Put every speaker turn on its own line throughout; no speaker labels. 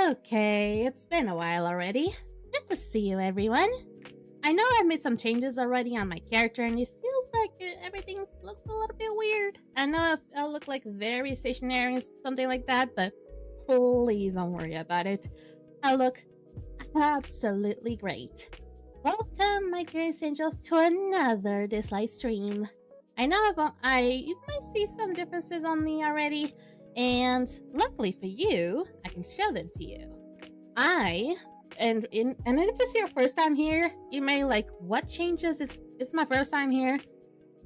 Okay, it's been a while already. Good to see you, everyone. I know I've made some changes already on my character, and it feels like everything looks a little bit weird. I know I look like very stationary and something like that, but please don't worry about it. I look absolutely great. Welcome, my dearest angels, to another Dislyte stream. I know you might see some differences on me already, and luckily for you, I can show them to you. And if it's your first time here, you may like, what changes? It's my first time here.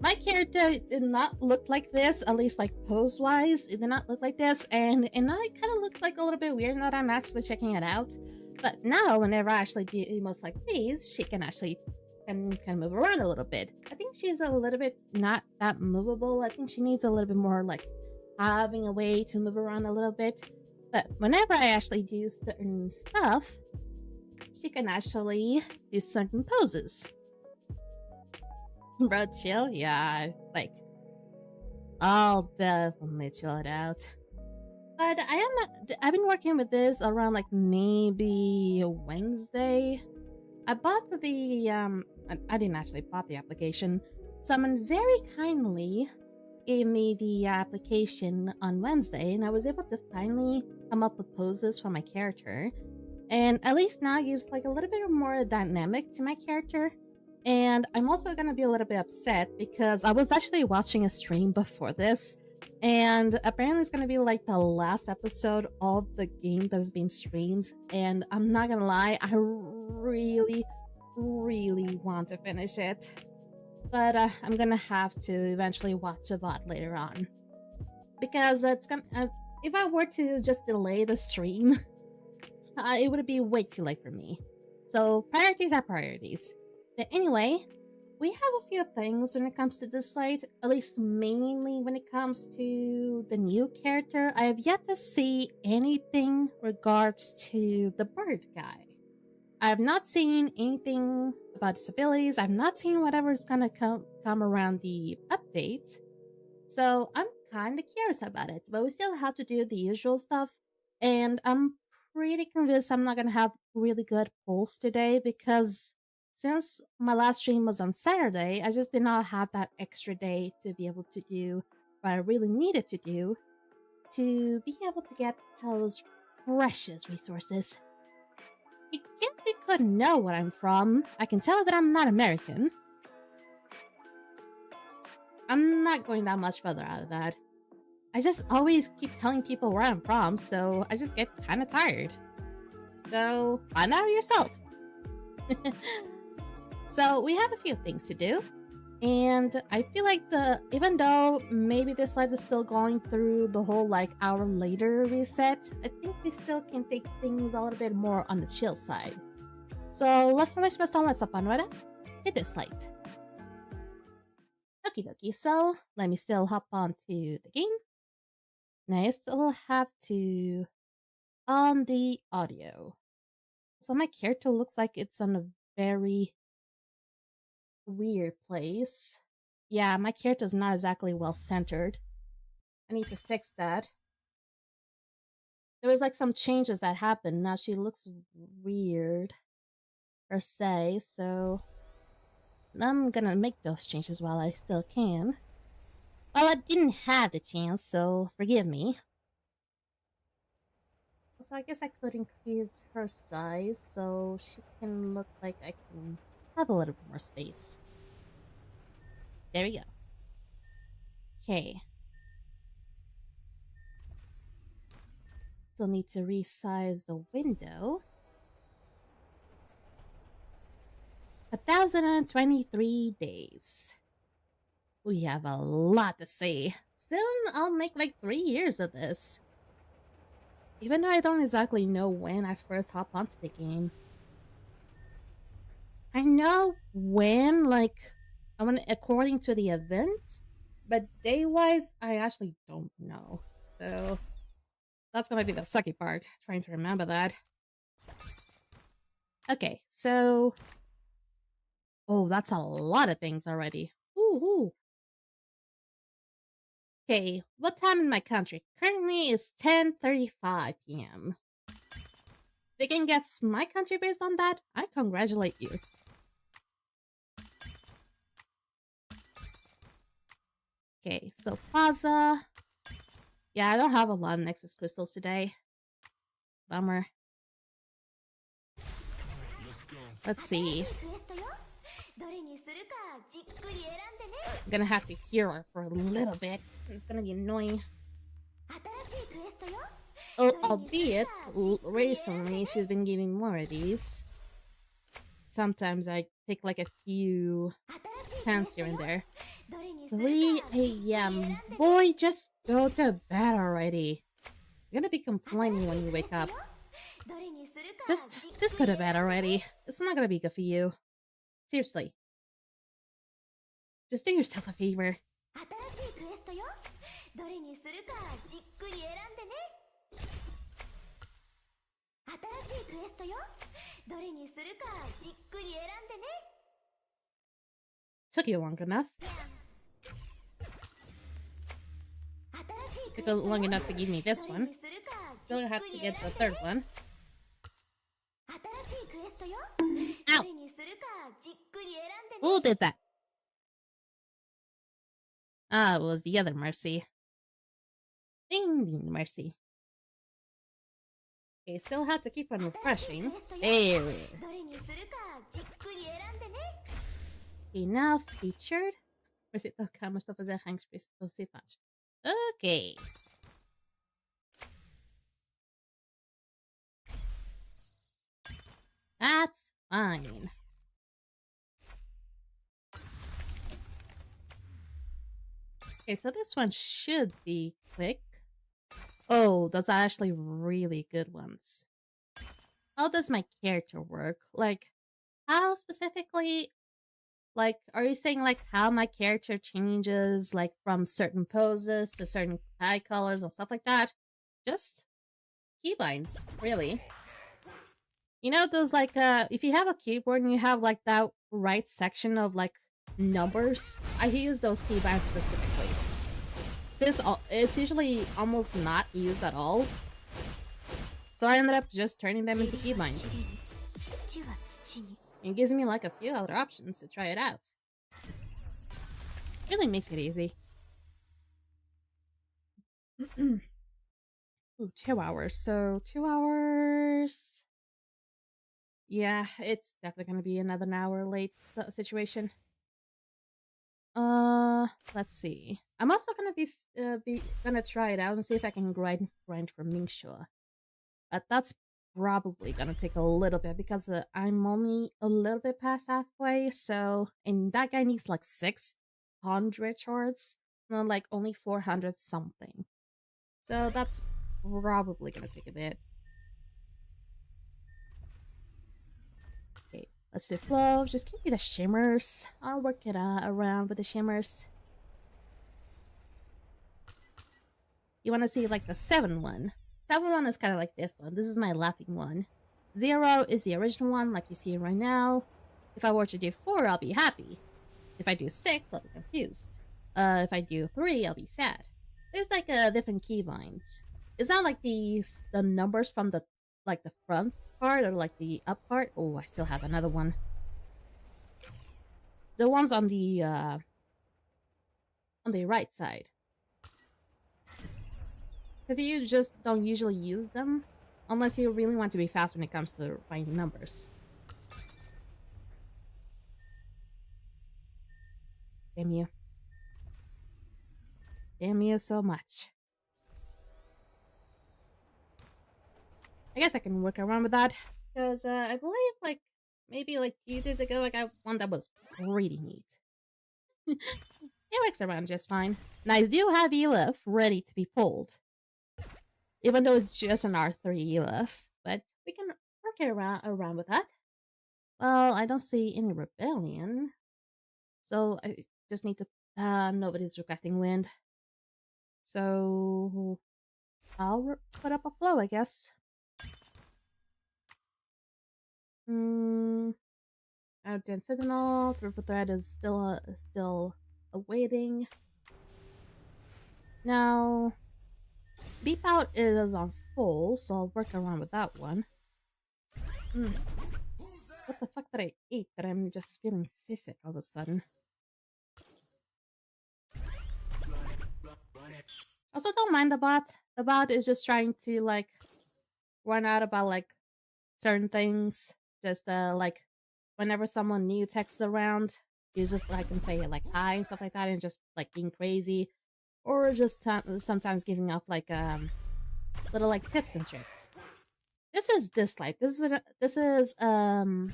My character did not look like this, at least like pose wise, it did not look like this, and I kind of looked like a little bit weird now that I'm actually checking it out. But now, whenever I actually do emotes like these, she can actually can move around a little bit. I think she's a little bit not that movable. I think she needs a little bit more like having a way to move around a little bit. But whenever I actually do certain stuff, she can actually do certain poses. Bro, chill? Yeah, like, I'll definitely chill it out. But I've been working with this around like maybe Wednesday. I bought I didn't actually bought the application. Someone very kindly gave me the application on Wednesday, and I was able to finally come up with poses for my character. And at least now it gives like a little bit more dynamic to my character. And I'm also gonna be a little bit upset because I was actually watching a stream before this, and apparently it's gonna be like the last episode of the game that has been streamed. And I'm not gonna lie, I really want to finish it. But I'm gonna have to eventually watch a VOD later on. Because it's gonna if I were to just delay the stream, it would be way too late for me. So priorities are priorities. But anyway, we have a few things when it comes to Dislyte, at least mainly when it comes to the new character. I have yet to see anything regards to the bird guy. I have not seen anything about his abilities. I've not seen whatever's gonna come around the update. So I'm kind of curious about it, but we still have to do the usual stuff. And I'm pretty convinced I'm not gonna have really good polls today because since my last stream was on Saturday, I just did not have that extra day to be able to do what I really needed to do to be able to get those precious resources. In case you couldn't know where I'm from, I can tell that I'm not American. I'm not going that much further out of that. I just always keep telling people where I'm from, so I just get kind of tired. So, find out yourself. So, we have a few things to do. And I feel like even though maybe this slide is still going through the whole like hour later reset, I think we still can take things a little bit more on the chill side. So let's not waste my time, let's hop on right up to Dislyte. Okie dokie, so let me still hop on to the game. Now I still have to on the audio. So my character looks like it's on a very weird place. Yeah, my character's not exactly well centered. I need to fix that. There was like some changes that happened. Now she looks weird per se, so I'm gonna make those changes while I still can. Well, I didn't have the chance, so forgive me. So I guess I could increase her size so she can look like I can have a little bit more space. There we go. Okay. Still need to resize the window. 1,023 days. We have a lot to say. Soon I'll make like 3 years of this. Even though I don't exactly know when I first hopped onto the game. I know when, like, according to the events, but day-wise, I actually don't know. So, that's gonna be the sucky part, trying to remember that. Okay, so... Oh, that's a lot of things already. Ooh. Okay, what time in my country? Currently it's 10:35 p.m. They can guess my country based on that. I congratulate you. Okay, so Plaza. Yeah, I don't have a lot of Nexus crystals today. Bummer. Let's see. I'm gonna have to hear her for a little bit. It's gonna be annoying. Albeit, recently she's been giving more of these. Sometimes I take like a few times here and there. 3 a.m. Boy, just go to bed already. You're gonna be complaining when you wake up. Just go to bed already. It's not gonna be good for you. Seriously. Just do yourself a favor. Took you long enough. Took you long enough to give me this one. Still have to get the third one. Ow! Who did that? Ah, it was the other Mercy. Ding ding, Mercy. Okay, still have to keep on refreshing. There. Okay, now featured. Mas ito ka, mas to fazer rank space to se faz. Okay. That's fine. Okay, so this one should be quick. Oh, those are actually really good ones. How does my character work? Like, how specifically? Like, are you saying like how my character changes like from certain poses to certain eye colors and stuff like that? Just keybinds, really. You know those like if you have a keyboard and you have like that right section of like numbers, I use those keybinds specifically. It's usually almost not used at all. So I ended up just turning them into keybinds. It gives me like a few other options to try it out. Really makes it easy. Ooh, 2 hours. So 2 hours. Yeah, it's definitely gonna be another hour late situation. Let's see. I'm also gonna be gonna try it out and see if I can grind for Mingxue. But that's probably gonna take a little bit because I'm only a little bit past halfway. So, and that guy needs like 600 shards, not like only 400 something. So that's probably gonna take a bit. Okay, let's do flow. Just give me the shimmers. I'll work it around with the shimmers. You want to see like the 7 one? 7 one is kind of like this one. This is my laughing one. 0 is the original one, like you see right now. If I were to do 4, I'll be happy. If I do 6, I'll be confused. If I do 3, I'll be sad. There's like different keybinds. It's not like the numbers from the like the front part or like the up part. Oh, I still have another one. The ones on the right side. Because you just don't usually use them unless you really want to be fast when it comes to finding numbers. Damn you. Damn you so much. I guess I can work around with that. Because I believe like maybe like 2 days ago I got one that was pretty neat. It works around just fine. Now I do have Elif ready to be pulled. Even though it's just an R3 Elif. But we can work it around with that. Well, I don't see any rebellion. So I just need to... nobody's requesting wind. So... I'll put up a flow, I guess. Outdone Sentinel. Throughput thread is still awaiting. Now... Beep out is on full, so I'll work around with that one. Mm. What the fuck did I eat that I'm just feeling seasick all of a sudden? Also, don't mind the bot. The bot is just trying to, like, run out about, like, certain things. Just, like, whenever someone new texts around, you just, like, can say, like, hi and stuff like that, and just, like, being crazy. Or just sometimes giving off, like, little, like, tips and tricks. This is Dislyte. This is a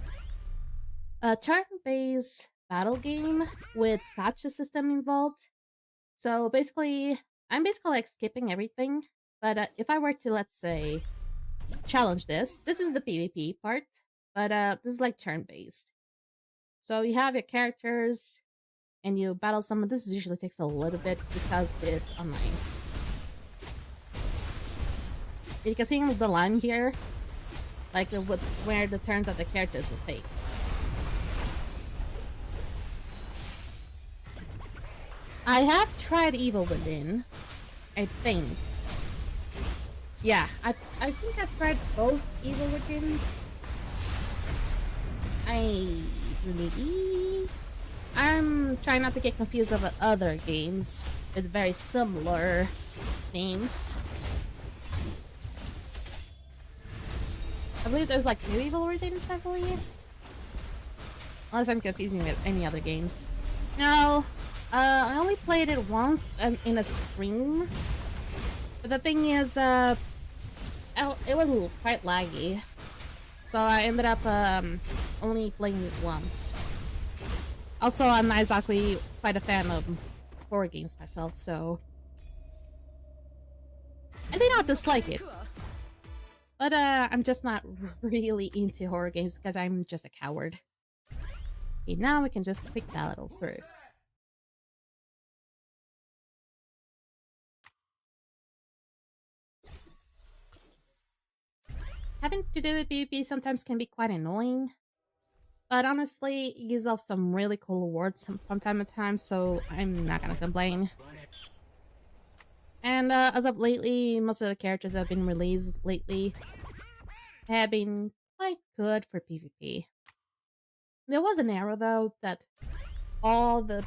turn-based battle game with gacha system involved. So basically, I'm basically like skipping everything. But if I were to, let's say, challenge this is the PvP part. But this is like turn-based. So you have your characters, and you battle someone. This usually takes a little bit because it's online. You can see the line here, like where the turns that the characters will take. I have tried Evil Within, I think. Yeah, I think I've tried both Evil Withins. I'm trying not to get confused with other games with very similar names. I believe there's like 2 Evil Withins, I believe. Unless I'm confusing with any other games. No, I only played it once in a stream. But the thing is, it was quite laggy. So I ended up only playing it once. Also, I'm not exactly quite a fan of horror games myself, so I did not dislike it. But I'm just not really into horror games because I'm just a coward. Okay, now we can just quick battle through. Having to do with PvP sometimes can be quite annoying. But honestly, it gives off some really cool awards from time to time, so I'm not gonna complain. And as of lately, most of the characters that have been released lately have been quite good for PvP. There was an era, though, that all the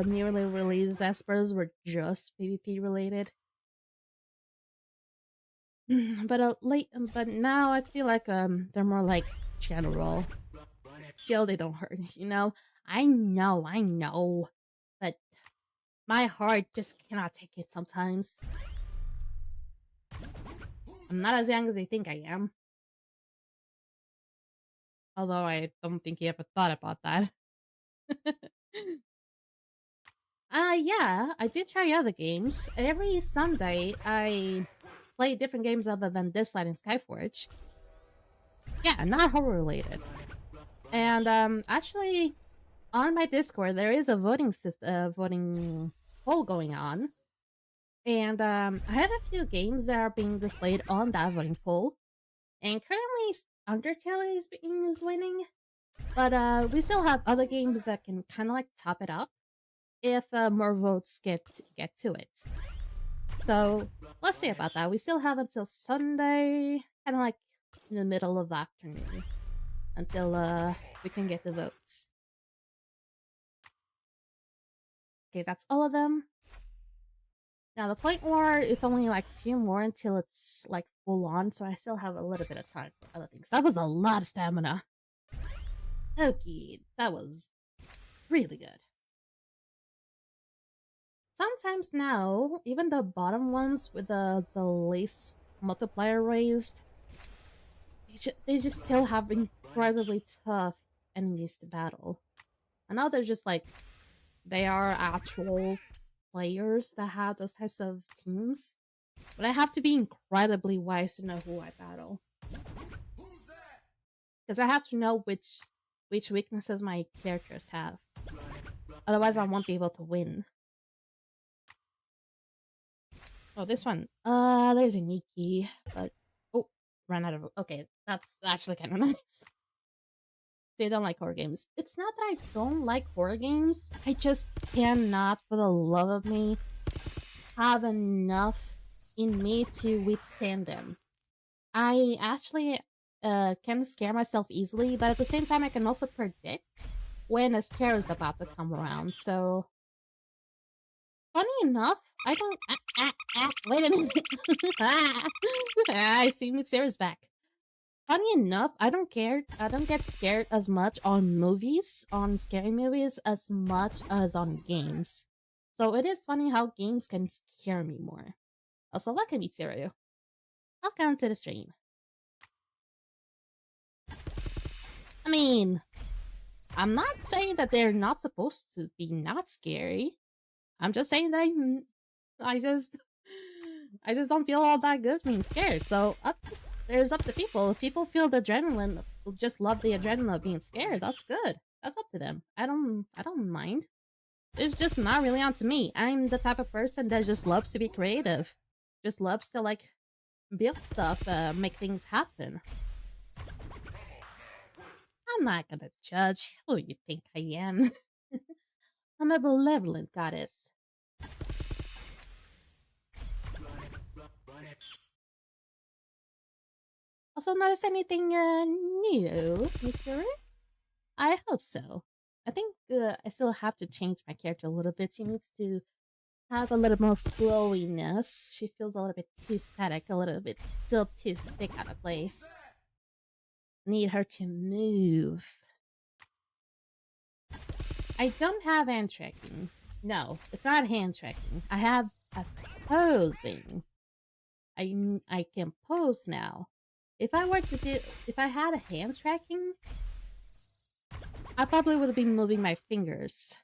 newly released Espers were just PvP related. But now I feel like they're more like general. Jill, they don't hurt, you know? I know. But my heart just cannot take it sometimes. I'm not as young as I think I am. Although I don't think he ever thought about that. Yeah, I did try other games. Every Sunday, I play different games other than Dislyte and Skyforge. Yeah, not horror related. And actually, on my Discord, there is a voting poll going on. And I have a few games that are being displayed on that voting poll. And currently, Undertale is winning. But we still have other games that can kind of like top it up if more votes get to it. So let's see about that. We still have until Sunday, kind of like in the middle of the afternoon, until we can get the votes. Okay, that's all of them. Now the Point War, it's only like 2 more until it's like full on, so I still have a little bit of time for other things. That was a lot of stamina. Okay, that was really good. Sometimes now, even the bottom ones with the least multiplier raised, they just still have incredibly tough enemies to battle. And now they're just like, they are actual players that have those types of teams. But I have to be incredibly wise to know who I battle. Because I have to know which weaknesses my characters have. Otherwise I won't be able to win. Oh, this one. There's a Nikki, but oh, ran out of. Okay, that's actually kind of nice. They don't like horror games. It's not that I don't like horror games. I just cannot, for the love of me, have enough in me to withstand them. I actually can scare myself easily, but at the same time, I can also predict when a scare is about to come around. So, funny enough, I don't. Wait a minute. I see Mitsura's back. Funny enough, I don't care. I don't get scared as much on movies, on scary movies, as much as on games. So it is funny how games can scare me more. Also, welcome Mitsuru. Welcome to the stream. I mean, I'm not saying that they're not supposed to be not scary. I'm just saying that I just don't feel all that good being scared. So there's up to people. If people feel the adrenaline, just love the adrenaline of being scared, that's good. That's up to them. I don't mind. It's just not really on to me. I'm the type of person that just loves to be creative. Just loves to like build stuff, make things happen. I'm not gonna judge who you think I am. I'm a benevolent goddess. Also, notice anything new, Mitsuru? I hope so. I think I still have to change my character a little bit. She needs to have a little more flowiness. She feels a little bit too static, a little bit still too stick out of place. Need her to move. I don't have hand tracking. No, it's not hand tracking. I have a posing. I can pose now. If I had a hand tracking, I probably would have been moving my fingers.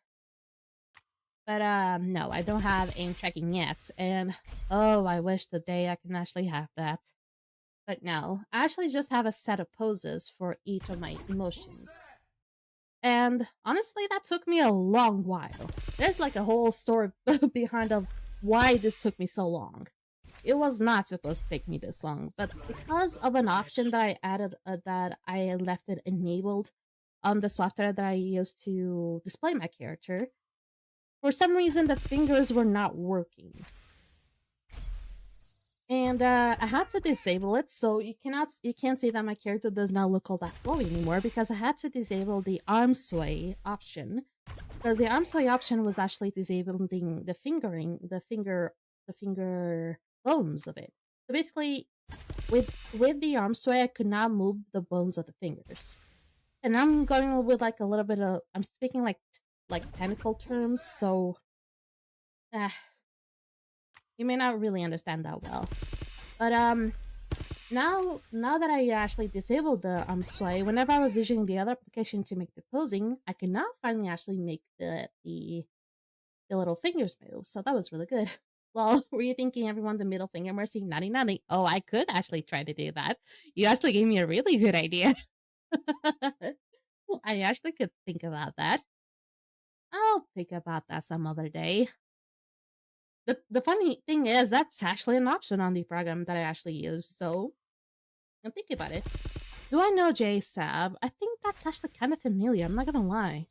But no, I don't have aim tracking yet. And oh, I wish the day I can actually have that. But no, I actually just have a set of poses for each of my emotions. And honestly, that took me a long while. There's like a whole story behind of why this took me so long. It was not supposed to take me this long, but because of an option that I added, that I left it enabled on the software that I used to display my character, for some reason the fingers were not working. And I had to disable it, so you can't see that my character does not look all that flowy anymore, because I had to disable the arm sway option. Because the arm sway option was actually disabling the finger bones of it. So basically, with the arm sway, I could not move the bones of the fingers. And I'm going with like a little bit of, I'm speaking like technical terms, so you may not really understand that well. But now that I actually disabled the arm sway, whenever I was using the other application to make the posing, I can now finally actually make the little fingers move. So that was really good. Well, were you thinking everyone the middle finger mercy? Naughty naughty. Oh, I could actually try to do that. You actually gave me a really good idea. I actually could think about that. I'll think about that some other day. The funny thing is, that's actually an option on the program that I actually use, so I'm thinking about it. Do I know JSAB? I think that's actually kind of familiar, I'm not gonna lie.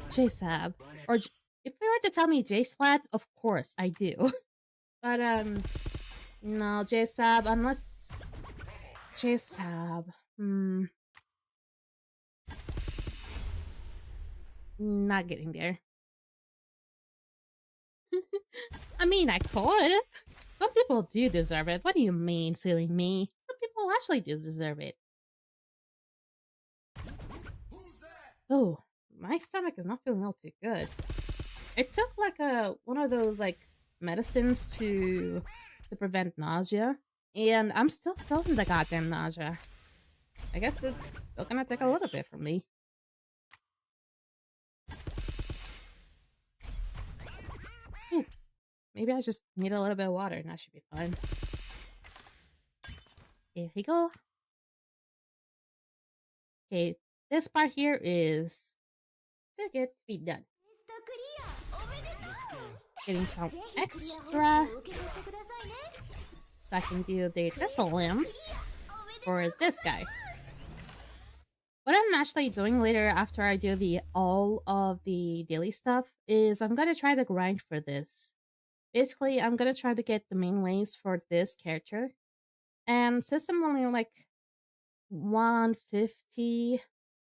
JSAB. Or if they were to tell me JSlat, of course, I do. But, no, JSAB, unless... JSAB, not getting there. I mean, I could. Some people do deserve it. What do you mean, silly me? Some people actually do deserve it. Oh, my stomach is not feeling all too good. I took like one of those like medicines to prevent nausea, and I'm still feeling the goddamn nausea. I guess it's still gonna take a little bit from me. Maybe I just need a little bit of water and that should be fine. Here we go. Okay, this part here is to get to be done. Getting some extra so I can do the thistle limbs for this guy. What I'm actually doing later after I do all of the daily stuff is I'm gonna try to grind for this. Basically, I'm gonna try to get the main ways for this character. And since I'm only like 150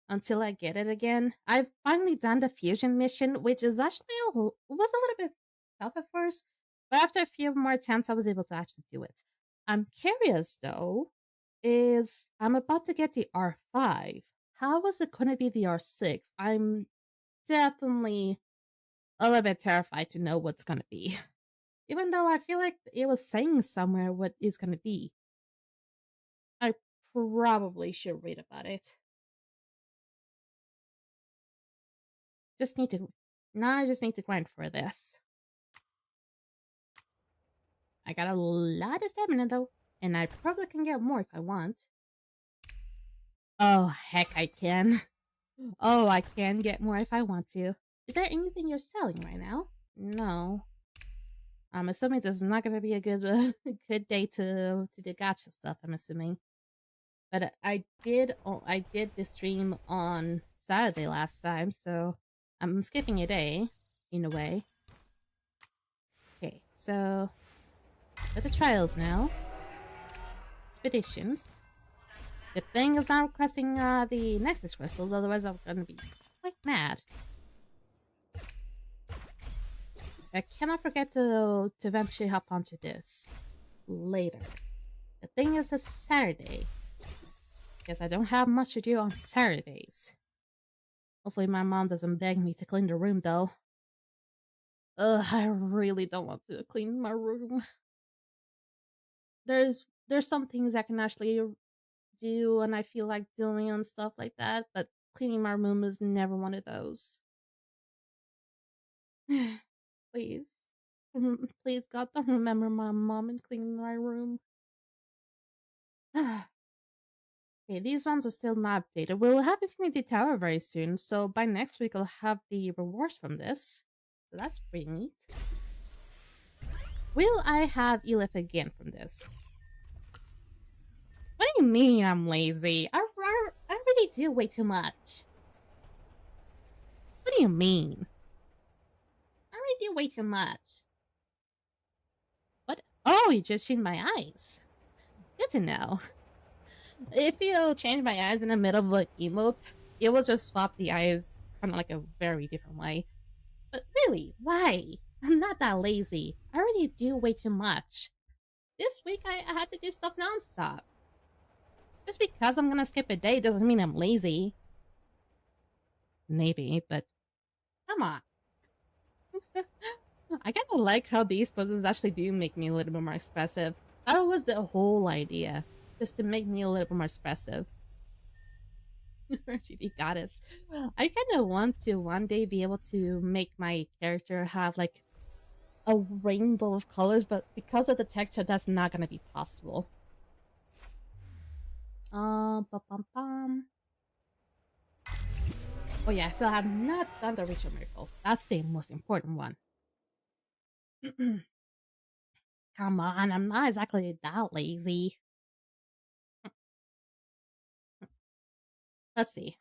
until I get it again. I've finally done the fusion mission, which is actually was a little bit tough at first, but after a few more attempts, I was able to actually do it. I'm curious though, is I'm about to get the R5. How is it going to be the R6? I'm definitely a little bit terrified to know what's going to be. Even though I feel like it was saying somewhere what it's going to be. I probably should read about it. Just need to. Now I just need to grind for this. I got a lot of stamina though, and I probably can get more if I want. Oh, heck, I can. Oh, I can get more if I want to. Is there anything you're selling right now? No. I'm assuming this is not going to be a good good day to do gacha stuff. I'm assuming, but I did the stream on Saturday last time, so I'm skipping a day in a way. Okay, so for the trials now, expeditions. The thing is, I'm requesting the Nexus crystals, otherwise I'm gonna be quite mad. I cannot forget to eventually hop onto this later. The thing is, it's Saturday. Because I don't have much to do on Saturdays. Hopefully my mom doesn't beg me to clean the room though. Ugh, I really don't want to clean my room. There's some things I can actually do and I feel like doing and stuff like that, but cleaning my room is never one of those. Please. Please, God, don't remember my mom and cleaning my room. Okay, these ones are still not updated. We'll have Infinity Tower very soon, so by next week I'll have the rewards from this. So that's pretty neat. Will I have Elif again from this? What do you mean I'm lazy? I really do way too much. What do you mean? I really do way too much. What? Oh, you just changed my eyes. Good to know. If you change my eyes in the middle of an emote, it will just swap the eyes kind of like a very different way. But really, why? I'm not that lazy. I already do way too much. This week I had to do stuff nonstop. Just because I'm gonna skip a day doesn't mean I'm lazy. Maybe, but come on. I kind of like how these poses actually do make me a little bit more expressive. That was the whole idea. Just to make me a little bit more expressive. GD goddess. I kind of want to one day be able to make my character have like a rainbow of colors, but because of the texture, that's not gonna be possible. Bum. Oh yeah, so I have not done the ritual miracle. That's the most important one. Come on, I'm not exactly that lazy. Let's see.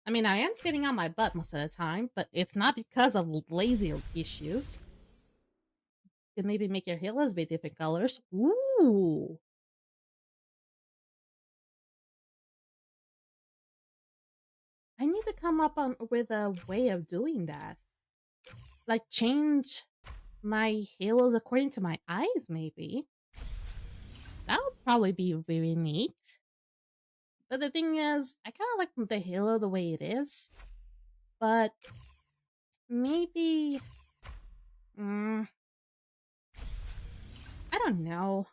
I mean, I am sitting on my butt most of the time, but it's not because of lazy issues. You could maybe make your heels be different colors. Ooh. I need to come up with a way of doing that. Like, change my halos according to my eyes, maybe. That would probably be really neat. But the thing is, I kind of like the halo the way it is. But maybe... I don't know.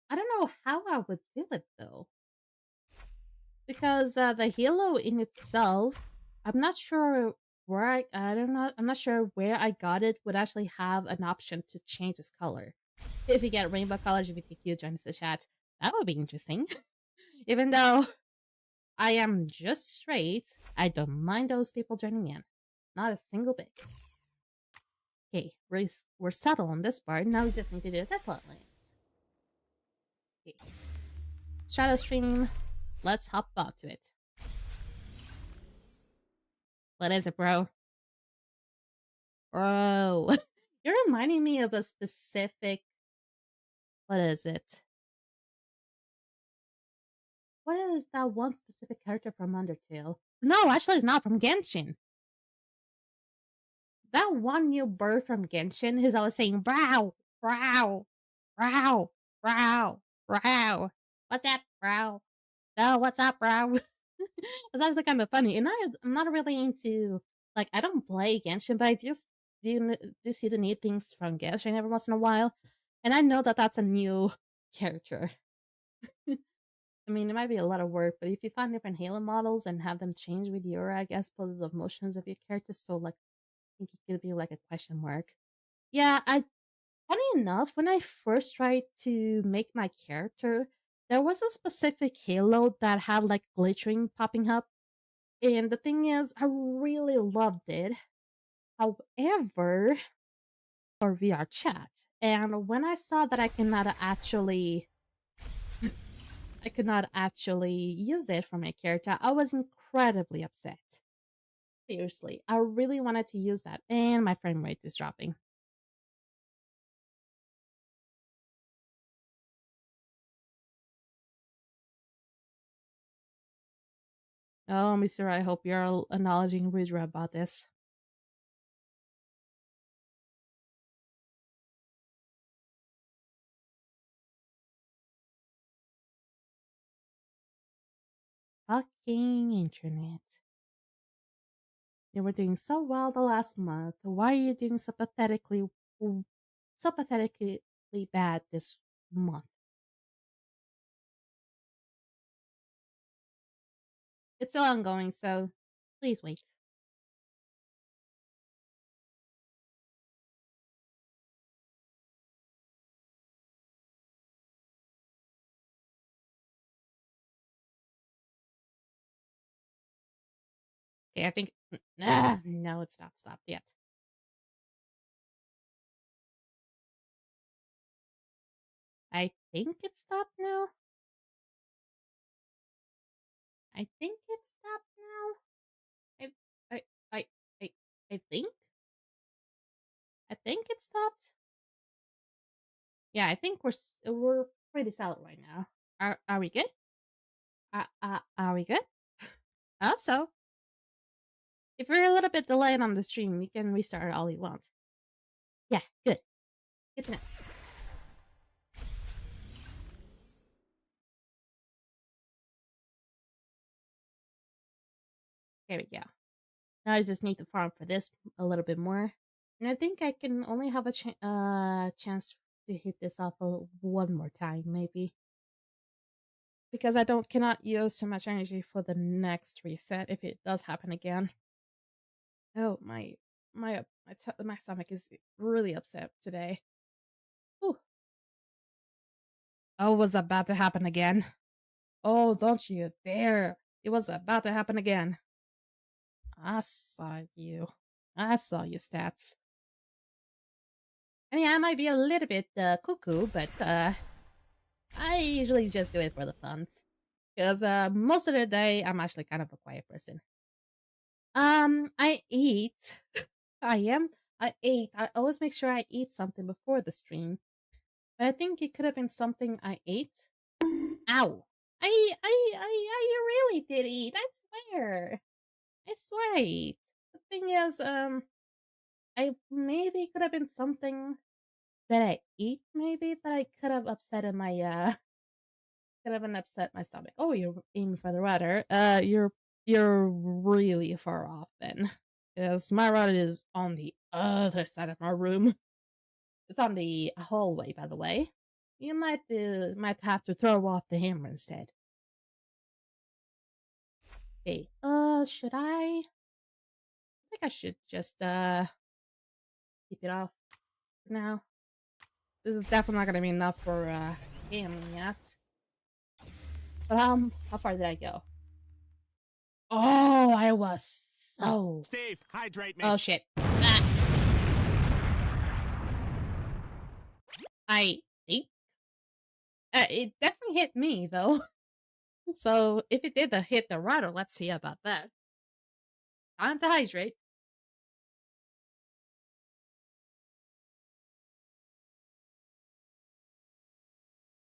I don't know how I would do it, though. Because the halo in itself, I'm not sure where I'm not sure where I got it would actually have an option to change its color. If you get rainbow color LGBTQ joins the chat, that would be interesting. Even though I am just straight, I don't mind those people joining in. Not a single bit. Okay, we're settled on this part. Now we just need to do the Dislyte lands. Okay. Shadow Stream, let's hop onto it. What is it, bro? Bro, you're reminding me of a specific... What is it? what is that one specific character from Undertale? No, actually, it's not from Genshin. That one new bird from Genshin is always saying brow, brow, brow, brow, brow. What's up, brow? Oh, what's up, brow? It's actually kind of funny. And I'm not really into, like, I don't play Genshin, but I just do see the new things from Genshin every once in a while. And I know that that's a new character. I mean, it might be a lot of work, but if you find different Halo models and have them change with your, I guess, poses of motions of your characters, so like, I think it could be like a question mark. Yeah, funny enough, when I first tried to make my character, there was a specific Halo that had like glittering popping up. And the thing is, I really loved it. However, for VR chat, and when I saw that I could not actually use it for my character, I was incredibly upset. Seriously, I really wanted to use that, and my frame rate is dropping. Oh, Mr. I hope you're acknowledging Ridra about this. Fucking internet. You were doing so well the last month. Why are you doing so pathetically bad this month? It's still ongoing, so please wait. Okay, I think. No, it's not stopped yet. I think it stopped now. I think it stopped now. I, I, I, I think. I think it stopped. Yeah, I think we're pretty solid right now. Are we good? Are we good? I hope so. If we're a little bit delayed on the stream, we can restart all you want. Yeah, good. Good to know. There we go. Now I just need to farm for this a little bit more. And I think I can only have a chance to hit this off one more time, maybe. Because I cannot use so much energy for the next reset if it does happen again. Oh, my stomach is really upset today. Ooh. Oh, it was about to happen again. Oh, don't you dare. It was about to happen again. I saw you. I saw your stats. And yeah, I might be a little bit cuckoo, but I usually just do it for the funs. Because most of the day, I'm actually kind of a quiet person. I eat. I ate. I always make sure I eat something before the stream. But I think it could have been something I ate. Ow! I really did eat. I swear. I swear I ate. The thing is, I maybe could have been something that I eat. Maybe that I could have upset in my could have upset my stomach. Oh, you're aiming for the router. You're really far off then. Because my router is on the other side of my room. It's on the hallway, by the way. You might have to throw off the hammer instead. Okay. Should I? I think I should just keep it off for now. This is definitely not gonna be enough for him yet. But how far did I go? Oh, I was so.
Steve, hydrate me.
Oh shit. Ah. I think it definitely hit me though. So if it did hit the router, let's see about that. Time to hydrate.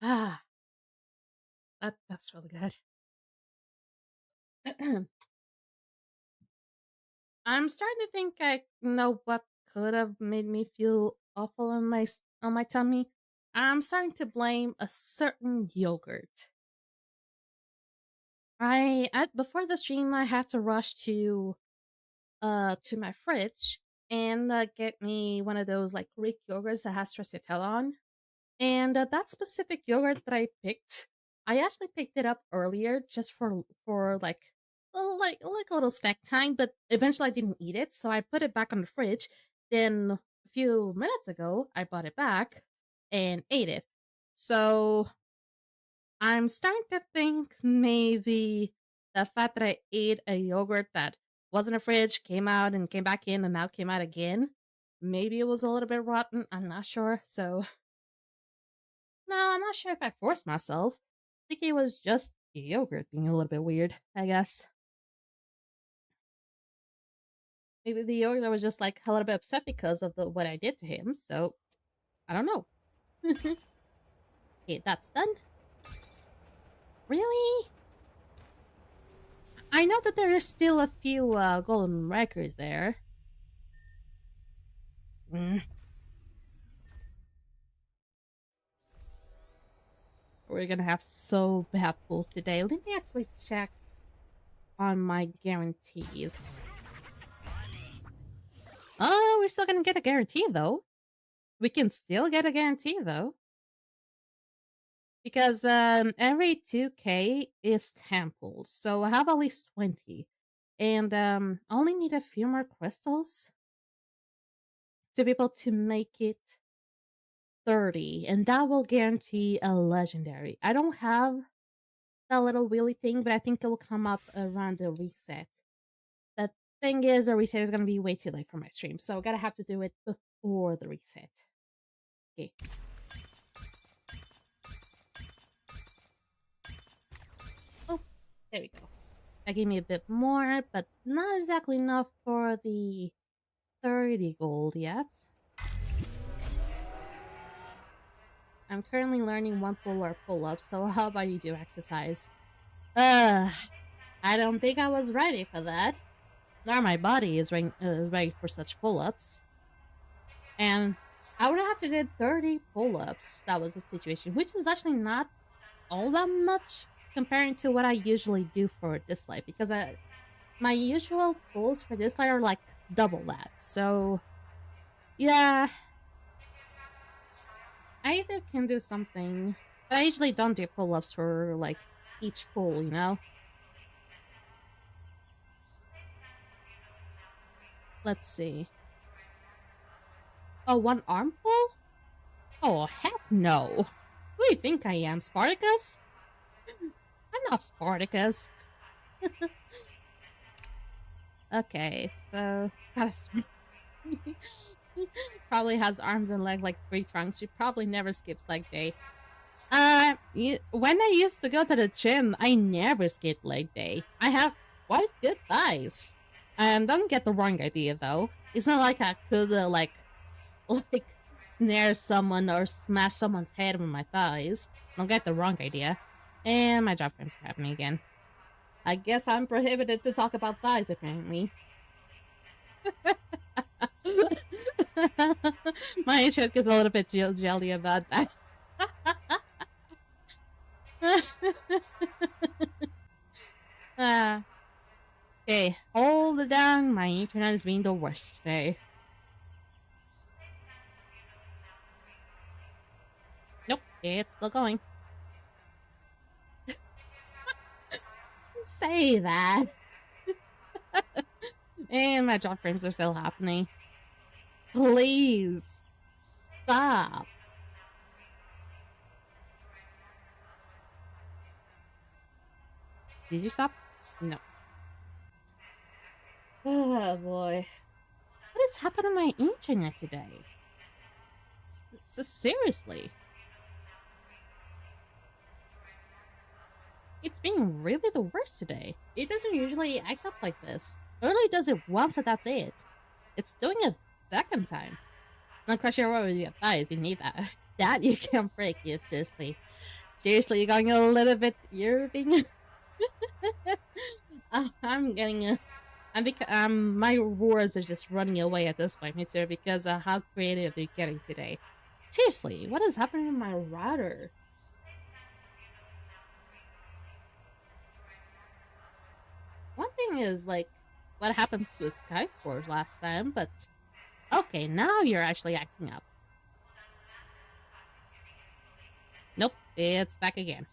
Ah, that's really good. I'm starting to think I know what could have made me feel awful on my tummy. I'm starting to blame a certain yogurt. Before the stream I had to rush to my fridge and get me one of those like Greek yogurts that has stracciatella on. And that specific yogurt that I picked, I actually picked it up earlier just for like a little snack time, but eventually I didn't eat it, so I put it back on the fridge. Then a few minutes ago, I brought it back and ate it. So I'm starting to think maybe the fact that I ate a yogurt that was in the fridge, came out and came back in, and now came out again. Maybe it was a little bit rotten. I'm not sure. So no, I'm not sure if I forced myself. I think it was just the yogurt being a little bit weird, I guess. Maybe the yogurt was just like a little bit upset because of what I did to him, so I don't know. Okay, that's done. Really? I know that there are still a few golden records there. Mm. We're gonna have so bad pulls today. Let me actually check on my guarantees. Oh, we're still gonna get a guarantee though. We can still get a guarantee though. Because every 2k is 10 pulls, so I have at least 20. And I only need a few more crystals to be able to make it 30, and that will guarantee a legendary. I don't have that little wheelie thing, but I think it will come up around the reset. The thing is, the reset is going to be way too late for my stream, so I gotta have to do it before the reset. Okay. Oh, there we go. That gave me a bit more, but not exactly enough for the 30 gold yet. I'm currently learning one pull-up pull-ups, so how about you do exercise? I don't think I was ready for that. Nor my body is ready for such pull-ups. And I would have to do 30 pull-ups. That was the situation, which is actually not all that much comparing to what I usually do for Dislyte, because my usual pulls for Dislyte are like double that. So yeah, I either can do something, but I usually don't do pull-ups for like each pull, you know? Let's see. Oh, one arm pull? Oh, heck no. Who do you think I am, Spartacus? I'm not Spartacus. Okay, so probably has arms and legs like 3 trunks. She probably never skips leg day. When I used to go to the gym, I never skipped leg day. I have quite good thighs. Don't get the wrong idea though. It's not like I could like snare someone or smash someone's head with my thighs. Don't get the wrong idea. And my job frame's happening again. I guess I'm prohibited to talk about thighs, apparently. My shirt gets a little bit jelly about that. Okay, hold it down. My internet is being the worst today. Nope, it's still going. Say that. And my job frames are still happening. Please stop. Did you stop? No. Oh boy. What is happening to my internet today? Seriously. It's being really the worst today. It doesn't usually act up like this. It only does it once and that's it. It's doing it second time. Not quite sure what with your thighs, you need that. That you can break, yeah, seriously. Seriously, you're going a little bit irritating. I'm getting a. My words are just running away at this point, Mitsu, because of how creative you're getting today. Seriously, what is happening with my router? One thing is, like, what happens to Skyforge last time, but okay, now you're actually acting up. Nope, it's back again.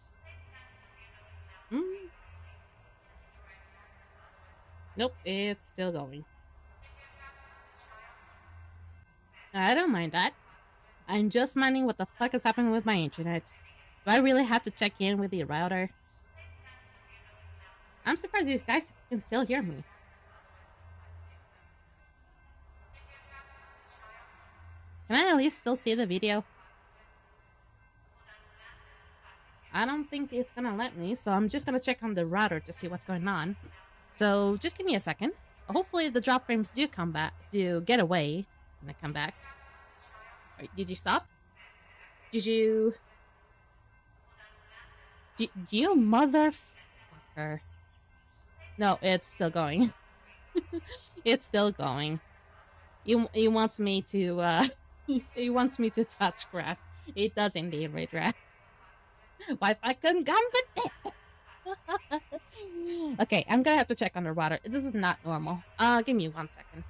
Nope, it's still going. I don't mind that. I'm just minding what the fuck is happening with my internet. Do I really have to check in with the router? I'm surprised these guys can still hear me. Can I at least still see the video? I don't think it's gonna let me, so I'm just gonna check on the router to see what's going on. So just give me a second. Hopefully the drop frames do come back, do get away when I come back. Wait, did you stop? Did you... Do you motherfucker? No, it's still going. It's still going. He wants me to, he wants me to touch grass. It does indeed, Raydra. Wi-Fi couldn't come with it. Okay, I'm gonna have to check underwater. This is not normal. Give me 1 second.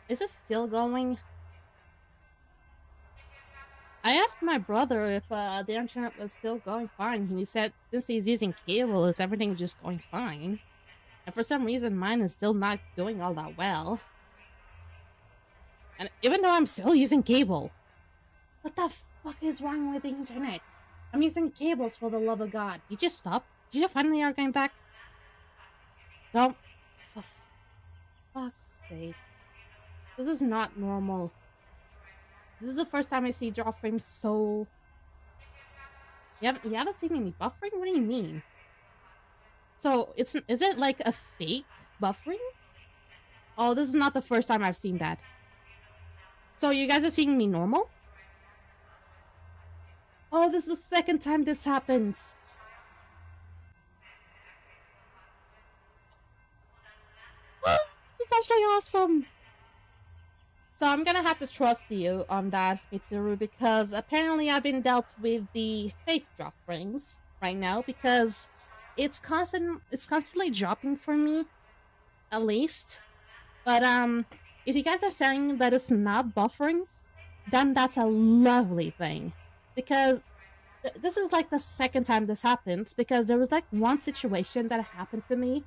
Is it still going? I asked my brother if the internet was still going fine, and he said since he's using cables, everything's just going fine. And for some reason, mine is still not doing all that well. And even though I'm still using cable, what the fuck is wrong with the internet? I'm using cables, for the love of God. You just stop? Did you finally are going back? Don't. For fuck's sake. This is not normal. This is the first time I see drop frames so... You haven't seen any buffering? What do you mean? So, is it like a fake buffering? Oh, this is not the first time I've seen that. So, you guys are seeing me normal? Oh, this is the second time this happens. It's actually awesome. So I'm gonna have to trust you on that, Mitsuru, because apparently I've been dealt with the fake drop frames right now, because it's constantly dropping for me, at least. But if you guys are saying that it's not buffering, then that's a lovely thing, because this is like the second time this happens, because there was like one situation that happened to me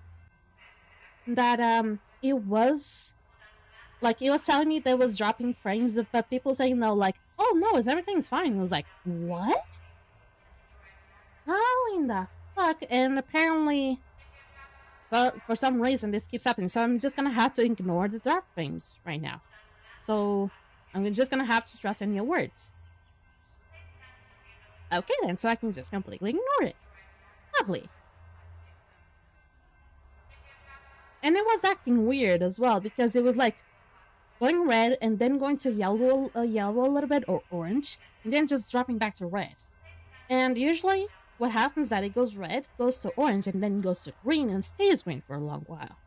that it was telling me that it was dropping frames, but people saying no, like, oh no, everything's fine. I was like, what? How in the fuck? And apparently, so for some reason, this keeps happening. So I'm just gonna have to ignore the drop frames right now. So I'm just gonna have to trust in your words. Okay then, so I can just completely ignore it. Lovely. And it was acting weird as well, because it was like going red and then going to yellow a little bit, or orange, and then just dropping back to red. And usually what happens is that it goes red, goes to orange, and then goes to green and stays green for a long while.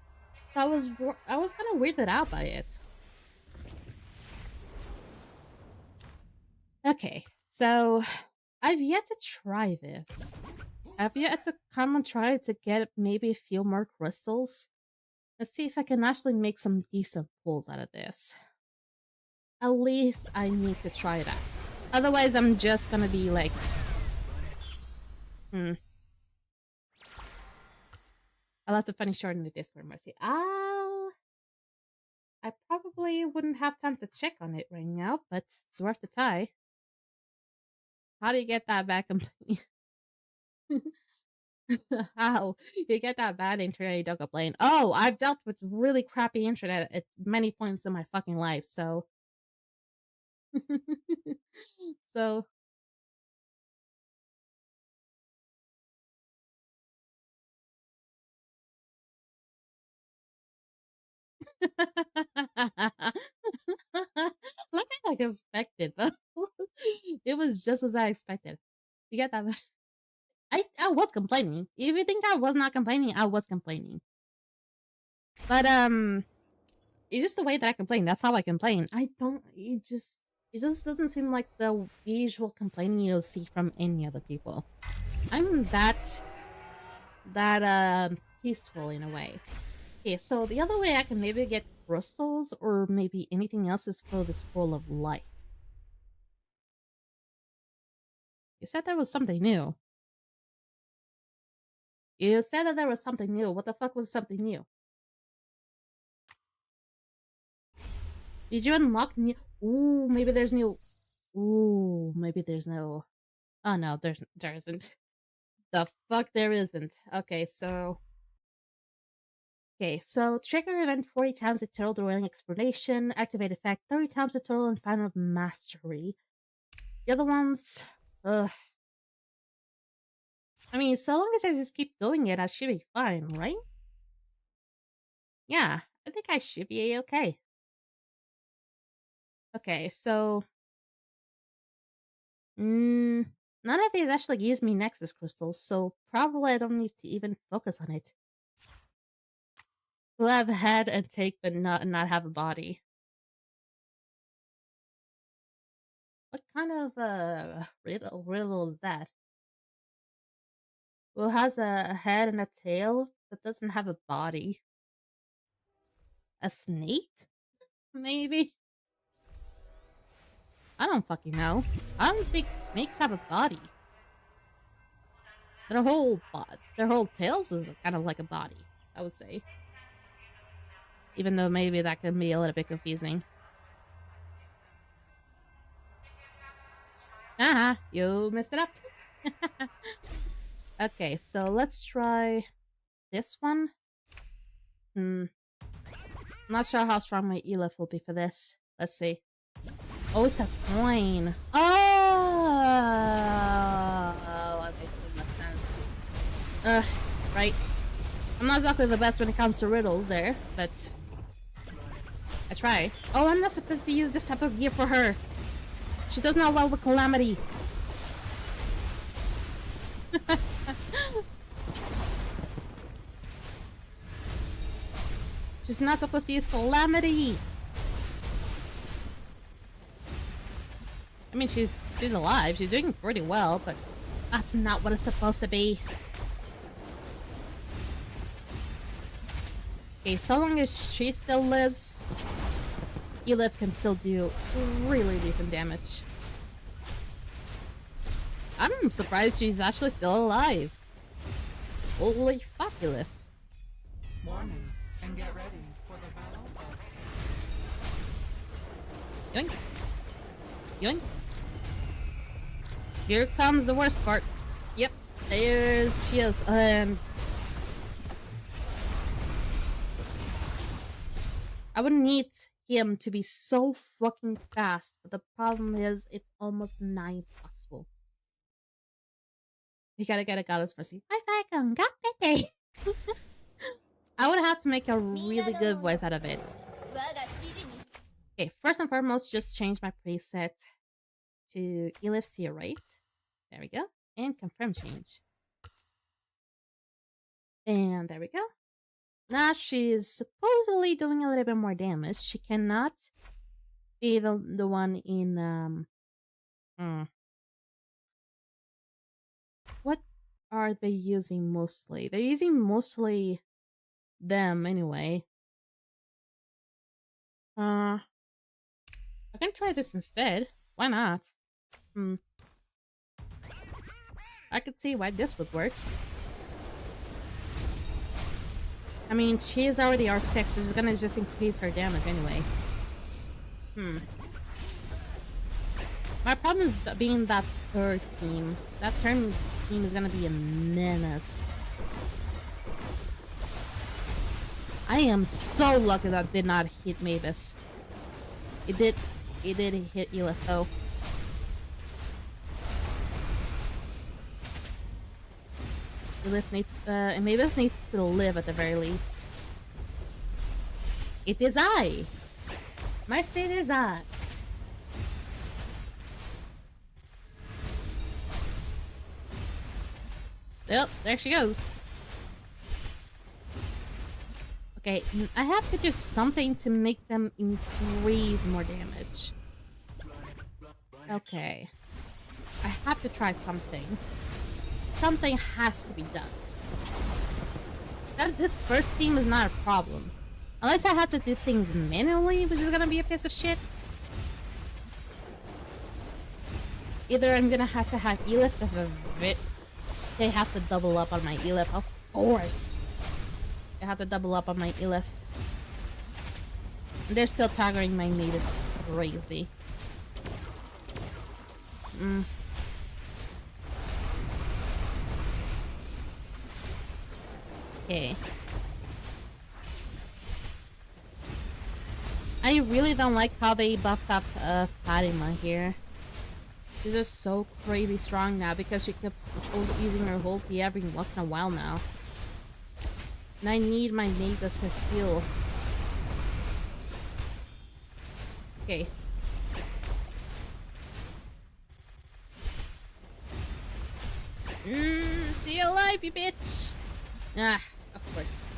So I was kind of weirded out by it. Okay, so I've yet to try this. I've yet to come and try to get maybe a few more crystals. Let's see if I can actually make some decent pulls out of this. At least I need to try that. Otherwise, I'm just gonna be like... Hmm. I left a funny short in the Discord, Mercy. I probably wouldn't have time to check on it right now, but it's worth the try. How do you get that back? How? You get that bad internet, you don't complain. Oh, I've dealt with really crappy internet at many points in my fucking life, so. So. Like I expected, though. It was just as I expected. You get that? I was complaining. If you think I was not complaining, I was complaining. But it's just the way that I complain. That's how I complain. I don't. It just doesn't seem like the usual complaining you'll see from any other people. I'm that peaceful in a way. Okay, so the other way I can maybe get crystals or maybe anything else is for the scroll of life. You said there was something new. You said that there was something new. What the fuck was something new? Did you unlock new? Ooh, maybe there's new. Ooh, maybe there's no. Oh no, there isn't. The fuck there isn't. Okay, so trigger event 40 times the total during exploration, activate effect 30 times the total, and final mastery. The other ones, ugh. I mean, so long as I just keep doing it, I should be fine, right? Yeah, I think I should be okay. Okay, so none of these actually gives me Nexus crystals, so probably I don't need to even focus on it. We'll have a head and take, but not have a body. What kind of riddle is that? Well, it has a head and a tail, but doesn't have a body. A snake? Maybe? I don't fucking know. I don't think snakes have a body. Their whole tails is kind of like a body, I would say. Even though maybe that can be a little bit confusing. You messed it up. Okay, so let's try this one. Not sure how strong my Elif will be for this. Let's see. Oh, it's a coin. Oh, that makes so much sense. Right. I'm not exactly the best when it comes to riddles there, but I try. Oh, I'm not supposed to use this type of gear for her. She does not well with Calamity. She's not supposed to use Calamity. I mean, she's alive. She's doing pretty well, but that's not what it's supposed to be. Okay, so long as she still lives, Elif can still do really decent damage. I'm surprised she's actually still alive. Holy fuck, Elif.
Warning, and get ready for the battle of...
Yoink. Yoink. Here comes the worst part. Yep, she is. I would need him to be so fucking fast, but the problem is it's almost not impossible. You gotta get a goddess mercy. I would have to make a really good voice out of it. Okay, first and foremost, just change my preset to Elif Seer Rate. There we go. And confirm change. And there we go. Now she's supposedly doing a little bit more damage. She cannot be the one in What are they using mostly? They're using mostly them anyway. I can try this instead. Why not? I could see why this would work. I mean, she is already R6, so she's gonna just increase her damage anyway. My problem is being that third team. That third team is gonna be a menace. I am so lucky that did not hit Mavis. It did hit Elif though. Elif needs, Mavis needs to live at the very least. It is I! Mercedes I! Yep, there she goes. Okay, I have to do something to make them increase more damage. Okay. I have to try something. Something has to be done. This first team is not a problem. Unless I have to do things manually, which is gonna be a piece of shit. Either I'm gonna have to have Elif they have to double up on my Elif, of course. I have to double up on my Elif. They're still targeting my mate is crazy. Okay. I really don't like how they buffed up Fatima here. She's just so crazy strong now because she keeps using her ulti every once in a while now. And I need my Magus to heal. Okay. Stay alive, you bitch! Ah, of course.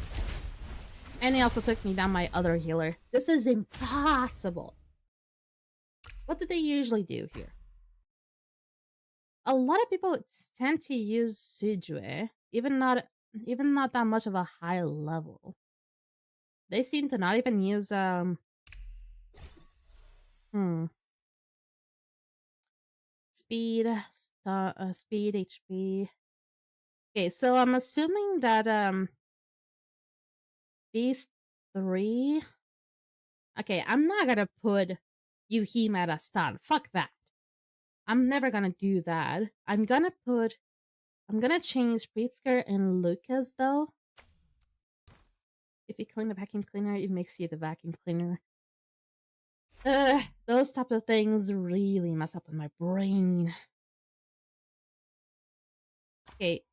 And he also took me down my other healer. This is impossible. What do they usually do here? A lot of people tend to use Sujue, even not that much of a high level. They seem to not even use speed, speed, HP. Okay, so I'm assuming that these three. Okay, I'm not gonna put Yuhime at a stun. Fuck that. I'm never gonna do that. I'm gonna change Pritzker and Lucas though. If you clean the vacuum cleaner, it makes you the vacuum cleaner. Those type of things really mess up with my brain. Okay,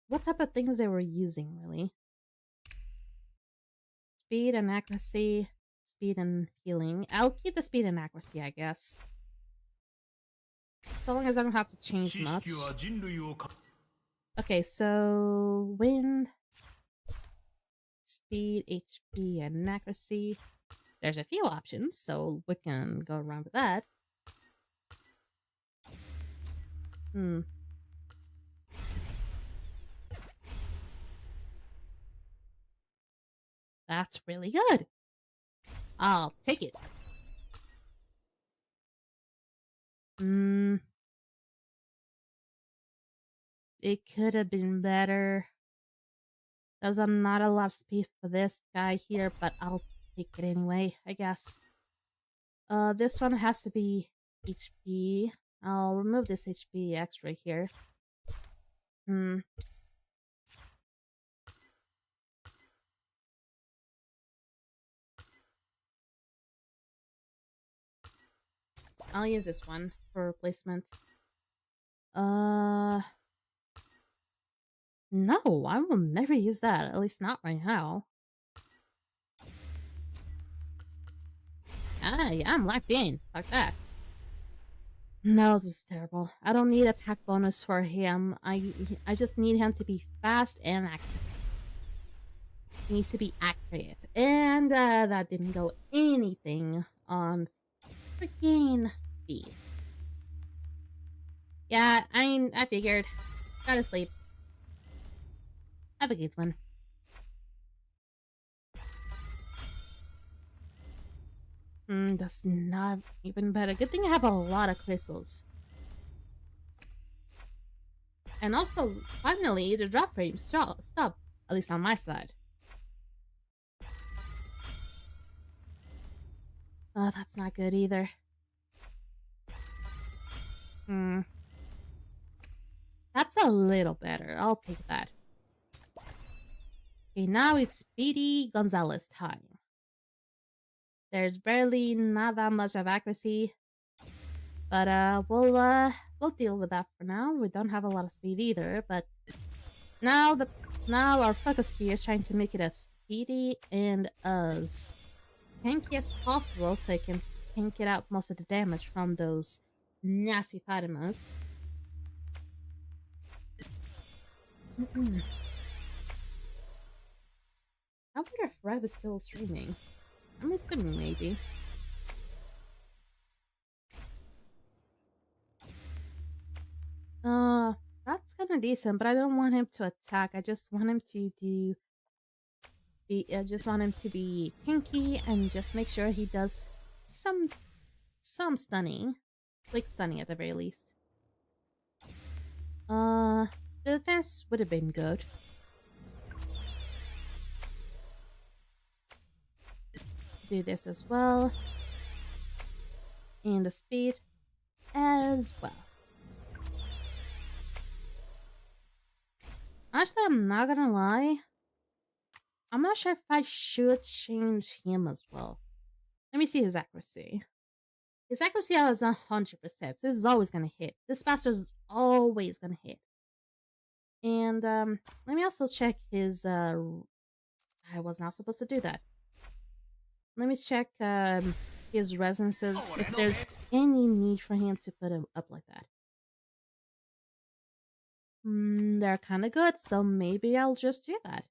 what type of things they were using really? Speed and accuracy, speed and healing. I'll keep the speed and accuracy, I guess. So long as I don't have to change much. Okay, so wind, speed, HP, and accuracy. There's a few options, so we can go around with that. That's really good. I'll take it. It could have been better. There's not a lot of speed for this guy here, but I'll take it anyway, I guess. This one has to be HP. I'll remove this HP extra here. I'll use this one for replacement. No, I will never use that. At least not right now. Ah, yeah, I'm locked in. Like that. No, this is terrible. I don't need attack bonus for him. I just need him to be fast and accurate. He needs to be accurate. And that didn't go anything on freaking speed. Yeah, I figured. Gotta sleep. Have a good one. That's not even better. Good thing I have a lot of crystals. And also, finally, the drop frame stopped, at least on my side. Oh, that's not good either. That's a little better. I'll take that. Okay, now it's Speedy Gonzalez time. There's barely not that much of accuracy. But we'll deal with that for now. We don't have a lot of speed either, but now our focus here is trying to make it as speedy and as tanky as possible so it can tank it out most of the damage from those nasty Fatimas. I wonder if Rev is still streaming. I'm assuming maybe. That's kind of decent, but I don't want him to attack. I just want him to be tanky and just make sure he does some stunning, quick stunning at the very least. The defense would have been good. Do this as well, and the speed as well. Actually, I'm not gonna lie. I'm not sure if I should change him as well. Let me see his accuracy. His accuracy is 100%, so this is always gonna hit. This bastard is always gonna hit. And let me also check his I was not supposed to do that. Let me check his resonances, if there's any need for him to put him up like that. They're kind of good, so maybe I'll just do that.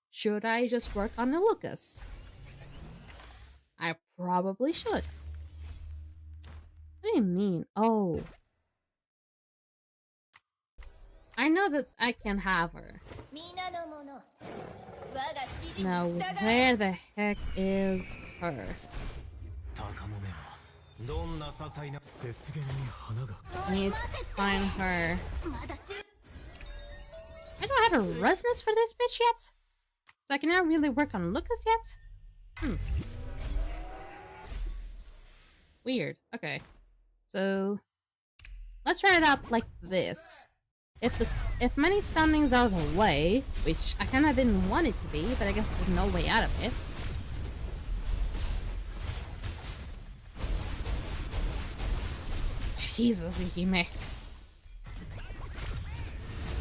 Should I just work on the Lucas? I probably should. What do you mean? Oh. I know that I can have her. Now, where the heck is her? I need to find her. I don't have a resonance for this bitch yet? So I cannot really work on Lucas yet? Weird. Okay. So let's try it out like this. If many stunnings are the way, which I kinda didn't want it to be, but I guess there's no way out of it. Jesus, Ihime.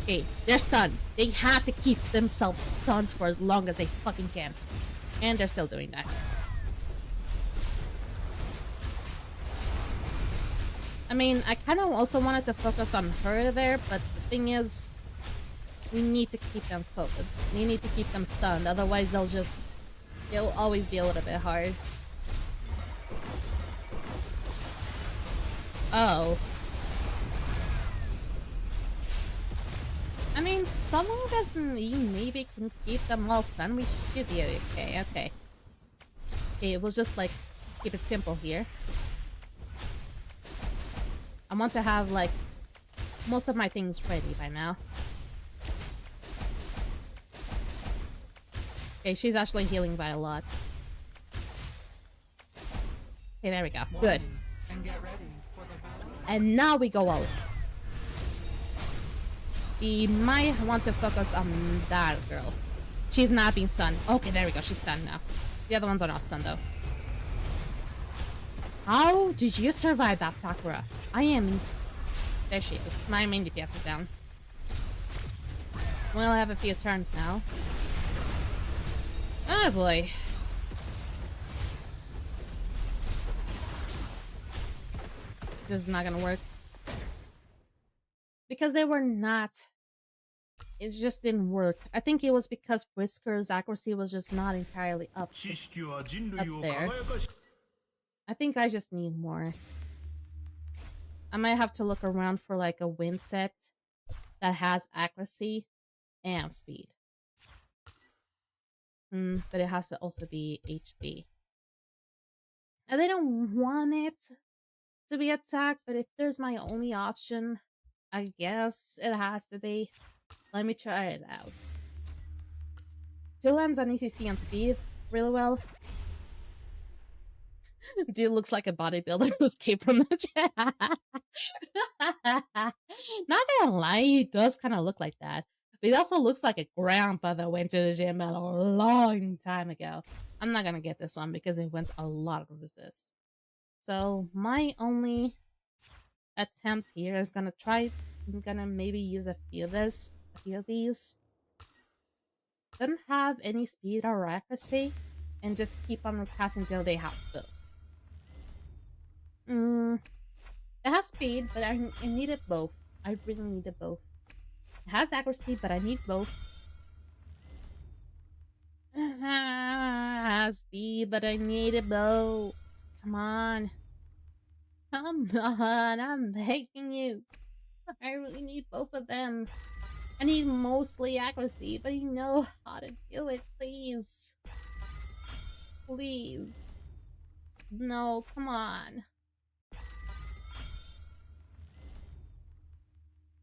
Okay, they're stunned. They have to keep themselves stunned for as long as they fucking can. And they're still doing that. I mean, I kind of also wanted to focus on her there, but the thing is, we need to keep them focused. We need to keep them stunned, otherwise they'll always be a little bit hard. Oh. I mean, so long as we maybe can keep them all stunned, we should be okay. Okay, we'll just like keep it simple here. I want to have like most of my things ready by now. Okay, she's actually healing by a lot. Okay, there we go. Good. And now we go out. We might want to focus on that girl. She's not being stunned. Okay, there we go. She's stunned now. The other ones are not stunned though. How did you survive that, Sakura? There she is. My main DPS is down. We only have a few turns now. Oh boy. This is not gonna work. Because they were not... It just didn't work. I think it was because Brisker's accuracy was just not entirely up there. I think I just need more. I might have to look around for like a wind set that has accuracy and speed. But it has to also be HP. And they don't want it to be attack, but if there's my only option, I guess it has to be. Let me try it out. Philams on ECC and speed really well. Dude looks like a bodybuilder who escaped from the chat. Not gonna lie, he does kind of look like that. But he also looks like a grandpa that went to the gym a long time ago. I'm not gonna get this one because it went a lot of resist. So my only attempt here is gonna try. I'm gonna maybe use a few of these. Don't have any speed or accuracy, and just keep on casting until they have both. It has speed, but I needed both. I really needed both. It has accuracy, but I need both. It has speed, but I needed both. Come on. Come on, I'm begging you. I really need both of them. I need mostly accuracy, but you know how to do it, please. Please. No, come on.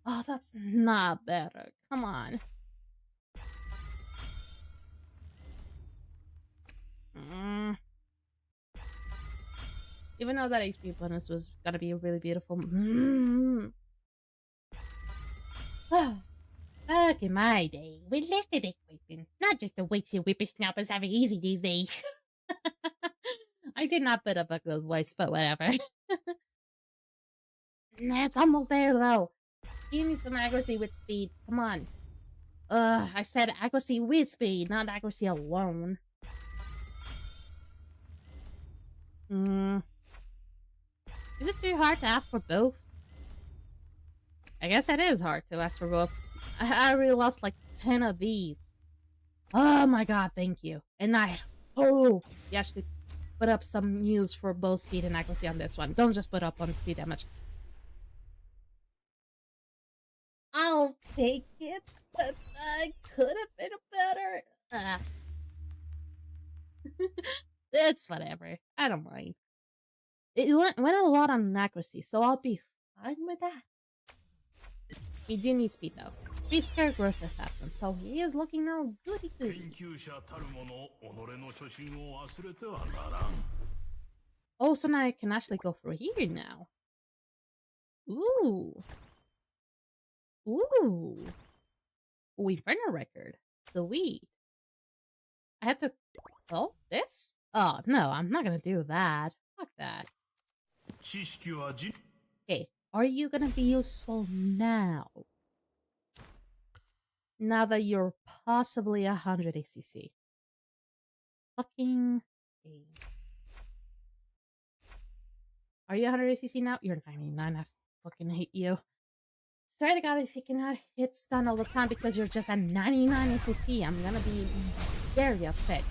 Oh, that's not better. Come on. Even though that HP bonus was gonna be really beautiful. Back in my day, we listed equipment, not just the witchy whippersnappers have it easy these days. I did not put up a good voice, but whatever. It's almost there though. Give me some accuracy with speed. Come on. I said accuracy with speed, not accuracy alone. Is it too hard to ask for both? I guess it is hard to ask for both. I already lost like 10 of these. Oh my god, thank you. And you actually put up some news for both speed and accuracy on this one. Don't just put up on C damage. I'll take it, but I could have been better. It's whatever. I don't mind. It went a lot on accuracy, so I'll be fine with that. He do need speed though. Speed scare growth assessment, so he is looking all goody goody. Oh, so now I can actually go through here now. Ooh. Inferno record. Sweet. I have to. Oh, this? Oh no, I'm not gonna do that. Fuck that. Okay, are you gonna be useful now? Now that you're possibly 100 ACC. Fucking. Are you 100 ACC now? You're 99. I fucking hate you. Swear to God, if you cannot hit stun all the time because you're just at 99 ACC, I'm gonna be very upset.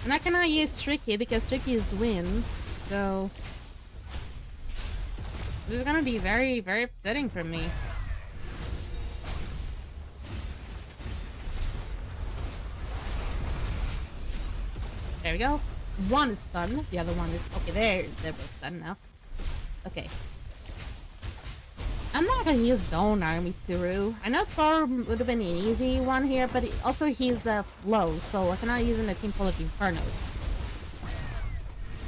And I cannot use Tricky because Tricky is win, so this is gonna be very, very upsetting for me. There we go. One is stunned, the other one is okay. They're both stunned now. Okay. I'm not gonna use Dawn Army Tsuru. I know Thor would have been an easy one here, but also he's low, so I cannot use in a team full of Infernos.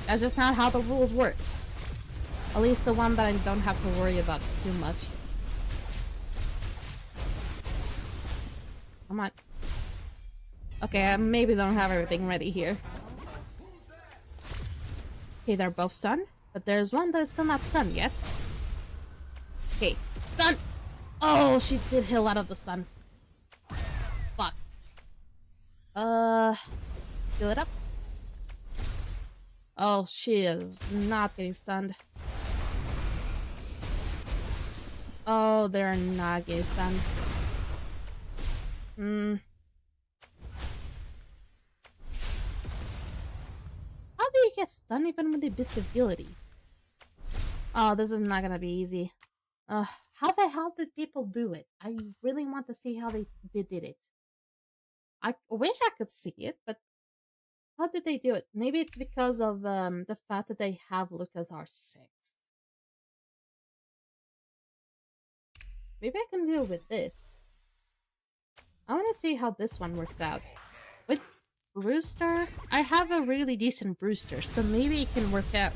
That's just not how the rules work. At least the one that I don't have to worry about too much. Come on. Okay, I maybe don't have everything ready here. Okay, they're both stunned, but there's one that is still not stunned yet. Okay, stun! Oh, she did heal out of the stun. Fuck. Heal it up. Oh, she is not getting stunned. Oh, they're not getting stunned. How do you get stunned even with invisibility? Oh, this is not gonna be easy. How the hell did people do it? I really want to see how they did it. I wish I could see it, but How did they do it? Maybe it's because of the fact that they have Lucas R6. Maybe I can deal with this. I want to see how this one works out. With Brewster, I have a really decent Brewster, so maybe it can work out.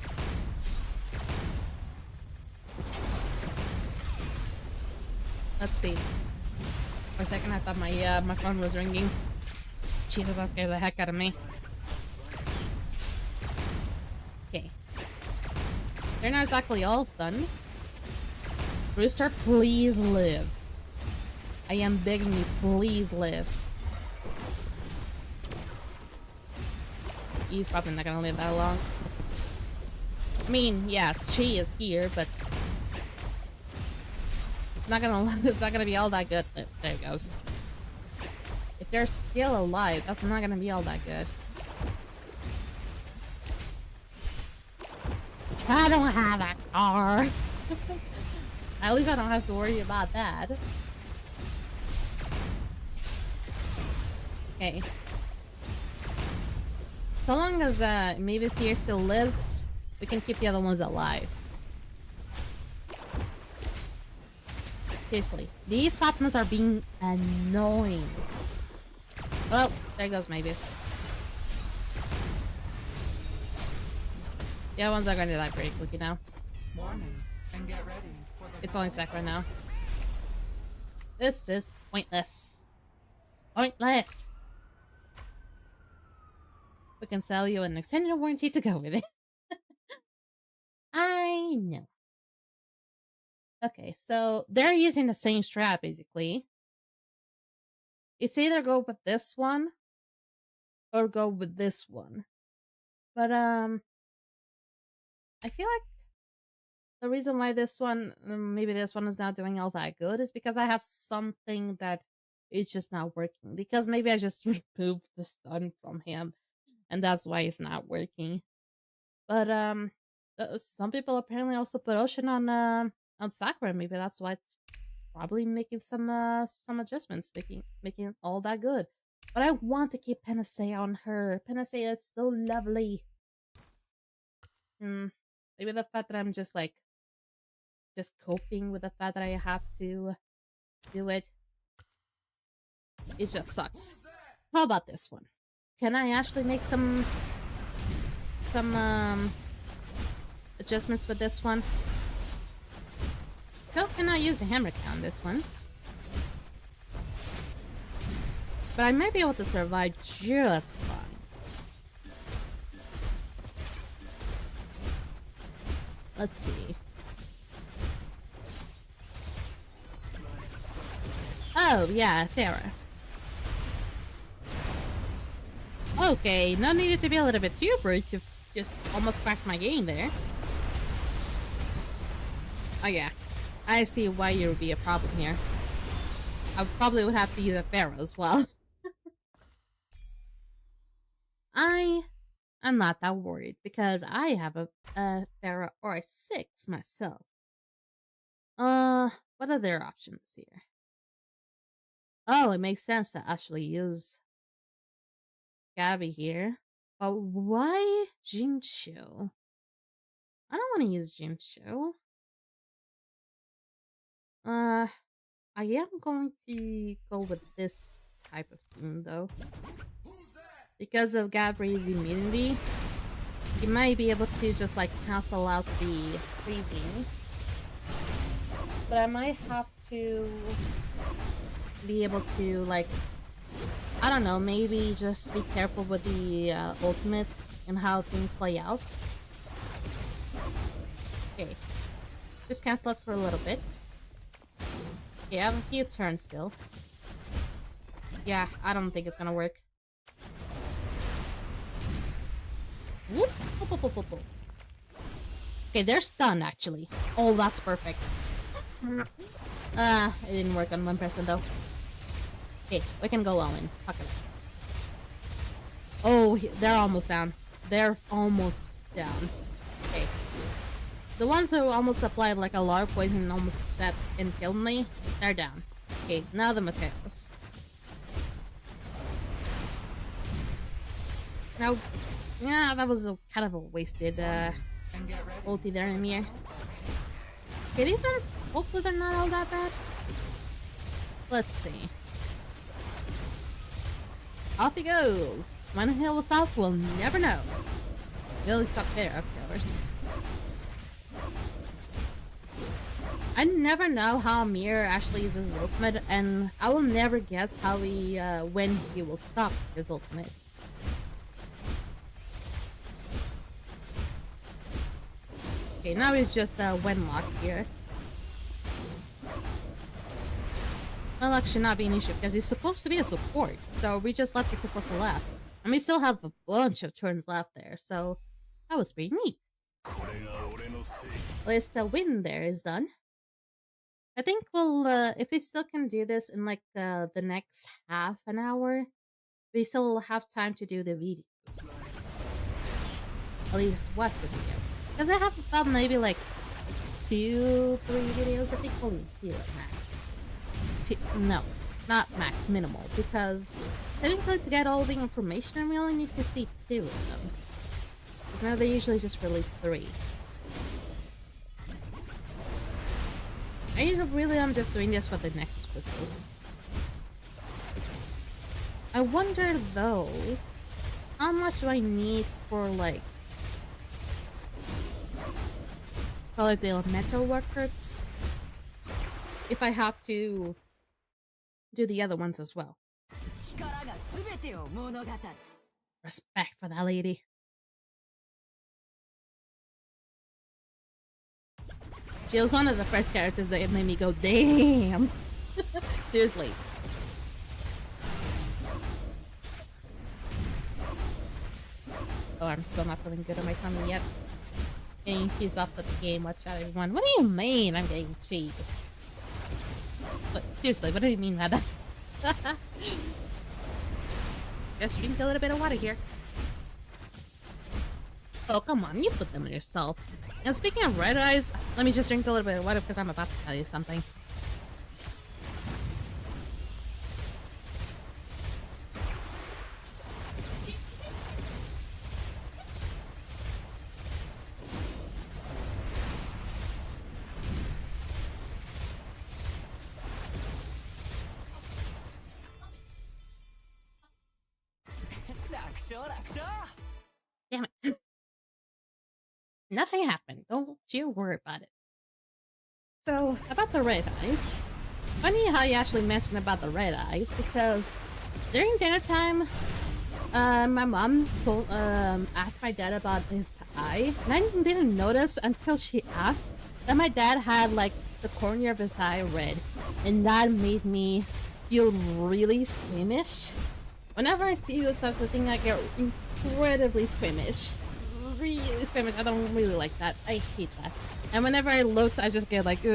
Let's see. For a second, I thought my phone was ringing. Jesus, that scared the heck out of me. Okay. They're not exactly all stunned. Brewster, please live. I am begging you, please live. He's probably not gonna live that long. I mean, yes, she is here, but it's not gonna be all that good. There it goes. If they're still alive, that's not gonna be all that good. I don't have a car. At least I don't have to worry about that. Okay. So long as Mavis here still lives, we can keep the other ones alive. Seriously, these Fatimas are being annoying. Well, there goes Mavis. The other ones are going to die pretty quickly now.
Warning, and get ready for the
It's only sec right now. This is pointless. Pointless! We can sell you an extended warranty to go with it. I know. Okay, so they're using the same strat, basically. It's either go with this one or go with this one. But, I feel like the reason why this one, maybe this one is not doing all that good is because I have something that is just not working. Because maybe I just removed the stun from him, and that's why it's not working. But, some people apparently also put Ocean on Sakura. Maybe that's why it's probably making some adjustments, making it all that good. But I want to keep Panacea on her. Panacea is so lovely. Maybe the fact that I'm just coping with the fact that I have to do it. It just sucks. How about this one? Can I actually make some adjustments with this one? Still cannot use the hammer on this one. But I might be able to survive just fine. Let's see. Oh, yeah, Thera. Okay, no needed to be a little bit too brute to just almost crack my game there. Oh yeah, I see why you would be a problem here. I probably would have to use a Pharaoh as well. I'm not that worried because I have a Pharaoh or a 6 myself. What are their options here? Oh, it makes sense to actually use Gabby here. But why Jincho? I don't want to use Jincho. I am going to go with this type of team though. Because of Gabri's immunity, you might be able to just like cancel out the freezing. But I might have to be able to like, I don't know, maybe just be careful with the ultimates and how things play out. Okay, just cancel it for a little bit. Okay, I have a few turns still. Yeah, I don't think it's gonna work. Whoop, whoop, whoop, whoop, whoop. Okay, they're stunned actually. Oh, that's perfect. It didn't work on one person though. Okay, we can go all in. Fuck it. Oh, they're almost down. They're almost down. Okay. The ones who almost applied like a lot of poison and almost that and killed me, they're down. Okay, now the Mateos. Now, yeah, that was kind of a wasted
And get ready
ulti there
for the
in here.
final battle.
Okay, these ones, hopefully they're not all that bad. Let's see. Off he goes. When he will stop, we'll never know. Really stuck there, of course. I never know how Mir actually uses his ultimate, and I will never guess how he, when he will stop his ultimate. Okay, now he's just Wenlock here. Wenlock should not be an issue because he's supposed to be a support, so we just left the support for last. And we still have a bunch of turns left there, so that was pretty neat. At least the win there is done. I think we'll, if we still can do this in like the next half an hour, we still have time to do the videos. At least watch the videos. Because I have about maybe like 2-3 videos, I think only 2 at max. No, not max, minimal. Because technically to get all the information, we only need to see 2 of them. But now they usually just release 3. I really am just doing this for the next crystals. I wonder though, how much do I need for like the metal workers? If I have to do the other ones as well. Respect for that lady. She was one of the first characters that made me go, damn. Seriously. Oh, I'm still not feeling good on my tummy yet. Getting cheesed off at the game. Watch out, everyone. What do you mean I'm getting cheesed? But seriously, what do you mean by that? Just drink a little bit of water here. Oh, come on. You put them in yourself. And speaking of red eyes, let me just drink a little bit of water because I'm about to tell you something. Damn it. Nothing happened. Don't you worry about it. So, about the red eyes. Funny how you actually mentioned about the red eyes, because during dinner time, my mom asked my dad about his eye, and I didn't notice until she asked that my dad had like the corner of his eye red, and that made me feel really squeamish. Whenever I see those types of things, I get incredibly squeamish. Really squeamish. I don't really like that. I hate that. And whenever I looked, I just get like, ugh.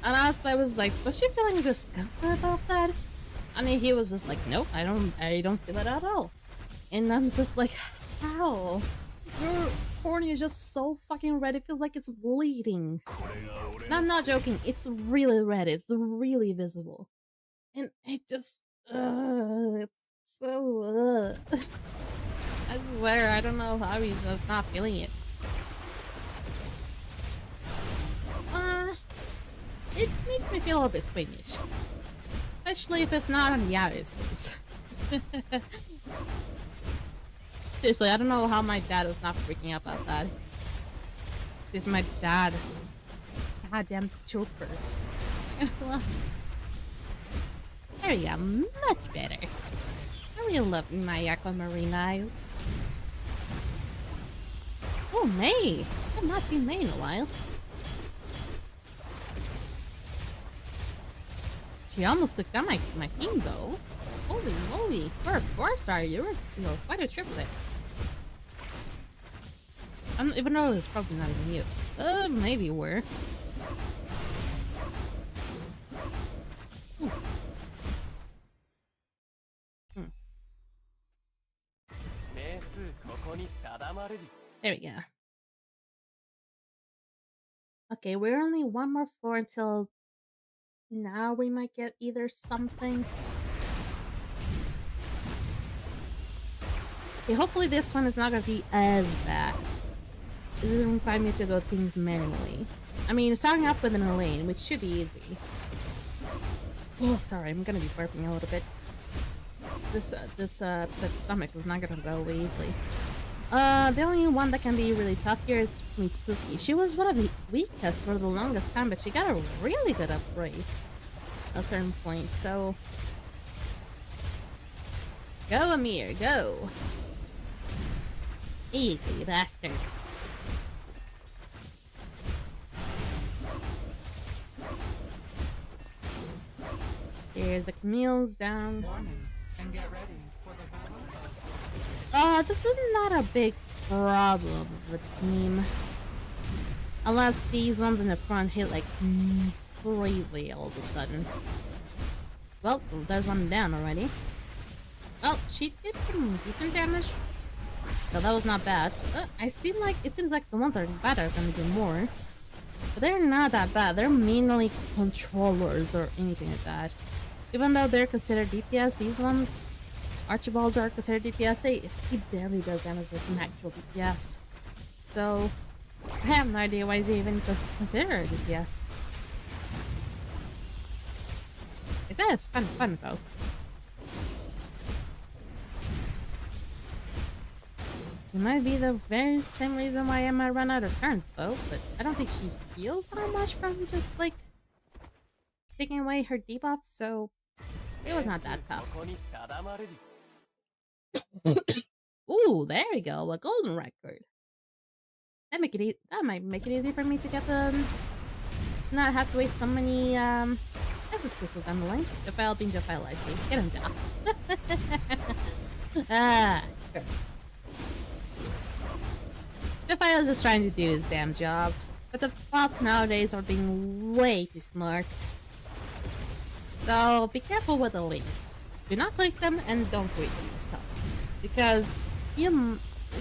And I was like, was she feeling discomfort about that? And he was just like, nope, I don't feel it at all. And I'm just like, how? Your cornea is just so fucking red, it feels like it's bleeding. And I'm not joking, it's really red, it's really visible. And it just, it's so, I swear, I don't know how he's just not feeling it. It makes me feel a bit squeamish. Especially if it's not on the irises. Seriously, I don't know how my dad is not freaking out about that. This is my dad. Goddamn choker. There you go, much better. I really love my aquamarine eyes. Oh, May! I've not seen May in a while. She almost took down my team though. Holy moly! For a 4-star, you're quite a trip there. Even though it's probably not even you. Maybe you were. There we go. Okay, we're only one more floor until now we might get either something. Okay, hopefully this one is not gonna be as bad. It doesn't require me to go things manually. I mean, starting up within a lane, which should be easy. Oh, sorry, I'm gonna be burping a little bit. This upset stomach is not gonna go away easily. The only one that can be really tough here is Mitsuki. She was one of the weakest for the longest time, but she got a really good upgrade at a certain point, so... Go, Amir, go! Easy, bastard. Here's the Camille's down.
Warning, and get ready for the battle.
This is not a big problem with the team. Unless these ones in the front hit like crazy all of a sudden. Well, there's one down already. Well, she did some decent damage. So that was not bad. It seems like the ones that are bad are gonna do more. But they're not that bad. They're mainly controllers or anything like that. Even though they're considered DPS, these ones, Archibalds are considered DPS, he barely does damage as an actual DPS. So, I have no idea why he's even considered a DPS. It says fun though. It might be the very same reason why I might run out of turns though, but I don't think she heals that much from just like taking away her debuff, so it was not that tough. Ooh, there we go, a golden record. That might make it easy for me to get them. Not have to waste so many Esper crystals down the line. Jafale being Jafale, I see. Get him down. Curse. Jafale is just trying to do his damn job. But the bots nowadays are being way too smart. So be careful with the links. Do not click them and don't read them yourself. Because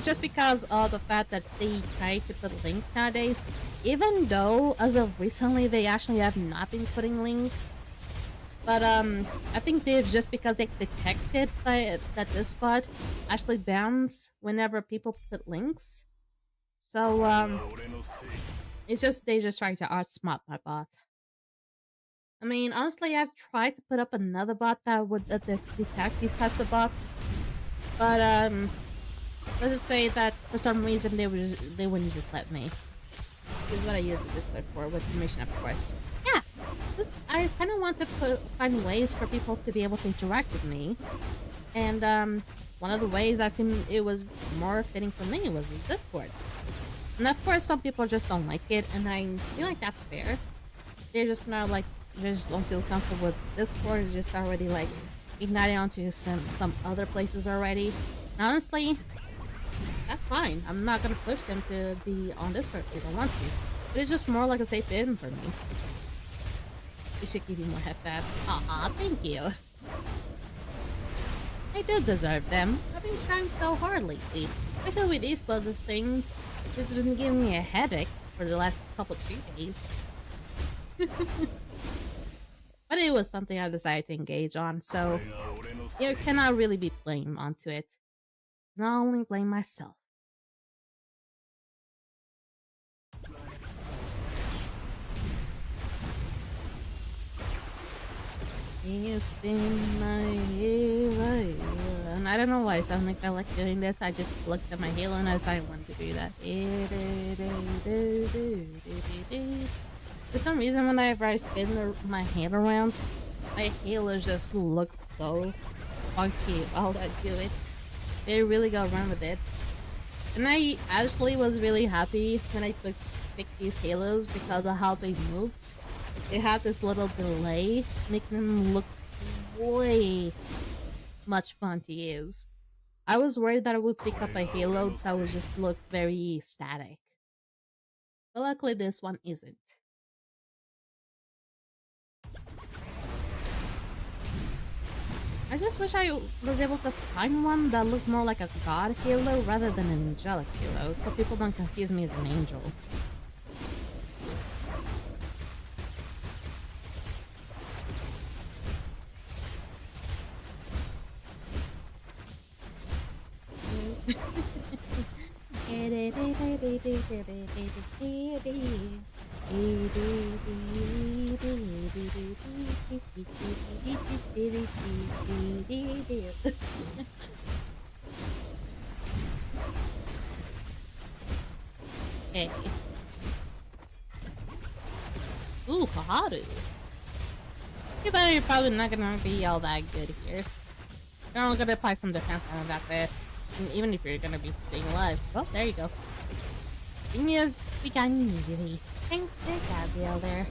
just because of the fact that they try to put links nowadays, even though as of recently they actually have not been putting links. But I think they've just because they detected that this bot actually bans whenever people put links. So it's just they just trying to outsmart my bot. I mean, honestly, I've tried to put up another bot that would detect these types of bots, but let's just say that for some reason they wouldn't just let me. This is what I use the Dislyte for, with permission, of course. Yeah, I kind of want to find ways for people to be able to interact with me, and one of the ways that seemed it was more fitting for me was with Discord. And of course, some people just don't like it, and I feel like that's fair. They're just not like. They just don't feel comfortable with Discord. They're just already like igniting onto some other places already. And honestly, that's fine. I'm not gonna push them to be on Discord if they don't want to. But it's just more like a safe haven for me. We should give you more headbats. Aw, thank you. I do deserve them. I've been trying so hard lately. Especially with these puzzle things. It's been giving me a headache for the last couple 3 days. But it was something I decided to engage on, so you cannot really be blamed onto it. Not only blame myself. It's been my halo. And I don't know why I sound like I like doing this. I just looked at my halo and I decided I wanted to do that. For some reason, whenever I spin my hand around, my halo just looks so funky while I do it. They really go around with it. And I actually was really happy when I picked these halos because of how they moved. It had this little delay, making them look way much fun to use. I was worried that I would pick up a halo that would just look very static. But luckily this one isn't. I just wish I was able to find one that looked more like a god halo rather than an angelic halo, so people don't confuse me as an angel. Hey. Ooh, Haru. You better, you're probably not gonna be all that good here. You're only gonna apply some defense on him, that's it. And even if you're gonna be staying alive. Well, there you go. Thing is, we got newbie. Thanks to Gabrielle there.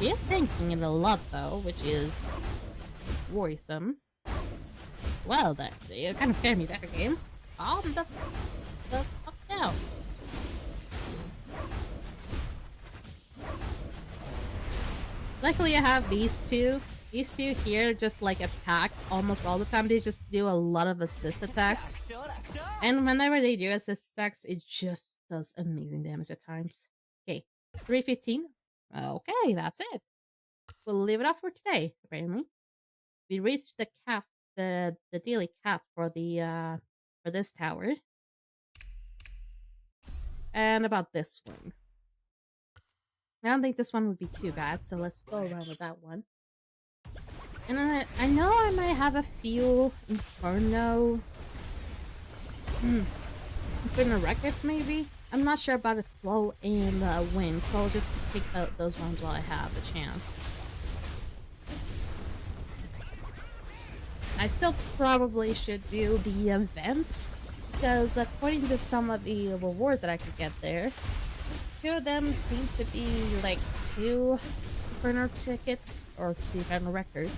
He is thinking it a lot though, which is worrisome. Well, that it kind of scared me that game. Calm the fuck down. Luckily, I have these two. These two here just like attack almost all the time. They just do a lot of assist attacks. And whenever they do assist attacks, it just does amazing damage at times. Okay, 315. Okay, that's it. We'll leave it up for today, apparently. We reached the cap, the daily cap for the for this tower. And about this one. I don't think this one would be too bad, so let's go around with that one. And then I know I might have a few Inferno records, maybe? I'm not sure about the flow and the wind, so I'll just pick those ones while I have the chance. I still probably should do the events, because according to some of the rewards that I could get there, 2 of them seem to be like 2 Inferno tickets or 2 Inferno records.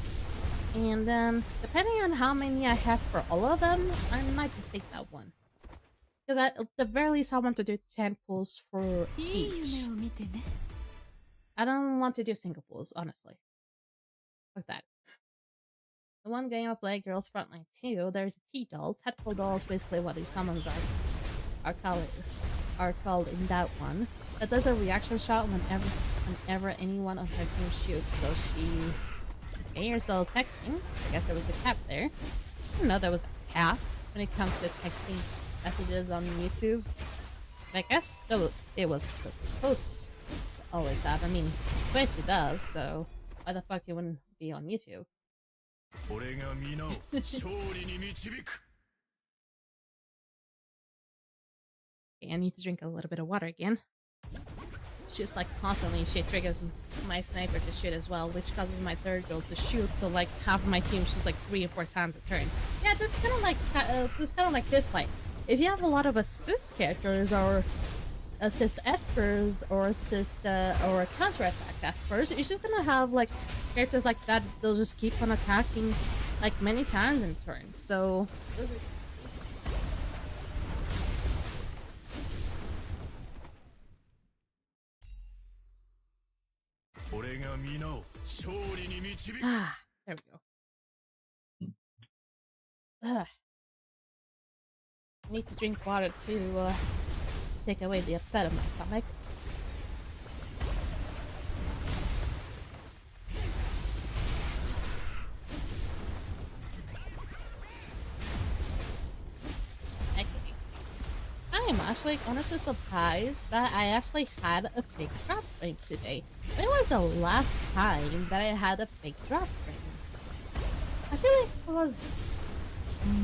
And then, depending on how many I have for all of them, I might just take that one. Because at the very least, I want to do 10 pulls for each. I don't want to do single pulls, honestly. Like that. The one game I play, Girls Frontline 2, there's a T-doll. Tactical dolls, basically what these summons are called in that one. That does a reaction shot whenever anyone on her team shoots. So she... Okay, you're still texting. I guess there was the cap there. I didn't know there was a cap when it comes to texting messages on YouTube. But I guess it was supposed to always have. I mean, Twitch it does, so why the fuck you wouldn't be on YouTube? Okay, I need to drink a little bit of water again. Just like constantly shit triggers my sniper to shoot as well, which causes my third girl to shoot, so like half of my team shoots like 3 or 4 times a turn. Yeah, this is kind of like Dislyte. If you have a lot of assist characters or assist Espers or assist or counter-attack Espers, you're just gonna have like characters like that. They'll just keep on attacking like many times in a turn. So those are there we go. I need to drink water to take away the upset of my stomach. Okay. I am actually honestly surprised that I actually had a fake drop frame today. When was the last time that I had a fake drop frame? I feel like it was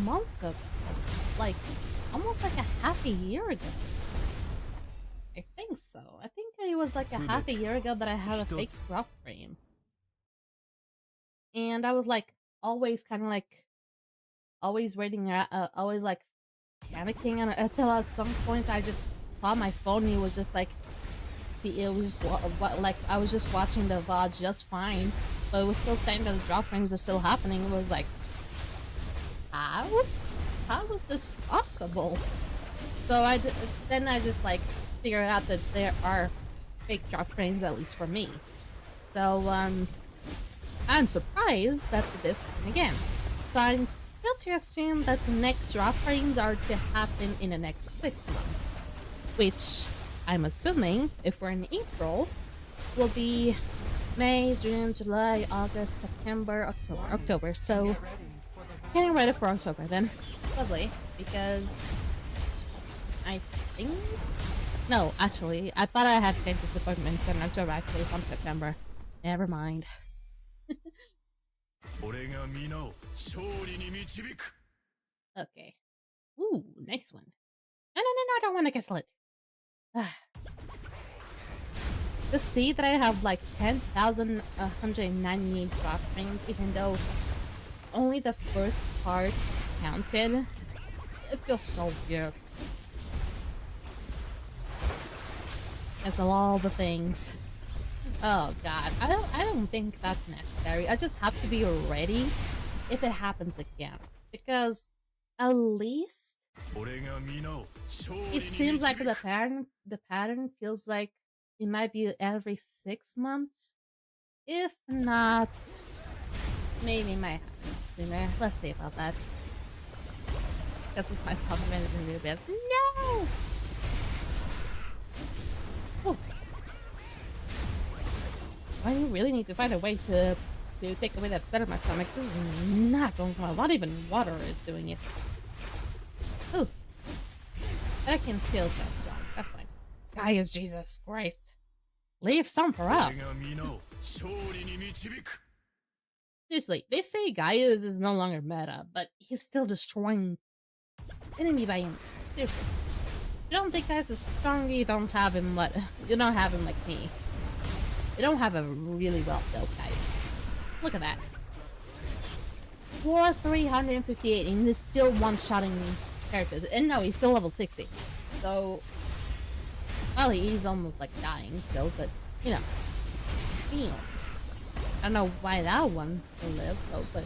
months ago. Like, almost like a half a year ago. I think so. I think it was like a half a year ago that I had a fake drop frame. And I was like, always kind of like, always waiting, always like panicking until at some point I just saw my phone and it was just like, it was just like I was just watching the VOD just fine, but it was still saying that the drop frames are still happening. It was like, how was this possible? So then I just like figured out that there are fake drop frames, at least for me. So I'm surprised that this happened again. So I'm still to assume that the next drop frames are to happen in the next 6 months, which I'm assuming, if we're in April, will be May, June, July, August, September, October. So Getting ready for October then. Lovely, because I think... No, actually, I thought I had dentist appointment in October, actually it's on September. Never mind. Okay. Ooh, nice one. No, I don't want to cancel it. Just see that I have like 10,198 drop frames, even though only the first part counted. It feels so weird. Cancel all the things. Oh god, I don't think that's necessary. I just have to be ready if it happens again, because at least it seems like the pattern feels like it might be every 6 months. If not, maybe it might happen sooner. Let's see about that. Because it's my supplement is in the best. No! Oh. I really need to find a way to take away the upset of my stomach. This is not going well. Not even water is doing it. Ooh. That can still sound strong. That's fine. Guys, Jesus Christ. Leave some for us. Seriously, they say Gaius is no longer meta, but he's still destroying enemy by enemy. Seriously. You don't think Gaius is strong, you don't have him like me. You don't have a really well built Gaius. Look at that. 358 and he's still one-shotting characters. And no, he's still level 60. So, well, he's almost like dying still, but, you know. I don't know why that one will live, though, but...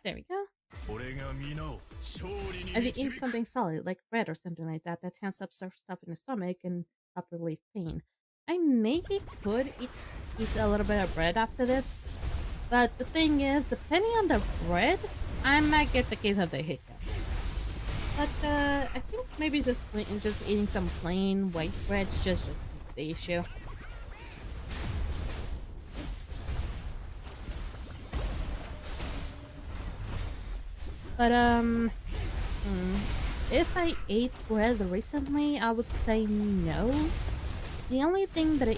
There we go. I've been eating something solid, like bread or something like that, that tends to absorb stuff in the stomach and help relieve pain. I maybe could eat a little bit of bread after this, but the thing is, depending on the bread, I might get the case of the hiccups. But I think maybe just eating some plain white bread just the issue. But if I ate bread recently, I would say no. The only thing that I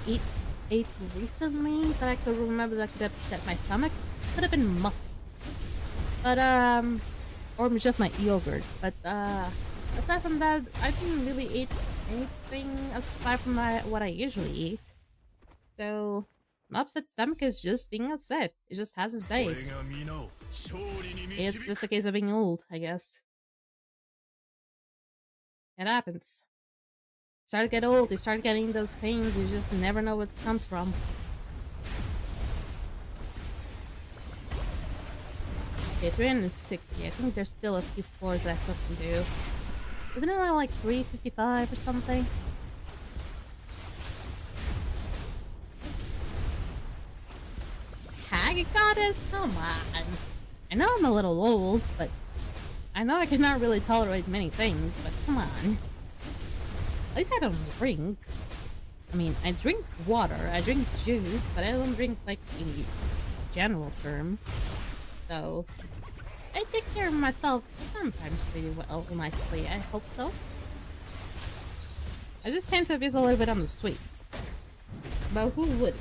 ate recently that I could remember that could upset my stomach could have been muffins. But or just my yogurt. But aside from that, I didn't really eat anything aside from what I usually eat. So my upset stomach is just being upset. It just has its days. It's just a case of being old, I guess. It happens. You start to get old, you start getting those pains, you just never know where it comes from. Okay, 360. I think there's still a few floors that I still can do. Isn't it like 355 or something? Hag Goddess? Come on. I know I'm a little old, but I know I cannot really tolerate many things, but come on. At least I don't drink. I mean, I drink water, I drink juice, but I don't drink, like, in the general term. So, I take care of myself sometimes pretty well, nicely. I hope so. I just tend to abuse a little bit on the sweets. But who wouldn't?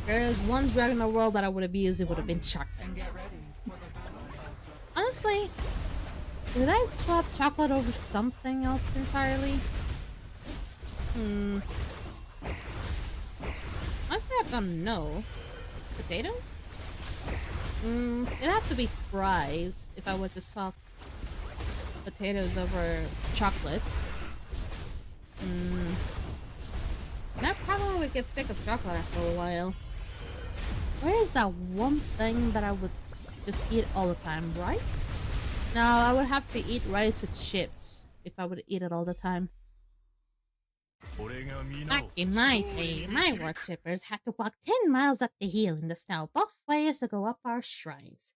There's one drug in the world that I would abuse, it would have been chocolate. Honestly, did I swap chocolate over something else entirely? Honestly, I don't know. Potatoes? It'd have to be fries if I were to swap potatoes over chocolates. And I probably would get sick of chocolate after a while. Where is that one thing that I would just eat all the time? Rice? No, I would have to eat rice with chips if I would eat it all the time. Back in my day, my worshippers had to walk 10 miles up the hill in the snow both ways to go up our shrines.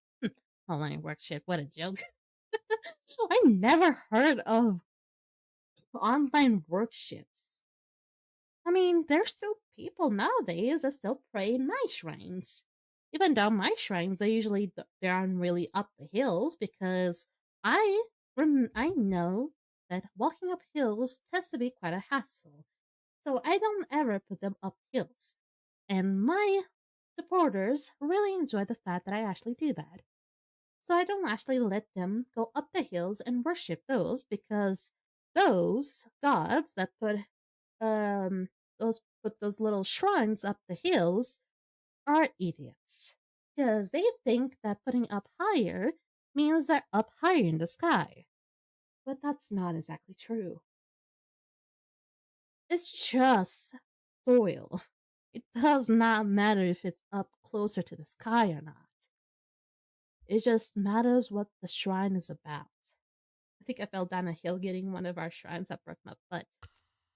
Online worship, what a joke. I never heard of online workshops. I mean, there's still people nowadays that still pray in my shrines. Even though my shrines are usually they aren't really up the hills because I know that walking up hills tends to be quite a hassle. So I don't ever put them up hills. And my supporters really enjoy the fact that I actually do that. So I don't actually let them go up the hills and worship those because those gods that um put those little shrines up the hills are idiots. Because they think that putting up higher means they're up higher in the sky. But that's not exactly true. It's just soil. It does not matter if it's up closer to the sky or not. It just matters what the shrine is about. I think I fell down a hill getting one of our shrines that broke my butt.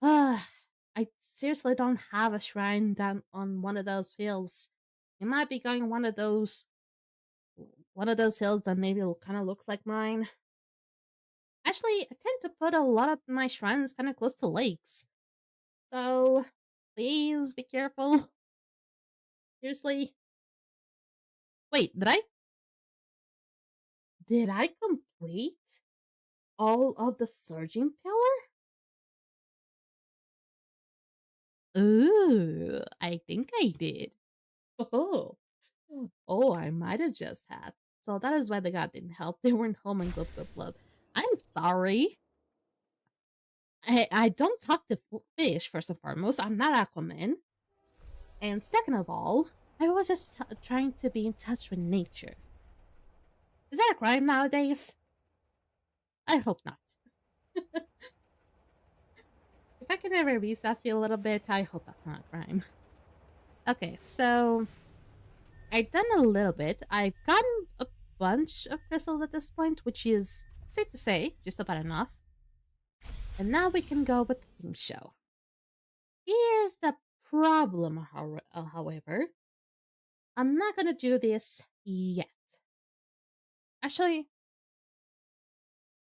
I seriously don't have a shrine down on one of those hills. It might be going one of those hills that maybe will kind of look like mine. Actually, I tend to put a lot of my shrines kind of close to lakes. So, please be careful. Seriously. Wait, did I complete all of the surging pillar? Ooh, I think I did. Oh, oh, I might have just had. So that is why the god didn't help. They weren't home and glub glub glub. I'm sorry. I don't talk to fish, first and foremost. I'm not Aquaman. And second of all, I was just trying to be in touch with nature. Is that a crime nowadays? I hope not. If I can ever be sassy a little bit, I hope that's not a crime. Okay, so I've done a little bit. I've gotten a bunch of crystals at this point, which is safe to say, just about enough. And now we can go with the theme show. Here's the problem, however. I'm not gonna do this yet. Actually,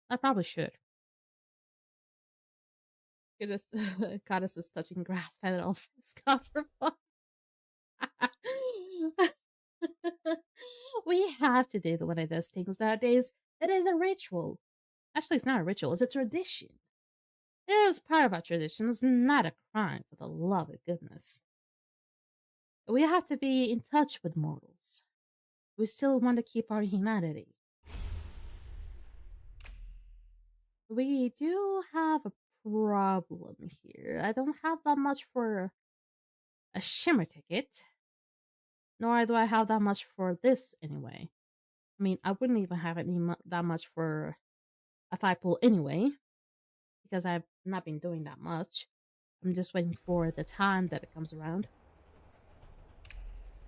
I probably should. This goddess is touching grass fed off Scott for fun. We have to do one of those things nowadays. It is a ritual. Actually, it's not a ritual, it's a tradition. It is part of our tradition. It's not a crime, for the love of goodness. We have to be in touch with mortals. We still want to keep our humanity. We do have a problem here. I don't have that much for a shimmer ticket. Nor do I have that much for this anyway. I mean, I wouldn't even have that much for a 5-pull anyway. Because I've not been doing that much. I'm just waiting for the time that it comes around.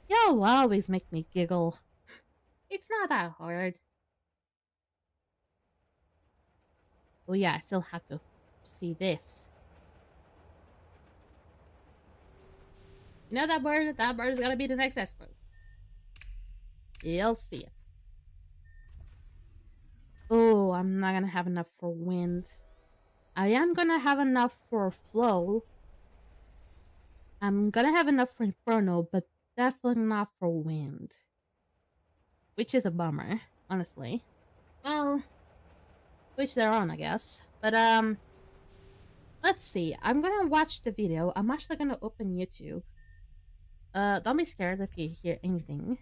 Y'all always make me giggle. It's not that hard. Oh yeah, I still have to see this. You know that bird? That bird is gonna be the next Esper. You'll see it. Oh, I'm not gonna have enough for wind. I am gonna have enough for flow. I'm gonna have enough for inferno, but definitely not for wind. Which is a bummer, honestly. Well, which they're on, I guess. But, let's see. I'm gonna watch the video. I'm actually gonna open YouTube. Don't be scared if you hear anything.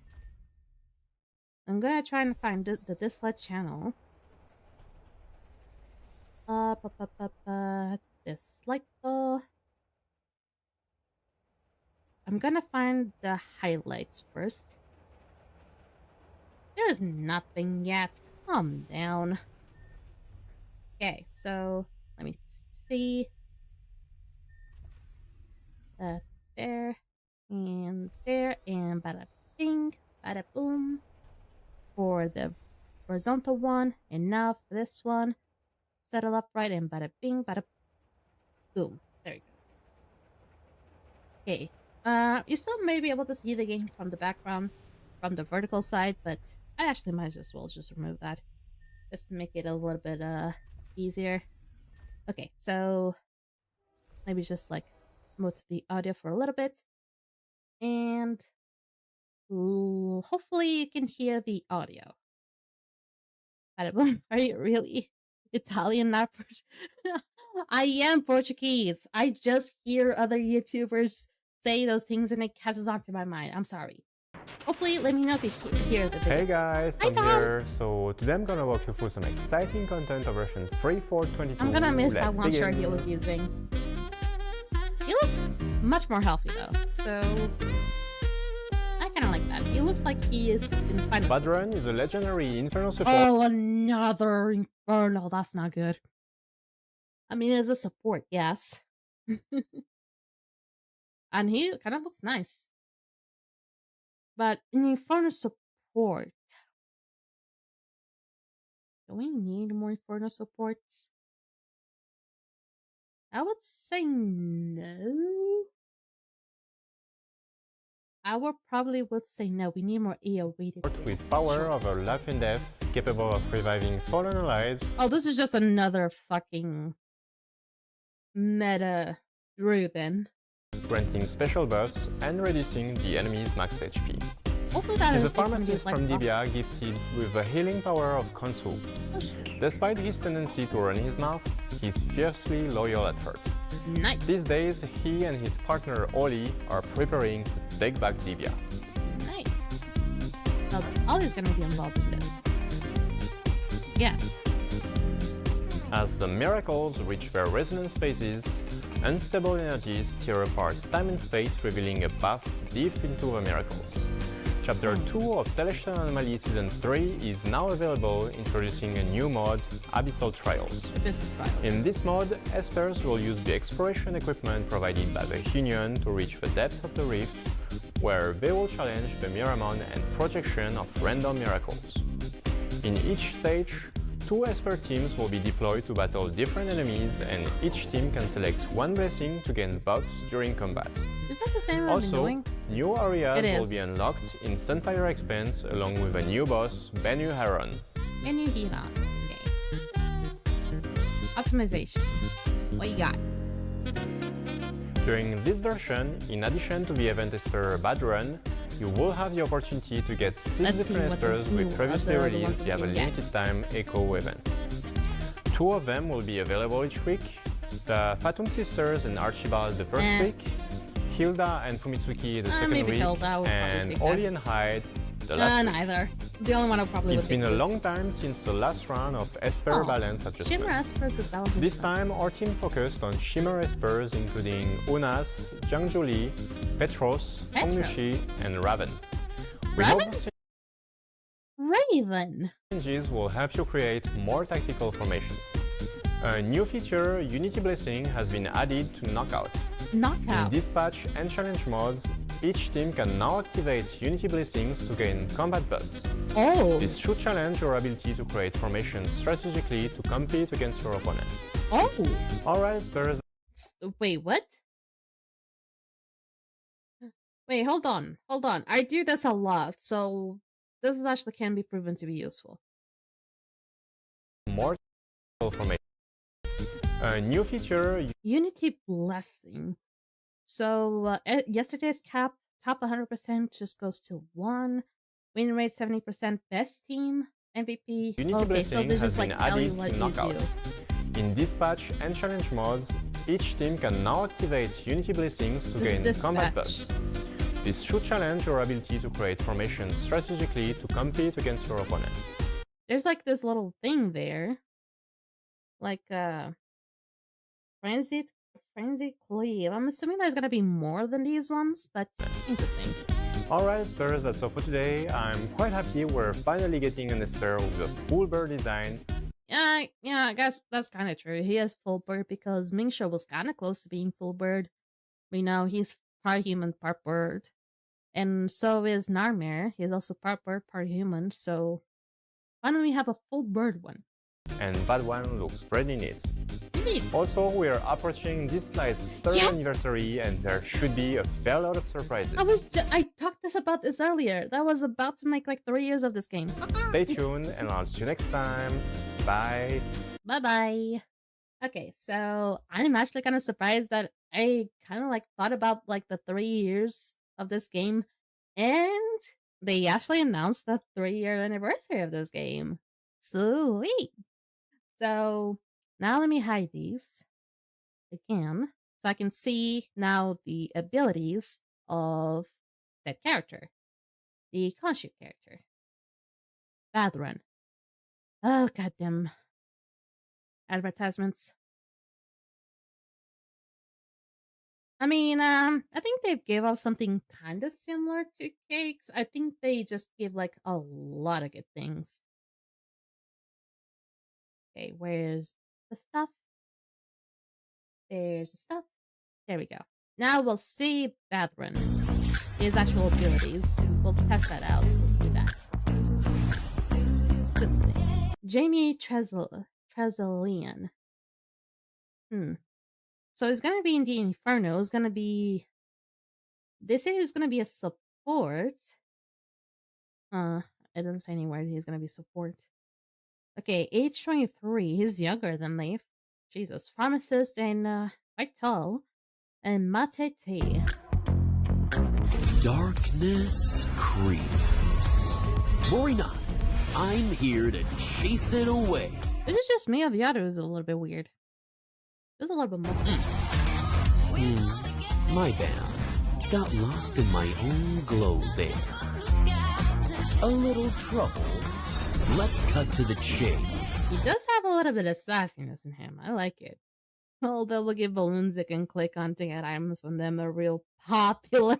I'm gonna try and find the Dislyte channel. Dislyte though. I'm gonna find the highlights first. There is nothing yet. Calm down. Okay, so let me see. There, and bada bing, bada boom. For the horizontal one, and now for this one, settle up right, and bada bing, bada boom. There you go. Okay, you still may be able to see the game from the background, from the vertical side, but I actually might as well just remove that, just to make it a little bit easier. Okay, so maybe just like mute the audio for a little bit. And hopefully you can hear the audio. Are you really Italian, not Portuguese? I am Portuguese. I just hear other YouTubers say those things and it catches on to my mind. I'm sorry. Hopefully, let me know if you hear the video.
Hey guys,
Hi,
Tom here. So today I'm gonna walk you through some exciting content of version 3.4.22.
I'm gonna miss that
Let's
one
begin.
shirt he was using. He looks much more healthy though, so I kind of like that. He looks like he is in final.
Badrun is a legendary Infernal support.
Oh, another Infernal. That's not good. I mean, as a support, yes. And he kind of looks nice. But in Infernal support, do we need more Infernal supports? I would say no. Probably would say no. We need more AO rated
With power over life and death, capable of reviving fallen allies.
Oh, this is just another fucking meta Drew then.
Granting special buffs and reducing the enemy's max HP.
Hopefully that
He's
is
a pharmacist from Dibia, gifted with the healing power of Konsu.
Oh, shit.
Despite his tendency to run his mouth, he's fiercely loyal at heart.
Nice.
These days, he and his partner Oli are preparing to take back Dibia.
Nice. Now, Ollie's gonna be involved with this. Yeah.
As the miracles reach their resonance phases, unstable energies tear apart time and space, revealing a path deep into the miracles. Chapter 2 of Celestial Anomaly Season 3 is now available, introducing a new mod, Abyssal Trials. In this mod, Espers will use the exploration equipment provided by the Union to reach the depths of the rift, where they will challenge the Miramon and projection of random miracles. In each stage, 2 Esper teams will be deployed to battle different enemies, and each team can select one blessing to gain buffs during combat.
Is that the same one
Also,
doing?
new areas will be unlocked in Sunfire Expanse, along with a new boss, Benu Heron.
Benu Heron. Okay. Optimization. What you got?
During this version, in addition to the event Esper Badrun, you will have the opportunity to get 6 different Espers we previously released via the limited time Echo event. 2 of them will be available each week, the Fatum Sisters and Archibald the first week, Hilda and Fumitsuki the second week, and Oli and Hyde the last week.
Neither. The only one I probably would
It's been a long time since the last round of Esper balance adjustments.
Shimmer Espers is balanced.
This time, our team focused on Shimmer Espers, including Unas, Jiangjuli, Petros, Hongnushi, and Raven. We hope these
Raven!
changes will help you create more tactical formations. A new feature, Unity Blessing, has been added to Knockout.
Knockout.
In Dispatch and Challenge modes, each team can now activate Unity Blessings to gain combat buffs.
Oh!
This should challenge your ability to create formations strategically to compete against your opponents.
Oh!
Alright, Spurs.
Wait, what? Wait, hold on. Hold on. I do this a lot, so this is actually can be proven to be useful.
More formation. A new feature.
Unity Blessing. So yesterday's top 100% just goes to 1. Win rate 70%. Best team MVP.
Unity
Okay,
Blessing
so there's
has
just like
been
tell you
added
what
to
you
Knockout.
do.
In Dispatch and Challenge modes, each team can now activate Unity Blessings to gain combat buffs. This should challenge your ability to create formations strategically to compete against your opponents.
There's like this little thing there. Like Frenzy Cleave. I'm assuming there's gonna be more than these ones, but interesting.
Alright, Spurs, that's all for today. I'm quite happy we're finally getting an Esper with a full bird design.
Yeah, I guess that's kind of true. He is full bird because Mingsha was kind of close to being full bird. We know he's part human, part bird. And so is Narmer. He's also part bird, part human. So finally we have a full bird one.
And that one looks pretty neat.
Indeed.
Also, we are approaching Dislyte's 3rd anniversary, and there should be a fair lot of surprises.
I talked about this earlier. That was about to make like 3 years of this game.
Stay tuned, and I'll see you next time. Bye.
Bye-bye. Okay, so I'm actually kind of surprised that I kind of like thought about like the 3 years of this game, and they actually announced the 3 year anniversary of this game. Sweet. So now let me hide these again, so I can see now the abilities of that character, the Khonshu character. Bad run. Oh goddamn advertisements. I mean, I think they gave us something kind of similar to cakes. I think they just give like a lot of good things. Okay, where's the stuff? There's the stuff. There we go. Now we'll see Badrun. His actual abilities. We'll test that out. We'll see that. Let's see. Jamie Trezalian. So he's gonna be in the Inferno. It's gonna be. They say he's gonna be a support. It doesn't say anywhere he's gonna be support. Okay, age 23. He's younger than Leif. Jesus. Pharmacist and quite tall. And Mate Tea.
Darkness creeps. Worry not. I'm here to chase it away.
This is just me, or the other is a little bit weird. There's a little bit more.
My bad. Got lost in my own glow there. A little trouble. Let's cut to the chase.
He does have a little bit of sassiness in him. I like it. All the little balloons you can click on to get items from them are real popular.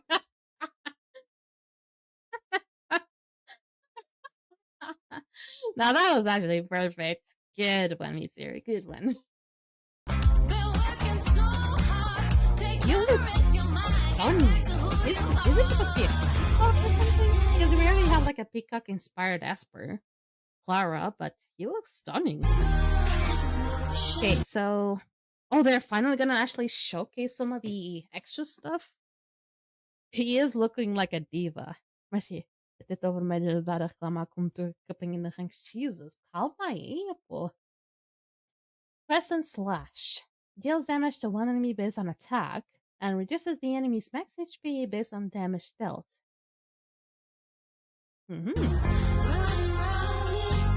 Now that was actually perfect. Good one, Mitsuri. Good one. He looks stunning. Is this supposed to be a peacock or something? Because we already have like a peacock-inspired Esper, Clara, but he looks stunning. Okay, so... Oh, they're finally gonna actually showcase some of the extra stuff? He is looking like a diva. Maar zie, dit over mij de reclama komt door kapping in de gang. Jesus, calma aí, pô. Press and slash. Deals damage to one enemy based on attack, and reduces the enemy's max HP based on damage dealt. So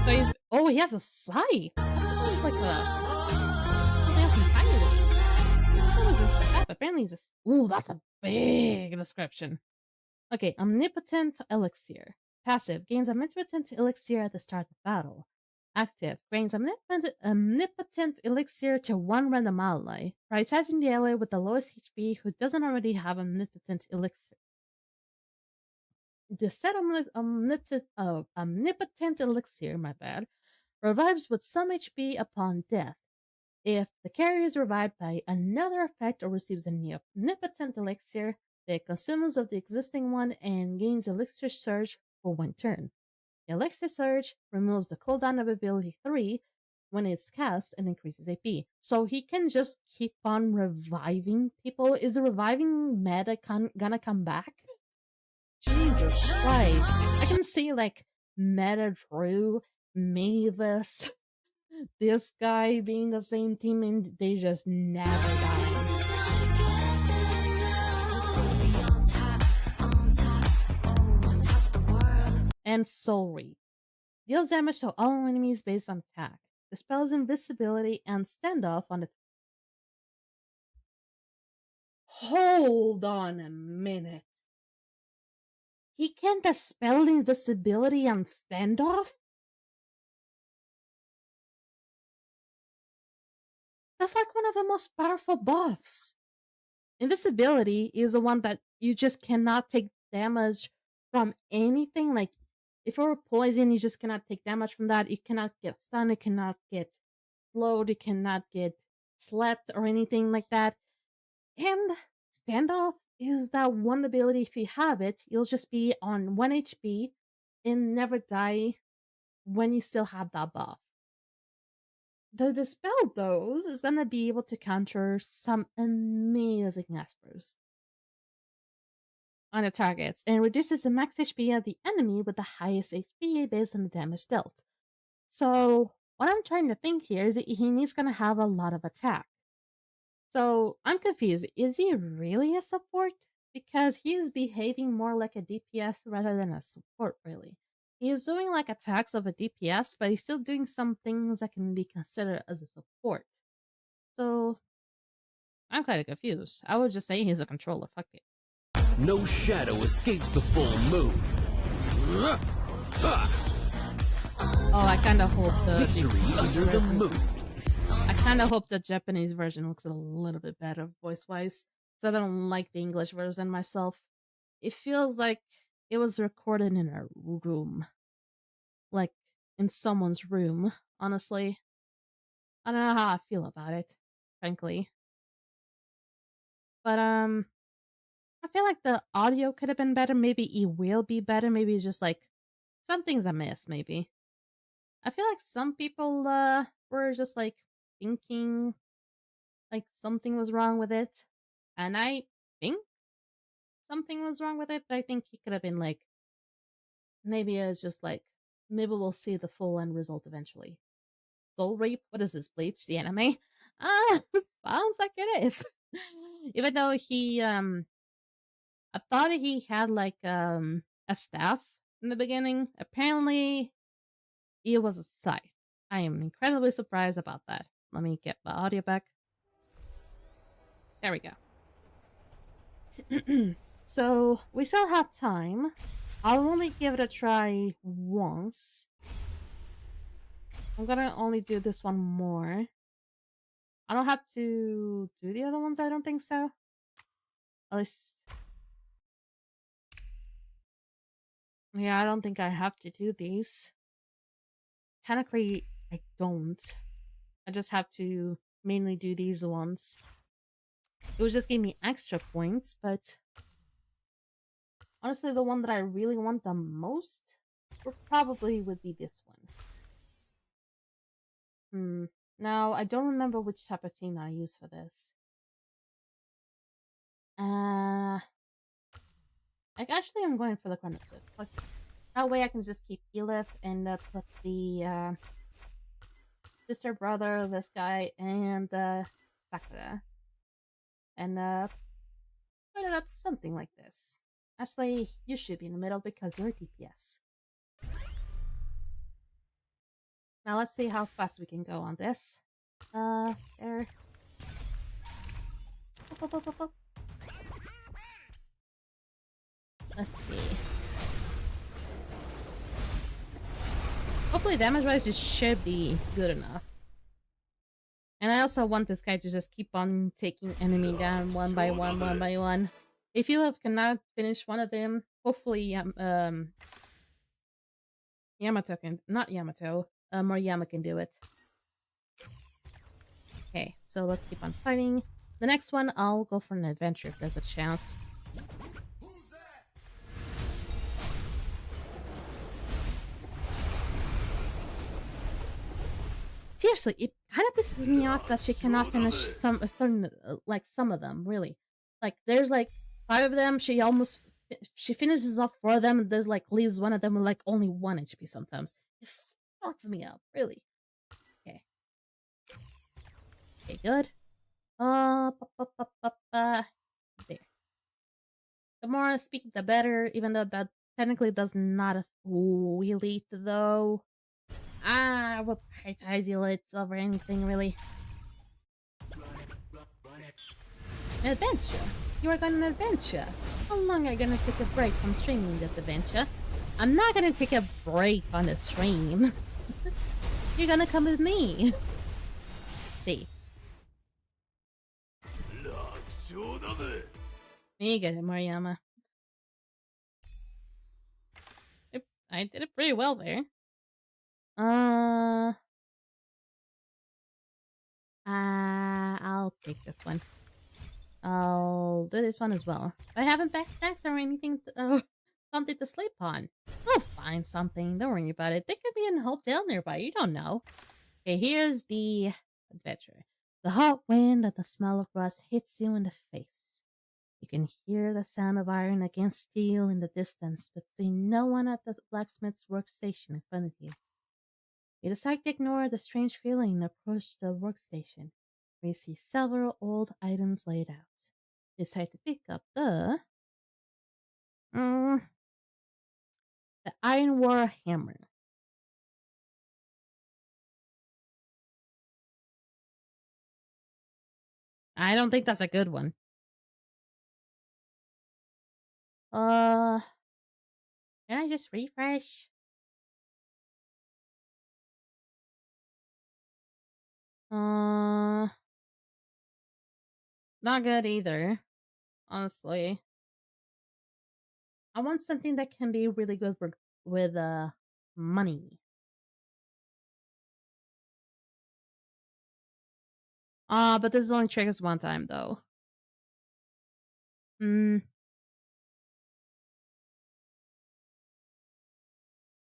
he's... Oh, he has a scythe! I thought it was like a... What was this crap? Apparently he's a... Ooh, that's a big description. Okay, Omnipotent Elixir. Passive. Gains Omnipotent Elixir at the start of battle. Active. Gains Omnipotent Elixir to one random ally. Prioritizing the ally with the lowest HP who doesn't already have Omnipotent Elixir. The set Omnipotent Elixir, my bad, revives with some HP upon death. If the carrier is revived by another effect or receives a omnipotent elixir, it consumes of the existing one and gains elixir surge for one turn. The elixir surge removes the cooldown of ability 3 when it's cast and increases AP. So he can just keep on reviving people. Is the reviving meta gonna come back? Jesus Christ. I can see like Meta Drew, Mavis, this guy being the same team and they just never die. And Soul Reap. Deals damage to all enemies based on attack. Dispels invisibility and standoff on the... Hold on a minute. He can dispel invisibility and standoff? That's like one of the most powerful buffs. Invisibility is the one that you just cannot take damage from anything. Like, if you're poison, you just cannot take damage from that. It cannot get stunned, it cannot get slowed, it cannot get slept or anything like that. And standoff is that one ability, if you have it, you'll just be on 1 HP and never die when you still have that buff. The dispel those is gonna be able to counter some amazing Espers on the targets and reduces the max HP of the enemy with the highest HP based on the damage dealt. So what I'm trying to think here is that he's gonna have a lot of attack. So I'm confused. Is he really a support? Because he is behaving more like a DPS rather than a support, really. He is doing like attacks of a DPS, but he's still doing some things that can be considered as a support. So I'm kind of confused. I would just say he's a controller. Fuck it.
No shadow escapes the full moon.
Oh, I kind of hope the
Victory under the moon.
I kind of hope the Japanese version looks a little bit better voice-wise, because I don't like the English version myself. It feels like it was recorded in a room, like in someone's room. Honestly, I don't know how I feel about it, frankly. But I feel like the audio could have been better. Maybe it will be better. Maybe it's just like something's amiss. Maybe I feel like some people were just like thinking like something was wrong with it, and I think something was wrong with it, but I think he could have been like, maybe it's just like, maybe we'll see the full end result eventually. Soul Reap? What is this, Bleach, the anime? Sounds like it is. Even though he, I thought he had like, a staff in the beginning. Apparently, it was a scythe. I am incredibly surprised about that. Let me get my audio back. There we go. So, we still have time. I'll only give it a try once. I'm gonna only do this one more. I don't have to do the other ones, I don't think so. At least... yeah, I don't think I have to do these. Technically, I don't. I just have to mainly do these ones. It would just give me extra points, but... honestly, the one that I really want the most probably would be this one. Now, I don't remember which type of team I use for this. Like, actually, I'm going for the Chronosis. Like, that way I can just keep Elif and put the sister, brother, this guy, and Sakura. And put it up something like this. Actually, you should be in the middle because you're a DPS. Now let's see how fast we can go on this. There. Let's see. Hopefully damage-wise it should be good enough. And I also want this guy to just keep on taking enemy down one by one, one by one. If you cannot finish one of them, hopefully Yamato can... not Yamato. Moriyama can do it. Okay, so let's keep on fighting. The next one, I'll go for an adventure if there's a chance. Seriously, it kind of pisses me off that she cannot finish some of them, really. Like, there's like 5 of them, she finishes off 4 of them, and there's like leaves one of them with like only 1 HP sometimes. It fucks me up, really. Okay. Okay, good. There. The more I speak, the better, even though that technically does not elite though. I will prioritize elites over anything, really. An adventure? You are going on an adventure? How long are you gonna take a break from streaming this adventure? I'm not gonna take a break on the stream. You're gonna come with me. Let's see. You get it, Moriyama. Yep, I did it pretty well there. I'll take this one. I'll do this one as well. I haven't back stacks or anything, something to sleep on. We'll find something, don't worry about it. There could be a hotel nearby, you don't know. Okay, here's the adventure. The hot wind and the smell of rust hits you in the face. You can hear the sound of iron against steel in the distance, but see no one at the blacksmith's workstation in front of you. You decide to ignore the strange feeling and approach the workstation, where you see several old items laid out. You decide to pick up the Iron War hammer. I don't think that's a good one. Can I just refresh? Not good either, honestly. I want something that can be really good with money. But this only triggers one time though. Hmm.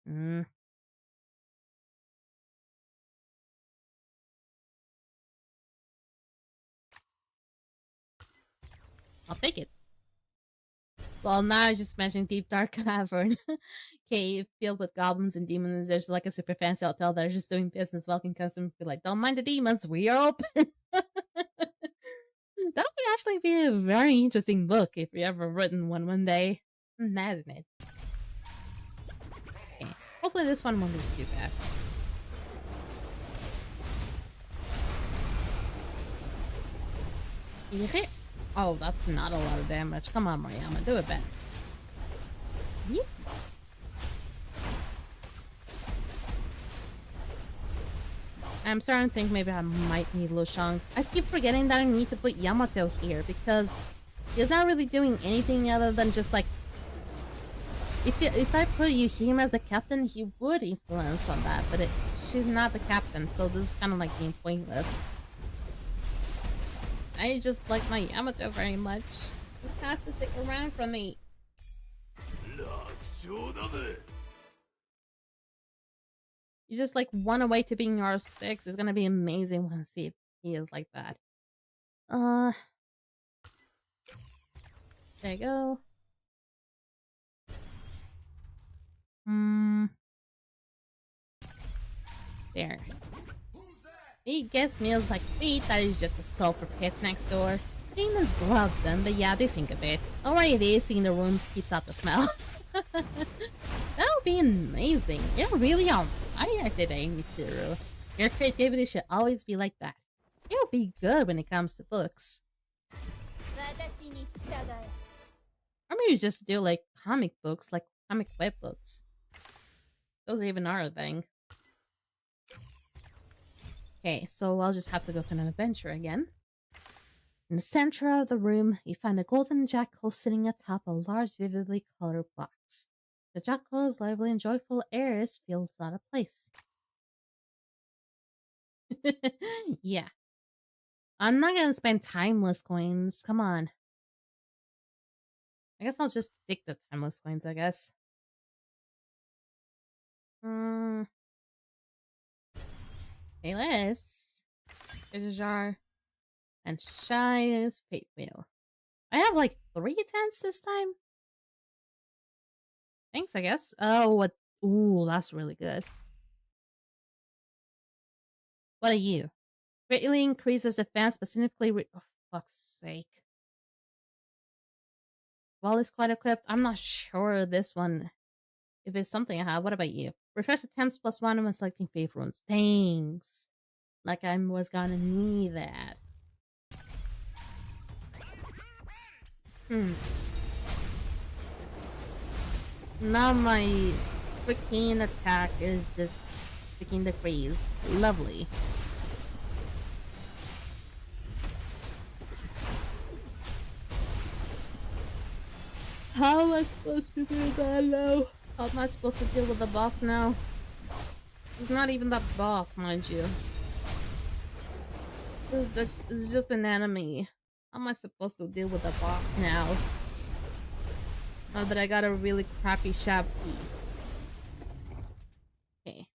Hmm. I'll take it. Well, now I just mentioned Deep Dark Cavern cave filled with goblins and demons. There's like a super fancy hotel that are just doing business. Welcome customers. Be like, don't mind the demons, we are open. That would actually be a very interesting book if you ever written one day. Imagine it. Okay. Hopefully this one won't be too bad. Oh, that's not a lot of damage. Come on, Mariama, do it better. Yep. I'm starting to think maybe I might need Lushang. I keep forgetting that I need to put Yamato here because he's not really doing anything other than just like... If I put Yuhime as the captain, he would influence on that, but she's not the captain, so this is kind of like being pointless. I just like my Yamato very much. He has to stick around for me. You just like 1 away to being R6. It's gonna be amazing when I see he is like that. There you go. There. He gets meals like feet, that is just a sulfur pits next door. Demons love them, but yeah, they think a bit. Already the AC in the rooms keeps out the smell. That would be amazing. You're really on fire today, Mitsuru. Your creativity should always be like that. You'll be good when it comes to books. Or maybe just do like comic books, like comic web books. Those even are a thing. Okay, so I'll just have to go to an adventure again. In the center of the room, you find a golden jackal sitting atop a large, vividly colored box. The jackal's lively and joyful airs feels out of place. Yeah. I'm not gonna spend timeless coins. Come on. I guess I'll just take the timeless coins, I guess. Payless. Treasure jar. And Shy's fate wheel. I have like 3 tents this time. Thanks, I guess. Oh, what? Ooh, that's really good. What are you? Greatly increases defense, but significantly. Oh, fuck's sake. Well, it's quite equipped. I'm not sure this one. If it's something I have. What about you? Refresh attempts +1 when selecting favorite runes. Thanks. Like I was gonna need that. Now my freaking attack is the freaking decrease. Lovely. How am I supposed to do that now? How am I supposed to deal with the boss now? He's not even the boss, mind you. This is just an enemy. How am I supposed to deal with the boss now? Now that I got a really crappy Shab tea. Okay.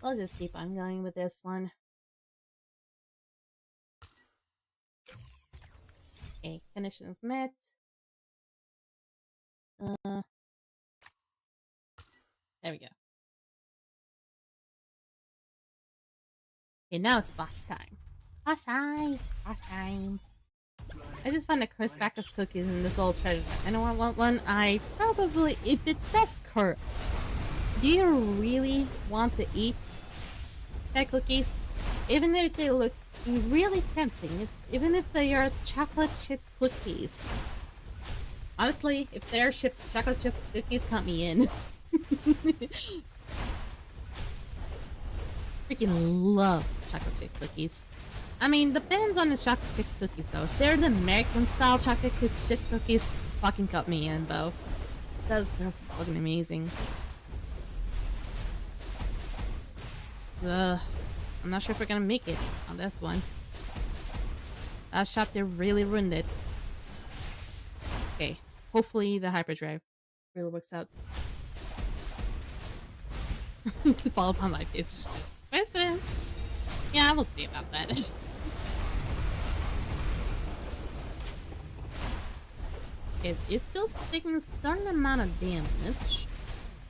I'll just keep on going with this one. Okay, conditions met. There we go. Okay, now it's boss time. Boss time! Boss time! I just found a cursed pack of cookies in this old treasure. Anyone want one? I probably... If it says cursed, do you really want to eat that cookies? Even if they look really tempting, even if they are chocolate chip cookies. Honestly, if they're chocolate chip cookies, count me in. Freaking love chocolate chip cookies. I mean, depends on the chocolate chip cookies though. If they're the American style chocolate chip cookies, fucking cut me in though. Because they're fucking amazing. Ugh. I'm not sure if we're gonna make it on this one. That chapter really ruined it. Okay. Hopefully the hyperdrive really works out. The balls on my face is just coincidence. Yeah, we'll see about that. It's still taking a certain amount of damage.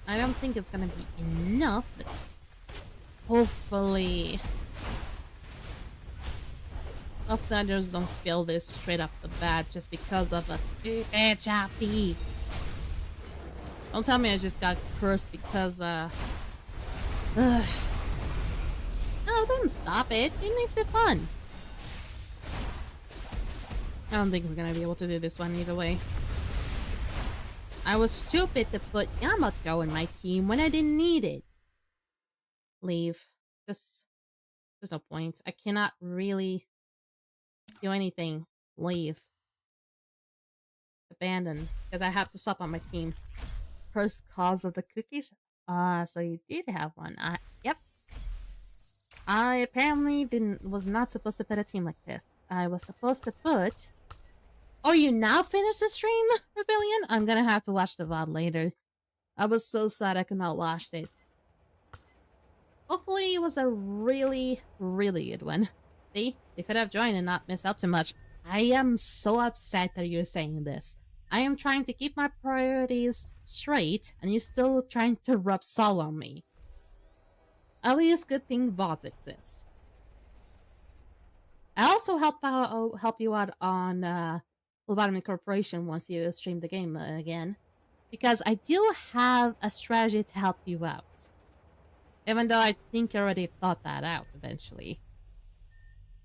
I don't think it's gonna be enough, but hopefully I just don't feel this straight up the bat just because of a stupid choppy. Don't tell me I just got cursed because No, don't stop it. It makes it fun. I don't think we're gonna be able to do this one either way. I was stupid to put Yamato in my team when I didn't need it. Leave. There's no point. I cannot really do anything. Leave. Abandon. Because I have to stop on my team. First cause of the cookies? So you did have one. Yep. I apparently was not supposed to put a team like this. I was supposed to put... Oh, you now finished the stream, Rebellion? I'm gonna have to watch the VOD later. I was so sad I could not watch it. Hopefully it was a really, really good one. See? You could have joined and not miss out too much. I am so upset that you're saying this. I am trying to keep my priorities straight, and you're still trying to rub salt on me. At least good thing VODs exist. I also help you out on Lobotomy Corporation once you stream the game again. Because I do have a strategy to help you out. Even though I think you already thought that out eventually.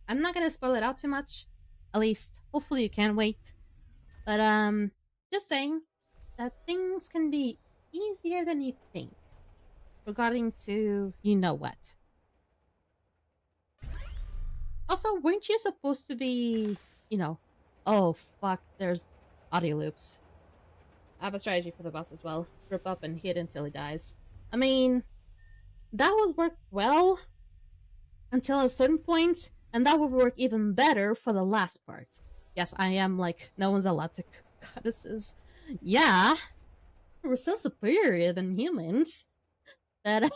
I'm not gonna spoil it out too much. At least, hopefully you can wait. But, just saying that things can be easier than you think. Regarding to you-know-what. Also, weren't you supposed to be, oh, fuck, there's audio loops. I have a strategy for the boss as well. Grip up and hit until he dies. I mean, that would work well until a certain point, and that would work even better for the last part. Yes, I am like, no one's allowed to cook goddesses. Yeah, we're still superior than humans. But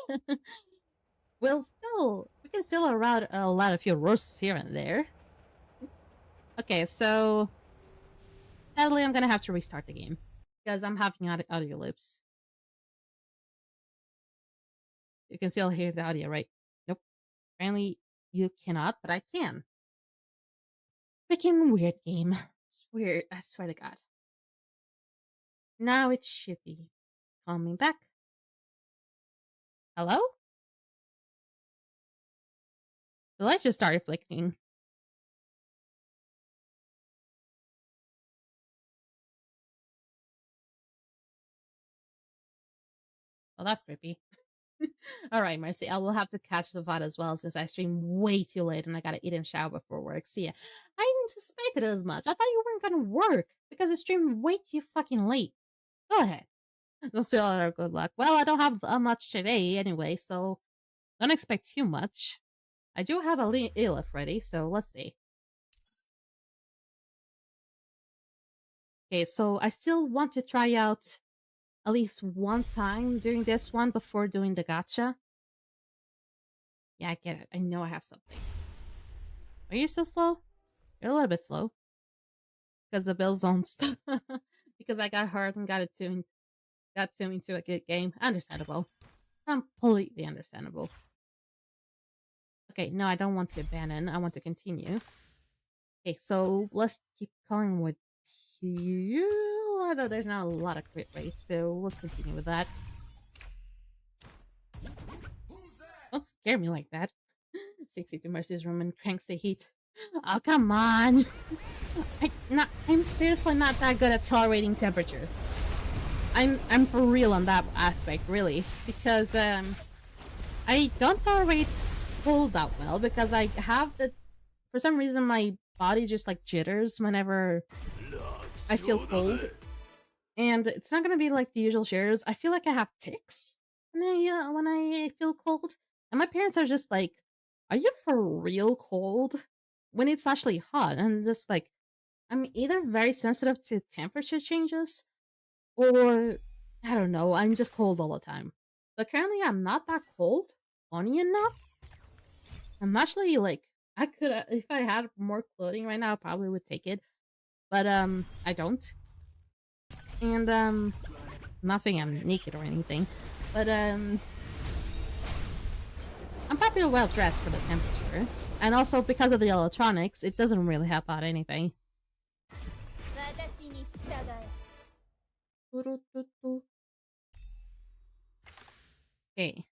we can still allow a few roasts here and there. Okay, so sadly I'm gonna have to restart the game because I'm having audio loops. You can still hear the audio, right? Nope. Apparently you cannot, but I can. Freaking weird game. It's weird, I swear to God. Now it should be coming back. Hello? The light just started flickering. Oh, that's creepy. Alright, Mercy, I will have to catch the VOD as well since I stream way too late and I gotta eat and shower before work. See ya. I anticipated as much. I thought you weren't gonna work because I streamed way too fucking late. Go ahead. We'll see all our good luck. Well, I don't have much today anyway, so don't expect too much. I do have a Elif ready, so let's see. Okay, so I still want to try out at least one time during this one before doing the gacha. Yeah, I get it. I know I have something. Are you so slow? You're a little bit slow. because of Bill's own stuff. Because I got hurt and got into a good game. Understandable. Completely understandable. Okay, no, I don't want to abandon. I want to continue. Okay, so let's keep going with you. Although there's not a lot of crit rates, so let's continue with that. Don't scare me like that. 62 Mercy's room and cranks the heat. Oh, come on. I'm seriously not that good at tolerating temperatures. I'm for real on that aspect, really. Because, I don't tolerate cold that well because I have for some reason my body just like jitters whenever I feel cold. And it's not gonna be like the usual shivers. I feel like I have tics when I feel cold. And my parents are just like, are you for real cold? When it's actually hot. And just like, I'm either very sensitive to temperature changes or, I don't know, I'm just cold all the time. But currently I'm not that cold, funny enough. I'm actually like, I could, if I had more clothing right now, I probably would take it. But, I don't. And, I'm not saying I'm naked or anything, but, I'm probably well dressed for the temperature. And also, because of the electronics, it doesn't really help out anything. Okay.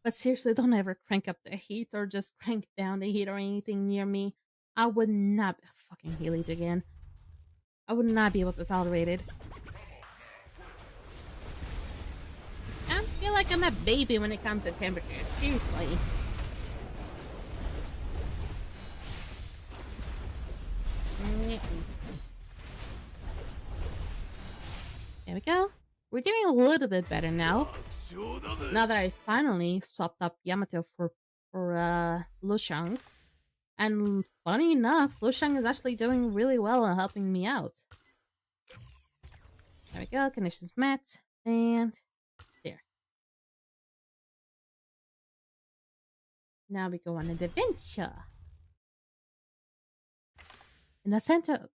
But seriously, don't ever crank up the heat or just crank down the heat or anything near me. I would not fucking heal it again. I would not be able to tolerate it. I feel like I'm a baby when it comes to temperature. Seriously. There we go. We're doing a little bit better now. Now that I finally swapped up Yamato for Lushang. And funny enough, Lushang is actually doing really well and helping me out. There we go, conditions met. And there. Now we go on an adventure. In the center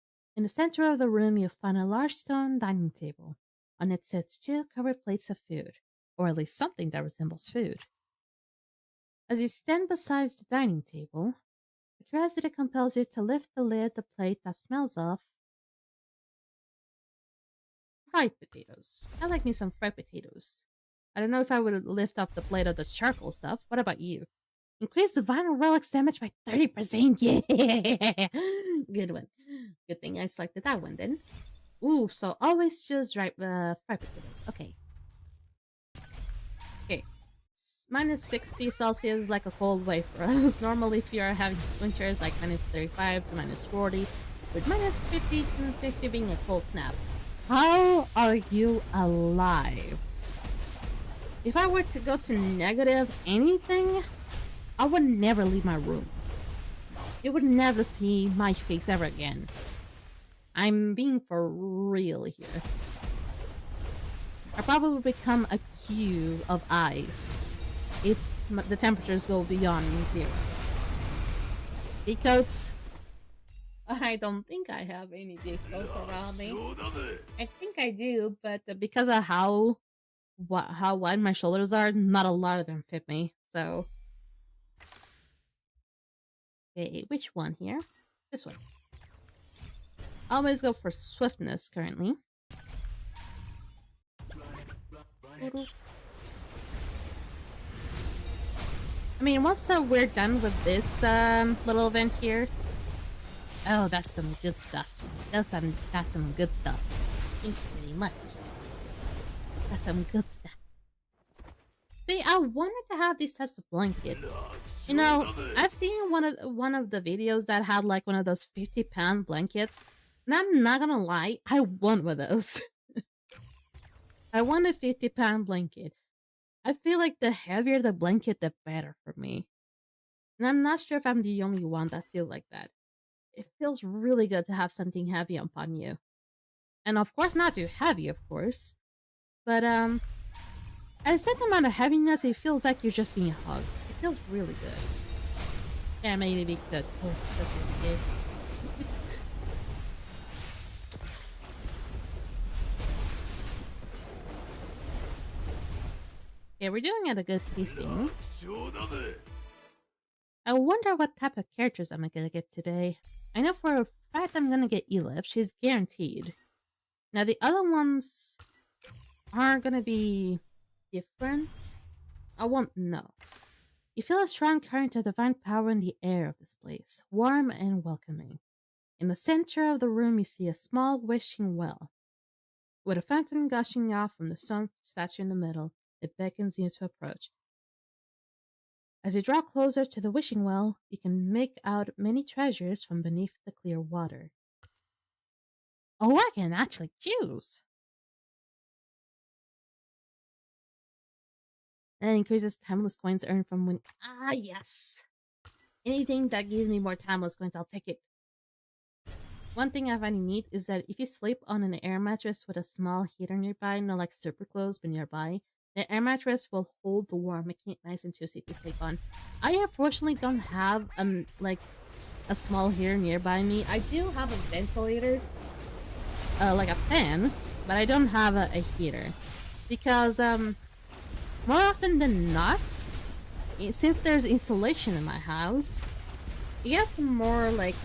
of the room, you'll find a large stone dining table. On it sits 2 covered plates of food, or at least something that resembles food. As you stand beside the dining table, the curiosity compels you to lift the lid of the plate that smells of fried potatoes. I like me some fried potatoes. I don't know if I would lift up the plate of the charcoal stuff. What about you? Increase the vinyl relics damage by 30%. Yeah! Good one. Good thing I selected that one then. Ooh, so always choose fried potatoes. Okay. Okay. Minus 60 Celsius like a cold wave for us. Normally, if you're having winters, like minus 35 to minus 40, with minus 50 and 60 being a cold snap. How are you alive? If I were to go to negative anything, I would never leave my room. You would never see my face ever again. I'm being for real here. I probably would become a cube of ice if the temperatures go beyond 0. Big coats? I don't think I have any big coats around me. I think I do, but because of how wide my shoulders are, not a lot of them fit me. So, okay, which one here? This one. I always go for swiftness currently. I mean, once we're done with this little event here. Oh, that's some good stuff. That's some good stuff. Thank you very much. That's some good stuff. See, I wanted to have these types of blankets. You know, I've seen one of the videos that had like one of those 50-pound blankets. And I'm not gonna lie, I want one of those. I want a 50-pound blanket. I feel like the heavier the blanket, the better for me. And I'm not sure if I'm the only one that feels like that. It feels really good to have something heavy upon you. And of course, not too heavy, of course. But, at a certain amount of heaviness, it feels like you're just being hugged. It feels really good. Yeah, maybe good. Oh, that's really good. Okay, we're doing at a good pacing. I wonder what type of characters I'm gonna get today. I know for a fact I'm gonna get Elif. She's guaranteed. Now the other ones are gonna be different. I won't know. You feel a strong current of divine power in the air of this place, warm and welcoming. In the center of the room you see a small wishing well. With a fountain gushing off from the stone statue in the middle, it beckons you to approach. As you draw closer to the wishing well, you can make out many treasures from beneath the clear water. Oh, I can actually choose! And increases timeless coins earned from when. Ah, yes! Anything that gives me more timeless coins, I'll take it. One thing I find neat is that if you sleep on an air mattress with a small heater nearby, not like super close but nearby, the air mattress will hold the warmth, making it nice and juicy to sleep on. I unfortunately don't have like a small heater nearby me. I do have a ventilator, like a fan, but I don't have a heater because more often than not, since there's insulation in my house, it gets more like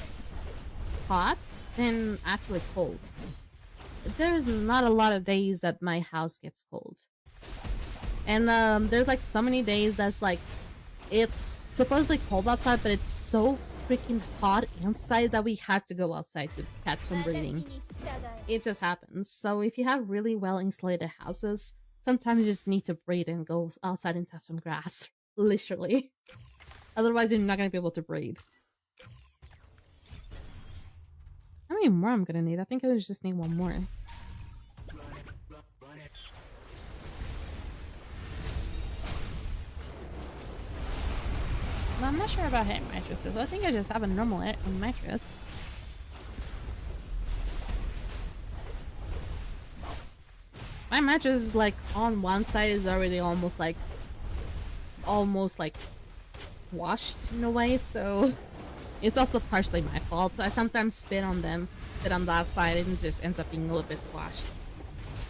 hot than actually cold. There's not a lot of days that my house gets cold. And there's like so many days that's like it's supposedly cold outside, but it's so freaking hot inside that we have to go outside to catch some breathing. It just happens. So if you have really well insulated houses, sometimes you just need to breathe and go outside and touch some grass. Literally. Otherwise you're not gonna be able to breathe. How many more I'm gonna need? I think I just need one more. Well, I'm not sure about hand mattresses. I think I just have a normal mattress. My mattress, like, on one side is already almost like washed in a way, so it's also partially my fault. I sometimes sit on that side, and it just ends up being a little bit squashed.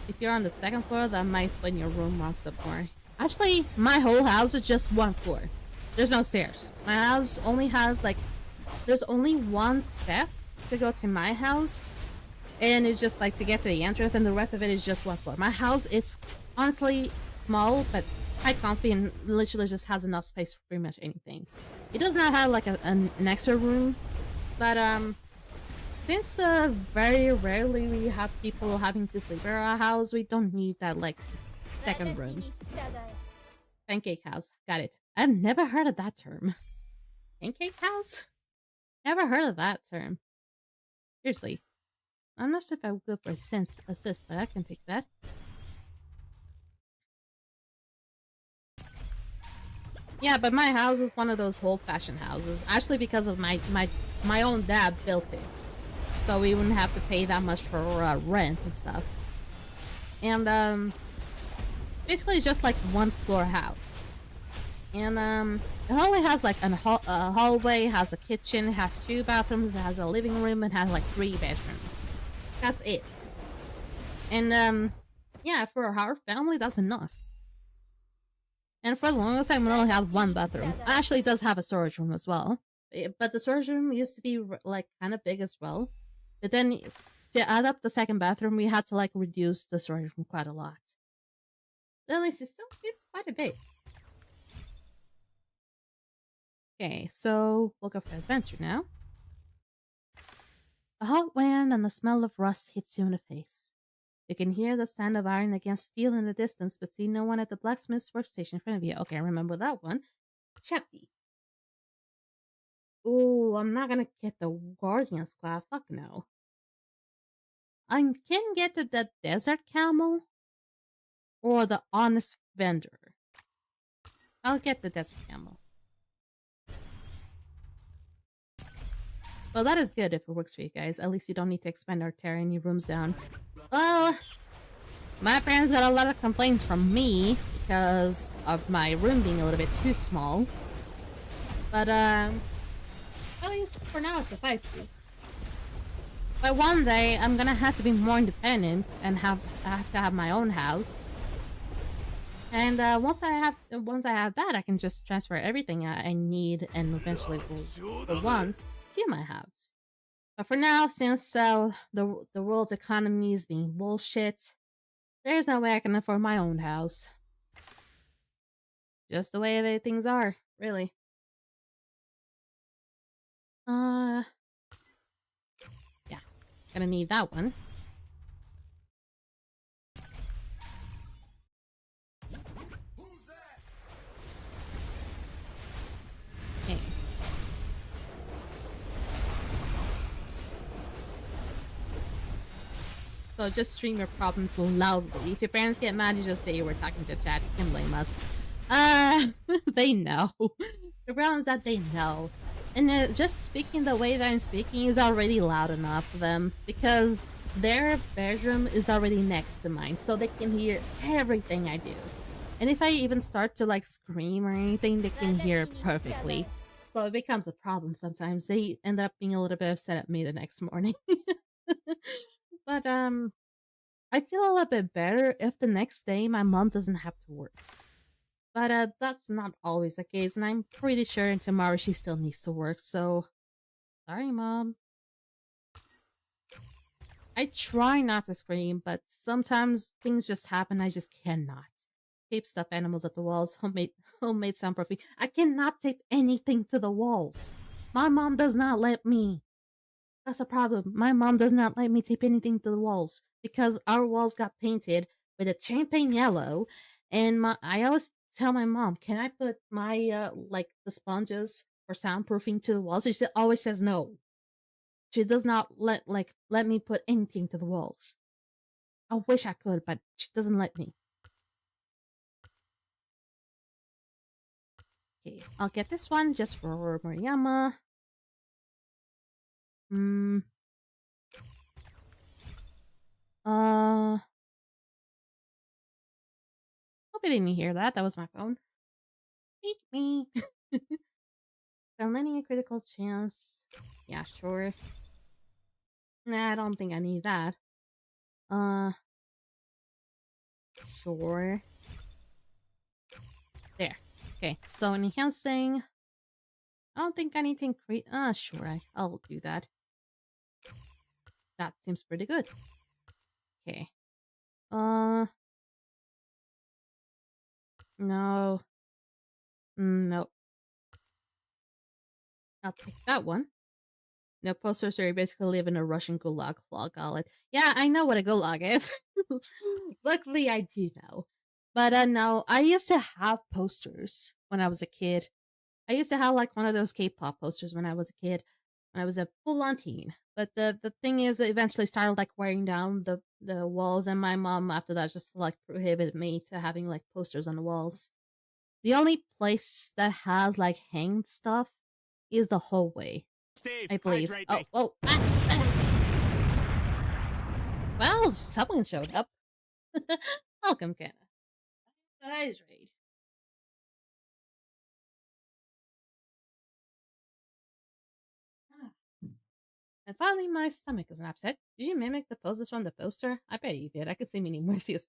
If you're on the second floor, that might split your room up more. Actually, my whole house is just one floor. There's no stairs. My house only has there's only one step to go to my house, and it's just like to get to the entrance, and the rest of it is just one floor. My house is honestly small, but quite comfy, and literally just has enough space for pretty much anything. It does not have like an extra room, but since very rarely we have people having to sleep in our house, we don't need that like second room. Pancake house, got it. I've never heard of that term. Pancake house? Never heard of that term. Seriously. I'm not sure if I would go for a assist, but I can take that. Yeah, but my house is one of those old-fashioned houses. Actually, because of my own dad built it. So we wouldn't have to pay that much for rent and stuff. And, basically it's just like one floor house. And, it only has like a hallway, has a kitchen, has 2 bathrooms, it has a living room, and has like 3 bedrooms. That's it. And, yeah, for our family, that's enough. And for the longest time, we only have 1 bathroom. It actually does have a storage room as well. But the storage room used to be, like, kind of big as well. But then, to add up the 2nd bathroom, we had to, like, reduce the storage room quite a lot. But at least it's quite a bit. Okay, so we'll go for adventure now. A hot wind and the smell of rust hits you in the face. You can hear the sound of iron against steel in the distance, but see no one at the blacksmith's workstation in front of you. Okay, I remember that one. Chapty. Ooh, I'm not gonna get the Guardian Squad. Fuck no. I can get the Desert Camel or the Honest Vendor. I'll get the Desert Camel. Well, that is good if it works for you guys. At least you don't need to expand or tear any rooms down. Well, my parents got a lot of complaints from me because of my room being a little bit too small. But, at least for now it suffices. But one day, I'm gonna have to be more independent and have to have my own house. And once I have that, I can just transfer everything I need and eventually will want to my house. But for now, since the world's economy is being bullshit, there's no way I can afford my own house. Just the way things are, really. Yeah, gonna need that one. Okay. So just stream your problems loudly. If your parents get mad, you just say you were talking to chat. You can blame us. They know. The problem is that they know. And just speaking the way that I'm speaking is already loud enough for them. Because their bedroom is already next to mine. So they can hear everything I do. And if I even start to like scream or anything, they can hear perfectly. So it becomes a problem sometimes. They end up being a little bit upset at me the next morning. But I feel a little bit better if the next day my mom doesn't have to work. But that's not always the case, and I'm pretty sure tomorrow she still needs to work, so sorry, Mom. I try not to scream, but sometimes things just happen. I just cannot. Tape stuffed animals at the walls, homemade soundproofing. I cannot tape anything to the walls. My mom does not let me. That's a problem. My mom does not let me tape anything to the walls because our walls got painted with a champagne yellow, and I always tell my mom, "Can I put my like the sponges for soundproofing to the walls?" She always says no. She does not let me put anything to the walls. I wish I could, but she doesn't let me. Okay, I'll get this one just for Moriyama. Hope you didn't hear that. That was my phone. Eat me. Landing a critical chance. Yeah, sure. Nah, I don't think I need that. Sure. There. Okay, so enhancing. I don't think I need to increase. Sure, I'll do that. That seems pretty good. Okay. No. Nope. I'll take that one. No, posters are basically live in a Russian gulag, call it. Yeah, I know what a gulag is. Luckily, I do know. But no, I used to have posters when I was a kid. I used to have like one of those K-pop posters when I was a kid, when I was a full-on teen. But the thing is, it eventually started like wearing down the walls, and my mom after that just like prohibited me to having like posters on the walls. The only place that has like hanged stuff is the hallway.
Steve,
I believe.
hydrate
Oh,
me.
oh. Well, someone showed up. Welcome, Kenna. Hydrate. And finally, my stomach isn't upset. Did you mimic the poses from the poster? I bet you did. I could see meaning Mercy as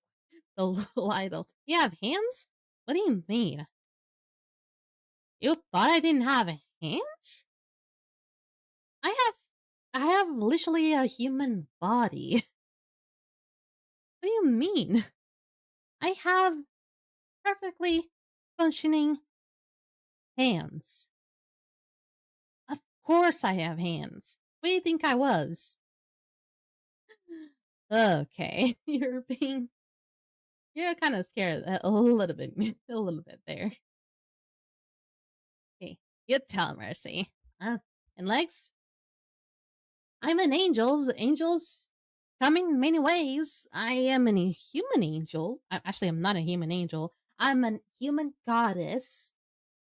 the little idol. You have hands? What do you mean? You thought I didn't have hands? I have literally a human body. What do you mean? I have perfectly functioning hands. Of course I have hands. What do you think I was? Okay, you're kind of scared a little bit, a little bit there. Okay, you tell Mercy. And legs? I'm an angel. Angels come in many ways. I am a human angel. Actually, I'm not a human angel. I'm a human goddess.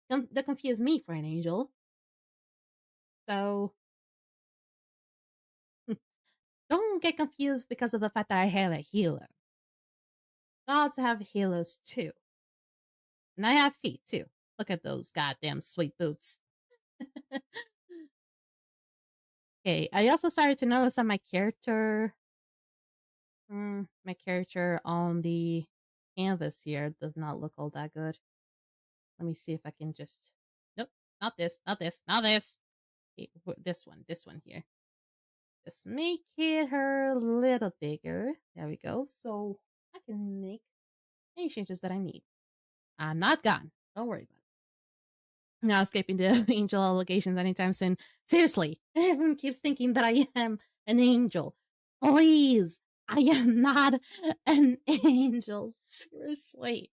Don't confuse me for an angel. So, don't get confused because of the fact that I have a halo. Gods have halos too. And I have feet too. Look at those goddamn sweet boots. Okay, I also started to notice that my character on the canvas here does not look all that good. Let me see if I can just... Nope, not this, not this, not this. Okay, this one here. Just make it her a little bigger. There we go. So I can make any changes that I need. I'm not gone. Don't worry about it. Not escaping the angel allegations anytime soon. Seriously, everyone keeps thinking that I am an angel. Please, I am not an angel. Seriously.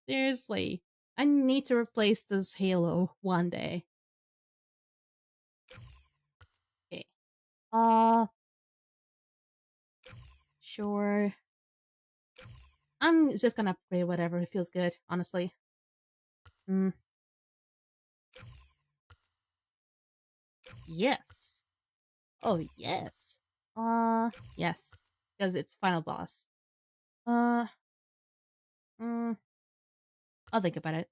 Seriously. I need to replace this halo one day. Okay. Sure. I'm just gonna upgrade whatever feels good, honestly. Yes. Oh, yes. Yes. Because it's final boss. I'll think about it.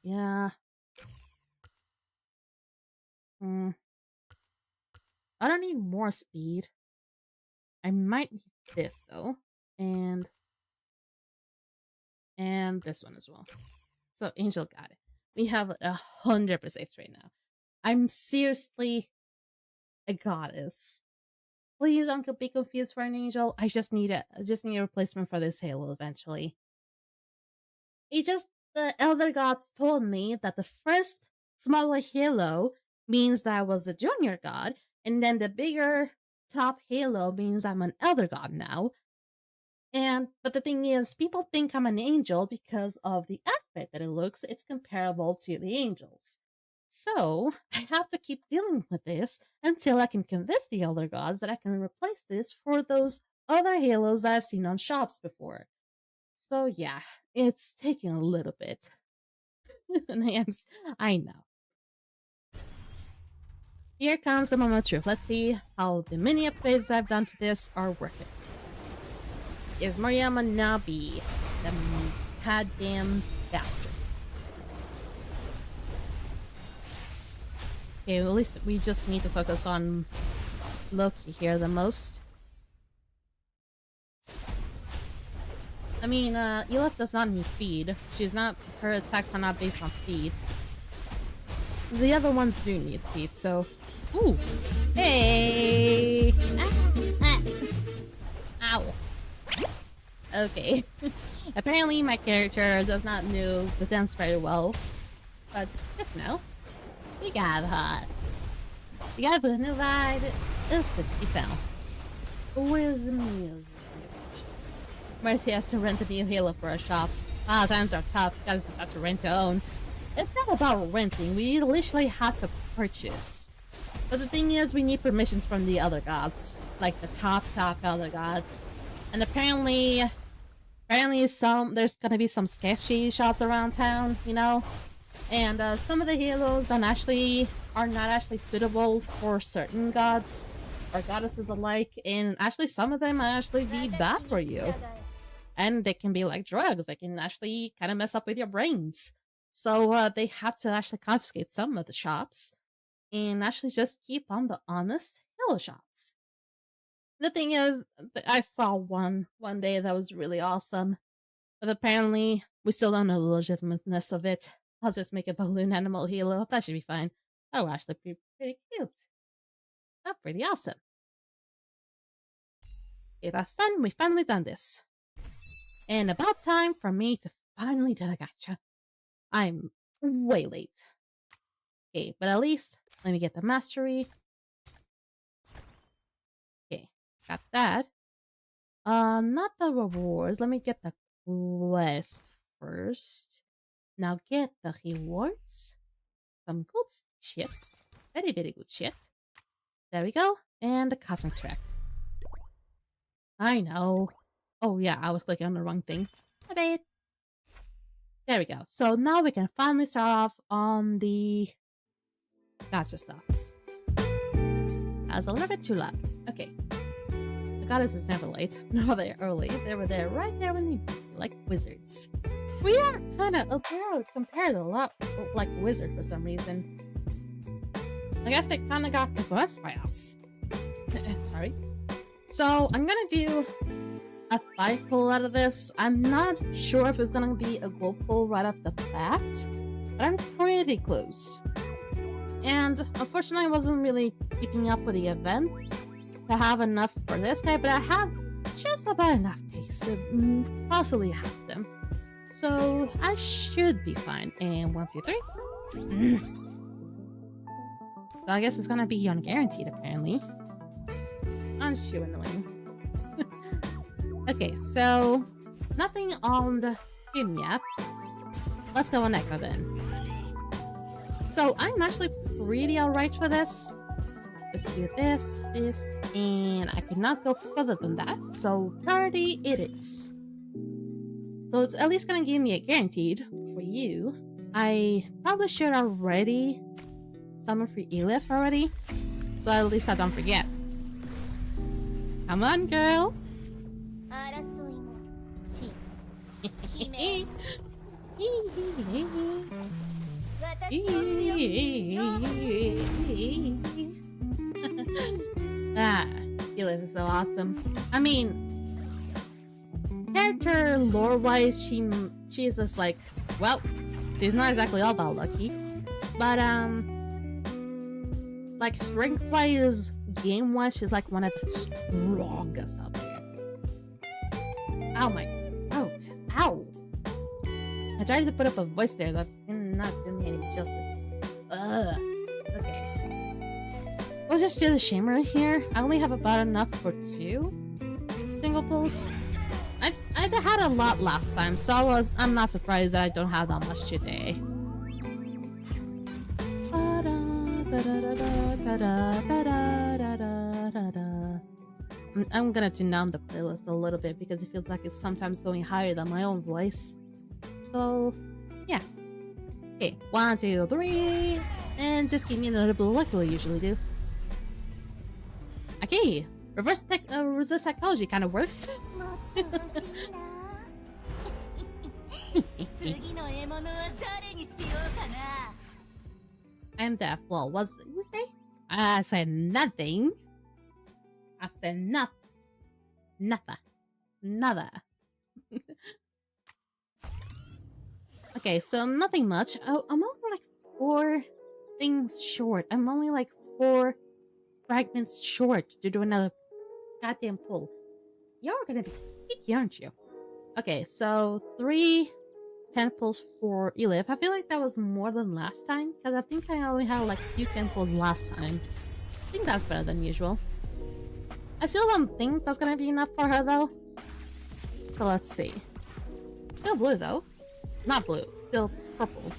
Yeah. I don't need more speed. I might need this, though. And this one as well. So, Angel got it. We have 100% right now. I'm seriously a goddess. Please don't be confused for an angel. I just need a replacement for this halo eventually. The elder gods told me that the first smaller halo means that I was a junior god, and then the bigger top halo means I'm an elder god now. But the thing is, people think I'm an angel because of the aspect that it looks. It's comparable to the angels. So, I have to keep dealing with this until I can convince the elder gods that I can replace this for those other halos that I've seen on shops before. So yeah, it's taking a little bit. And I know. Here comes the moment of truth. Let's see how the mini upgrades I've done to this are working. Is Mariama Nabi the goddamn bastard? Okay, well, at least we just need to focus on Loki here the most. I mean, Elif does not need speed. Her attacks are not based on speed. The other ones do need speed, so... Ooh! Hey! Ow! Okay. Apparently my character does not know the dance very well. But, good to know. You got hearts. You got a new ride. It's 60 Where's the music? Mercy has to rent a new halo for a shop. Times are tough. Gotta just have to rent to own. It's not about renting. We literally have to purchase. But the thing is, we need permissions from the other gods. Like the top other gods. And apparently there's gonna be some sketchy shops around town, you know? And some of the halos are not actually suitable for certain gods or goddesses alike, and actually some of them might actually be bad for you. And they can be like drugs. They can actually kind of mess up with your brains. So they have to actually confiscate some of the shops and actually just keep on the honest halo shops. The thing is, I saw one day that was really awesome, but apparently we still don't know the legitimateness of it. I'll just make a balloon animal halo. That should be fine. Oh, actually pretty cute. Oh, pretty awesome. Okay, that's done. We finally done this. And about time for me to finally do the gacha. I'm way late. Okay, but at least let me get the mastery. Okay, got that. Not the rewards. Let me get the quest first. Now get the rewards. Some good shit. Very, very good shit. There we go. And the cosmic track. I know. Oh yeah, I was clicking on the wrong thing. My bad. There we go. So now we can finally start off on the gacha stuff. That's a little bit too loud. Okay. The goddess is never late. No, they're early. They were there right there when they like wizards. We are kind of compared a lot like wizard for some reason. I guess they kind of got influenced by us. Sorry. So I'm gonna do a 5 pull out of this. I'm not sure if it's gonna be a gold pull right off the bat, but I'm pretty close. And unfortunately, I wasn't really keeping up with the event to have enough for this guy, but I have just about enough days to possibly have them. So I should be fine. And 1, 2, 3. So I guess it's gonna be unguaranteed apparently. I'm sure annoying. Okay, so nothing on the game yet. Let's go on Echo then. So I'm actually pretty alright for this. Just do this, this, and I cannot go further than that. So 30 it is. So it's at least gonna give me a guaranteed for you. I probably should already summon for Elif already. So at least I don't forget. Come on, girl. Ah, Elif is so awesome. I mean, character lore-wise, she's just like, well, she's not exactly all that lucky, but like strength-wise, game-wise, she's like one of the strongest out there. Ow, my throat! Ow! I tried to put up a voice there that did not do me any justice. Ugh. Okay. We'll just do the Shimmer here. I only have about enough for 2 single pulls. I had a lot last time, so I'm not surprised that I don't have that much today. I'm gonna tune down the playlist a little bit because it feels like it's sometimes going higher than my own voice. So, yeah. Okay, 1, 2, 3, and just give me another blue like we usually do. Okay, reverse psychology kind of works. I'm deaf. Well, what did you say? I said nothing. I said nothing. Nada. Okay, so nothing much. Oh, I'm only like 4 things short. I'm only like 4 fragments short to do another goddamn pull. You're gonna be picky, aren't you? Okay, so 3 10 pulls for Elif. I feel like that was more than last time, because I think I only had like 2 10 pulls last time. I think that's better than usual. I still don't think that's gonna be enough for her though. So let's see. Still blue though. Not blue, still purple.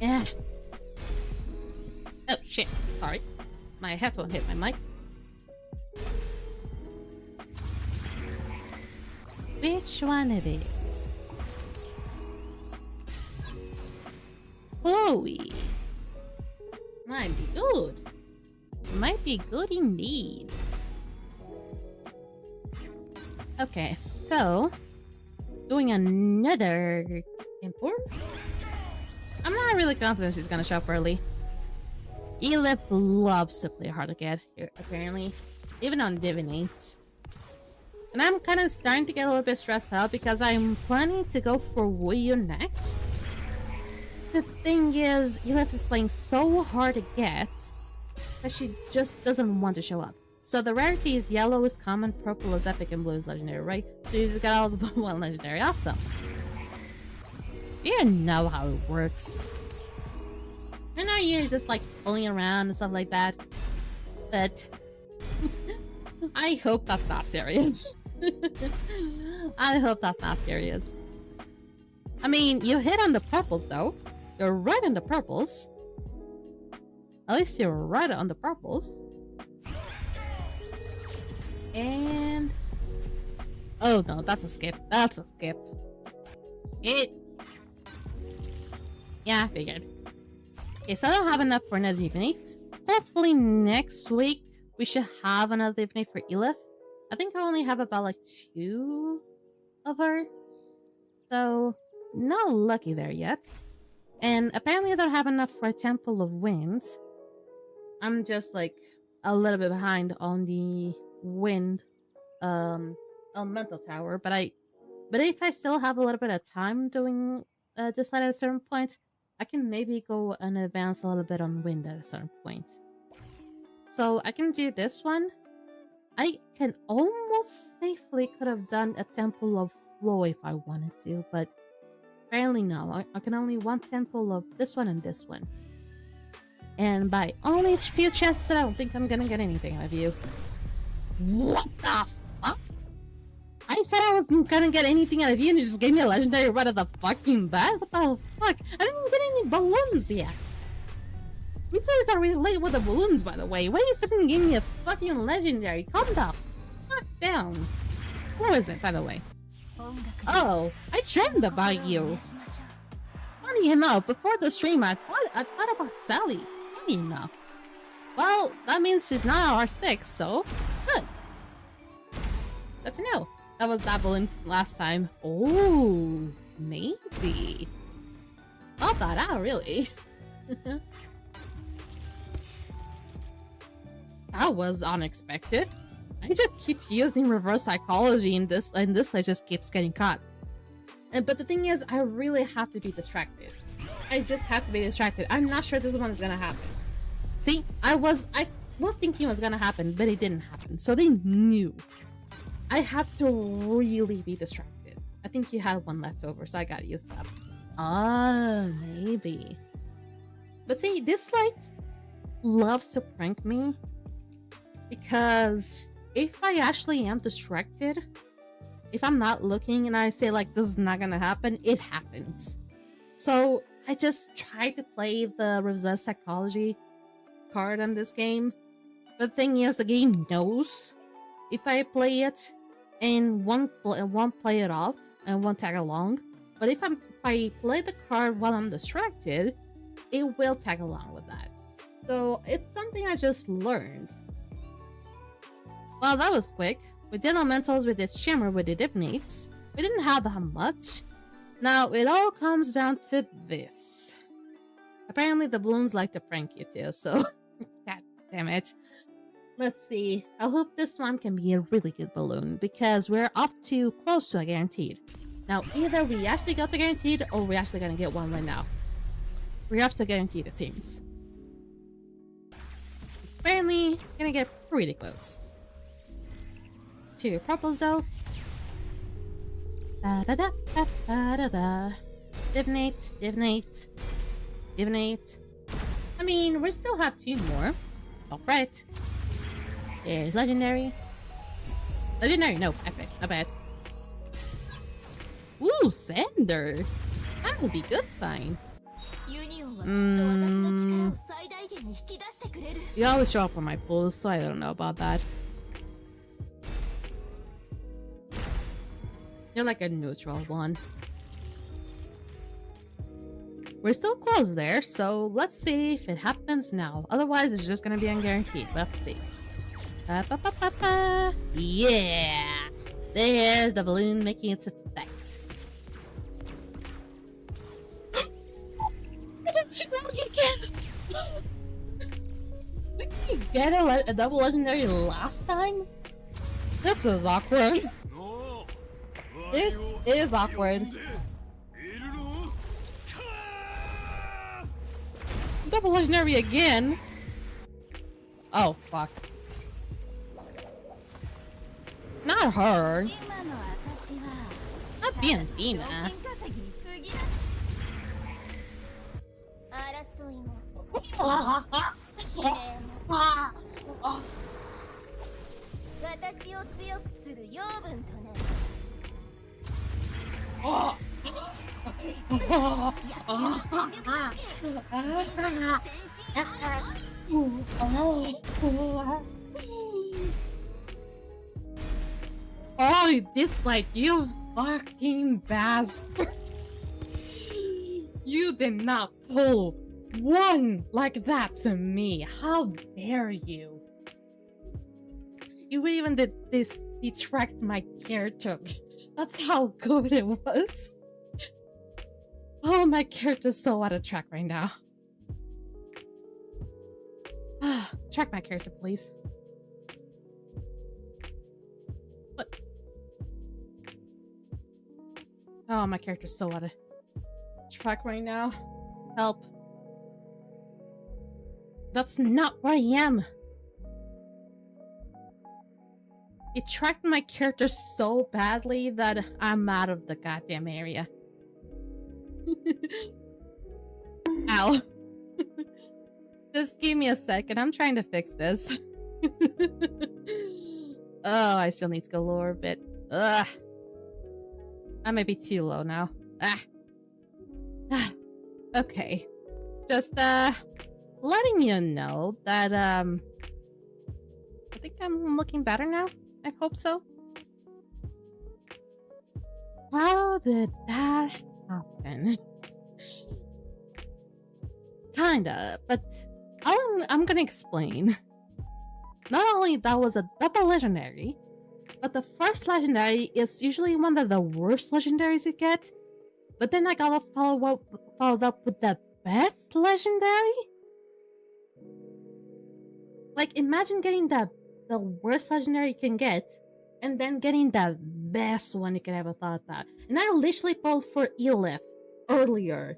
Yeah. Oh shit, sorry. My headphone hit my mic. Which one it is? Chloe. Might be good. Might be good indeed. Okay, so doing another import. I'm not really confident she's gonna show up early. Elif loves to play hard to get here, apparently, even on Divinates. And I'm kind of starting to get a little bit stressed out because I'm planning to go for Wuyu next. The thing is, Elif is playing so hard to get that she just doesn't want to show up. So the rarity is yellow is common, purple is epic, and blue is legendary, right? So you just got all the one legendary. Awesome. You know how it works. I know you're just like fooling around and stuff like that, but I hope that's not serious. I hope that's not serious. I mean, you hit on the purples though. You're right on the purples. At least you're right on the purples. And oh no, that's a skip. That's a skip. Yeah, I figured. Okay, so I don't have enough for another divinate. Hopefully next week we should have another divinate for Elif. I think I only have about like 2 of her. So not lucky there yet. And apparently I don't have enough for a Temple of Wind. I'm just like a little bit behind on the wind elemental tower, but if I still have a little bit of time doing Dislyte at a certain point, I can maybe go and advance a little bit on wind at a certain point. So I can do this one. I can almost safely could have done a Temple of Flow if I wanted to, but apparently no. I can only one Temple of this one and this one. And by only a few chances, I don't think I'm gonna get anything out of you. What the fuck? I said I wasn't gonna get anything out of you and you just gave me a legendary right at the fucking bat? What the fuck? I didn't get any balloons yet. We started that really late with the balloons, by the way. Why are you suddenly giving me a fucking legendary? Calm the fuck down. Who is it, by the way? Oh, I dreamed about you. Funny enough, before the stream, I thought about Sally. Funny enough. Well, that means she's not R6, so good. Good to know. That was that balloon last time. Oh, maybe. Not thought out, really. That was unexpected. I just keep using reverse psychology in this like just keeps getting caught. But the thing is, I really have to be distracted. I just have to be distracted. I'm not sure this one is gonna happen. See, I was thinking it was gonna happen, but it didn't happen. So they knew. I have to really be distracted. I think you had one left over, so I gotta use that. Ah, maybe. But see, Dislyte loves to prank me. Because if I actually am distracted, if I'm not looking and I say like this is not gonna happen, it happens. So I just try to play the reverse psychology card on this game. The thing is, the game knows if I play it and won't play it off and won't tag along. But if I play the card while I'm distracted, it will tag along with that. So it's something I just learned. Well, that was quick. We did elementals, we did shimmer, we did divinates. We didn't have that much. Now, it all comes down to this. Apparently, the balloons like to prank you too, so... God damn it. Let's see. I hope this one can be a really good balloon, because we're off to close to a guaranteed. Now, either we actually got to guaranteed, or we're actually gonna get one right now. We're off to guaranteed, it seems. It's apparently gonna get pretty close. 2 purples though. Da da da da da da da. Divinate, divinate, divinate. I mean, we still have 2 more. Alright. There's legendary. Legendary, no, epic, not bad. Ooh, Sander. That would be good fine. You always show up on my pulls, so I don't know about that. You're like a neutral one. We're still close there, so let's see if it happens now. Otherwise, it's just gonna be unguaranteed. Let's see. Yeah! There's the balloon making its effect. Did you get a double legendary last time? This is awkward. This is awkward. Double legendary again? Oh, fuck. Not her. Not Biantina. Oh, Dislyte, you fucking bastard. You did not pull one like that to me. How dare you? You even did this detract my character. That's how good it was. Oh, my character's so out of track right now. Track my character, please. Oh, my character's so out of track right now. Help. That's not where I am. It tracked my character so badly that I'm out of the goddamn area. Ow. Just give me a second. I'm trying to fix this. Oh, I still need to go lower a bit. Ugh. I may be too low now. Okay. Just, letting you know that, I think I'm looking better now. I hope so. How did that happen? Kinda, but I'm gonna explain. Not only that was a double legendary, but the first legendary is usually one of the worst legendaries you get. But then I got followed up with the best legendary? Like, imagine getting the worst legendary you can get, and then getting the best one you could ever thought about. And I literally pulled for Elif earlier,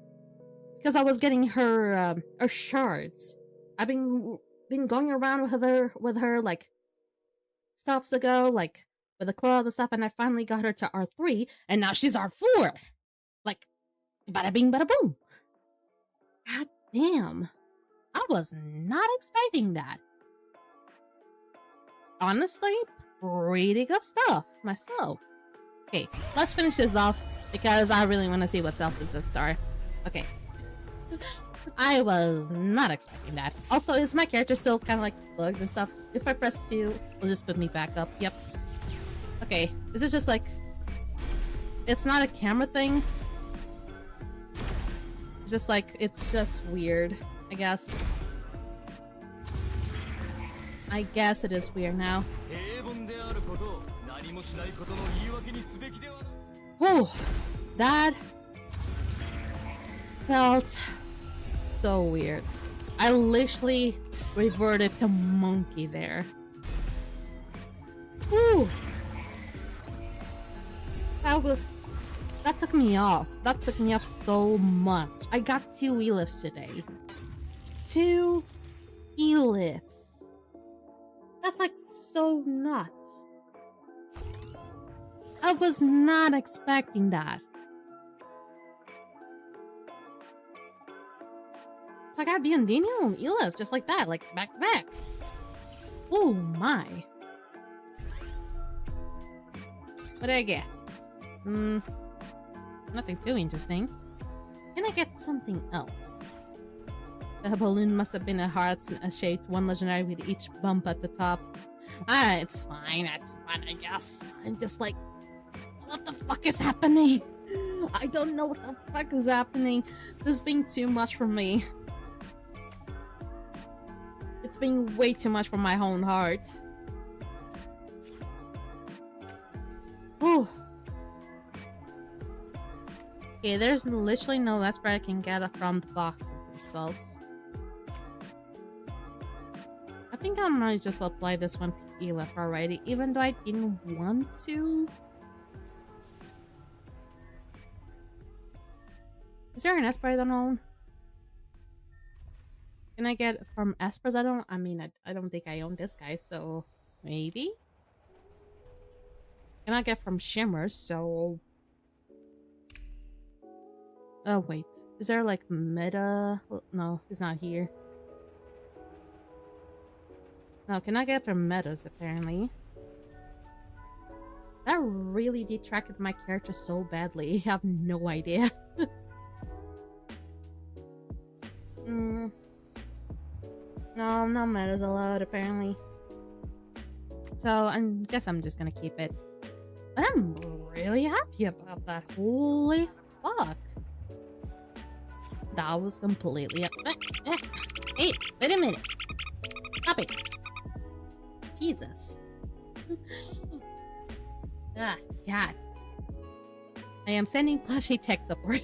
because I was getting her shards. I've been going around with her like stuffs ago, like with the club and stuff, and I finally got her to R3, and now she's R4. Like, bada bing, bada boom. God damn. I was not expecting that. Honestly, pretty good stuff myself. Okay, let's finish this off because I really want to see what's up with this star. Okay. I was not expecting that. Also, is my character still kind of like bugged and stuff? If I press 2, it'll just put me back up. Yep. Okay, this is just like... It's not a camera thing. It's just like, it's just weird, I guess. I guess it is weird now. Oh, that felt so weird. I literally reverted to monkey there. Whew. That took me off. That took me off so much. I got 2 E-lifts today. 2 E-lifts. That's like so nuts. I was not expecting that. So I got Biondino and E-lift just like that, like back to back. Oh my. What did I get? Nothing too interesting. Can I get something else? The balloon must have been a heart-shaped one legendary with each bump at the top. Ah, it's fine. That's fine, I guess. I'm just like, what the fuck is happening? I don't know what the fuck is happening. This is being too much for me. It's being way too much for my own heart. Whew. Okay, there's literally no Esper I can get from the boxes themselves. I think I might just apply this one to Elif already, even though I didn't want to. Is there an Esper I don't own? Can I get from Espers? I don't think I own this guy, so maybe? Can I get from Shimmers? So... Oh, wait. Is there like meta? No, he's not here. No, can I get from metas apparently? That really detracted my character so badly. I have no idea. No, no metas allowed apparently. So I guess I'm just gonna keep it. But I'm really happy about that. Holy fuck. That was completely Hey, wait a minute. Stop it. Jesus. Ah, God. I am sending plushie tech support.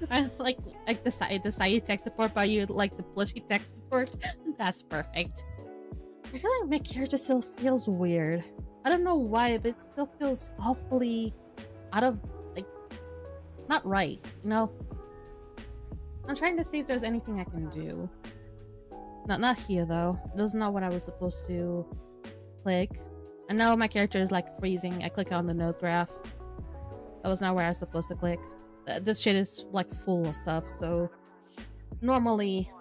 I like the side tech support, but you like the plushie tech support. That's perfect. I feel like my character still feels weird. I don't know why, but it still feels awfully out of like not right, you know? I'm trying to see if there's anything I can do. Not here, though. This is not what I was supposed to click. I know my character is, like, freezing. I click on the node graph. That was not where I was supposed to click. This shit is, like, full of stuff, so... Normally...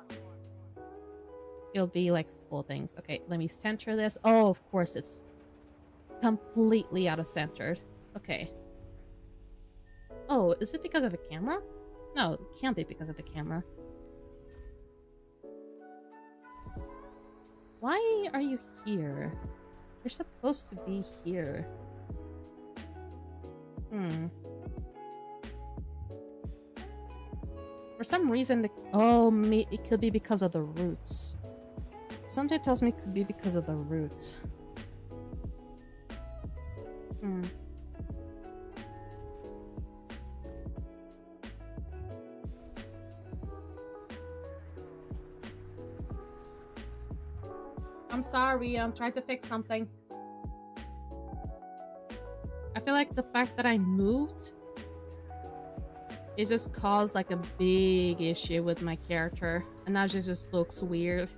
it'll be, like, full things. Okay, let me center this. Oh, of course, it's completely out of centered. Okay. Oh, is it because of the camera? No, it can't be because of the camera. Why are you here? You're supposed to be here. For some reason, oh, it could be because of the roots. Something tells me it could be because of the roots. I'm sorry, I'm trying to fix something. I feel like the fact that I moved, it just caused like a big issue with my character, and now she just looks weird.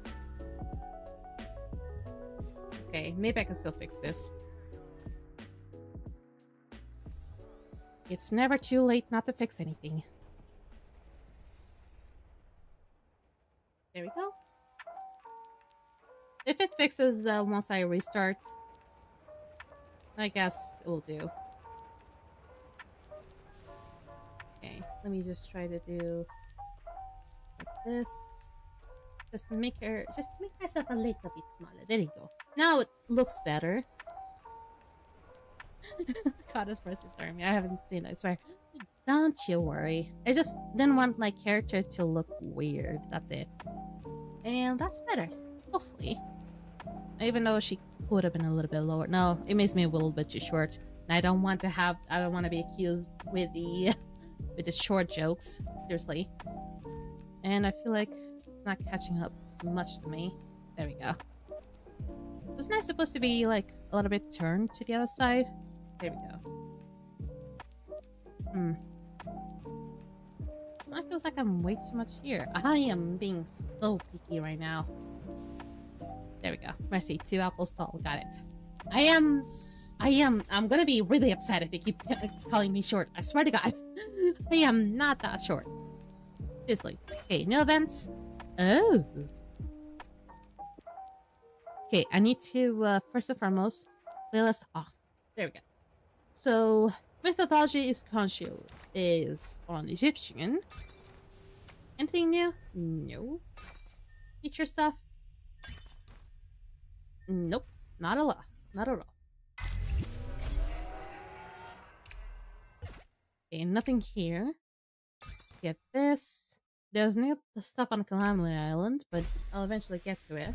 Okay, maybe I can still fix this. It's never too late not to fix anything. There we go. If it fixes once I restart, I guess it will do. Okay, let me just try to do like this. Just make myself a little bit smaller. There you go. Now it looks better. God, this person throwing me. I haven't seen it, I swear. Don't you worry. I just didn't want my character to look weird. That's it. And that's better. Hopefully. Even though she could have been a little bit lower. No, it makes me a little bit too short. And I don't want to be accused with the short jokes. Seriously. And I feel like it's not catching up much to me. There we go. Wasn't I supposed to be like a little bit turned to the other side? There we go. It feels like I'm way too much here. I am being so picky right now. There we go. Mercy, 2 apples tall. Got it. I'm gonna be really upset if you keep calling me short. I swear to God. I am not that short. Seriously. Okay, no events. Oh. Okay, I need to, first and foremost, playlist off. There we go. So, methodology is on Egyptian. Anything new? No. Feature stuff? Nope. Not a lot. Not at all. Okay, nothing here. Get this. There's new stuff on Calamity Island, but I'll eventually get to it.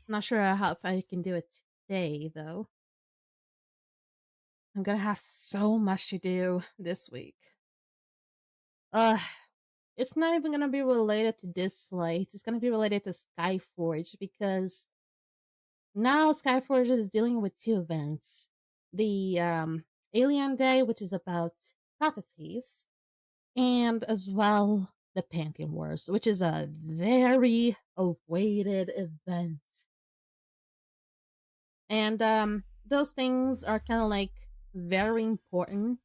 Not sure how if I can do it today, though. I'm gonna have so much to do this week. It's not even gonna be related to Dislyte. It's gonna be related to Skyforge, because now Skyforge is dealing with 2 events. The Alien Day, which is about prophecies, and as well the Pantheon Wars, which is a very awaited event. And those things are kind of like very important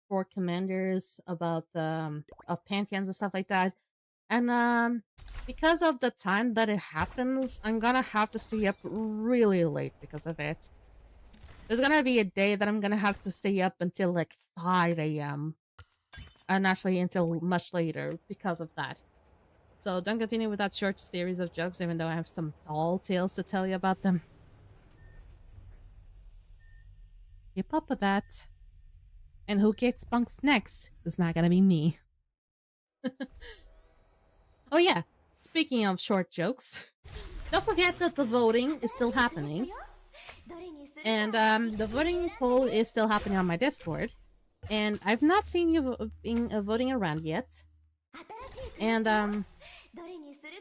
for commanders about of pantheons and stuff like that. And because of the time that it happens, I'm gonna have to stay up really late because of it. There's gonna be a day that I'm gonna have to stay up until like 5 a.m. and actually until much later because of that. So don't continue with that short series of jokes, even though I have some tall tales to tell you about them. Keep up with that. And who gets bunks next? It's not gonna be me. Oh yeah, speaking of short jokes, don't forget that the voting is still happening. And the voting poll is still happening on my Discord. And I've not seen you voting around yet. And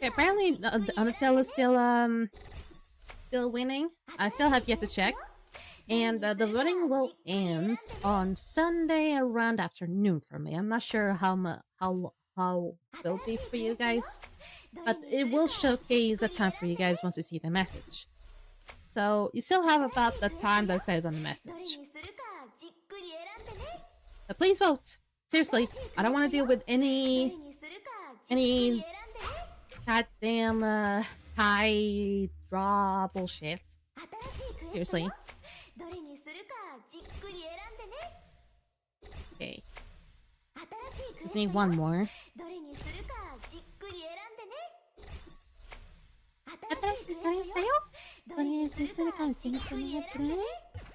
apparently Undertale is still winning. I still have yet to check. And the voting will end on Sunday around afternoon for me. I'm not sure how will be for you guys, but it will showcase a time for you guys once you see the message. So you still have about the time that says on the message. But please vote. Seriously, I don't want to deal with any goddamn high draw bullshit. Seriously. Okay. Just need one more.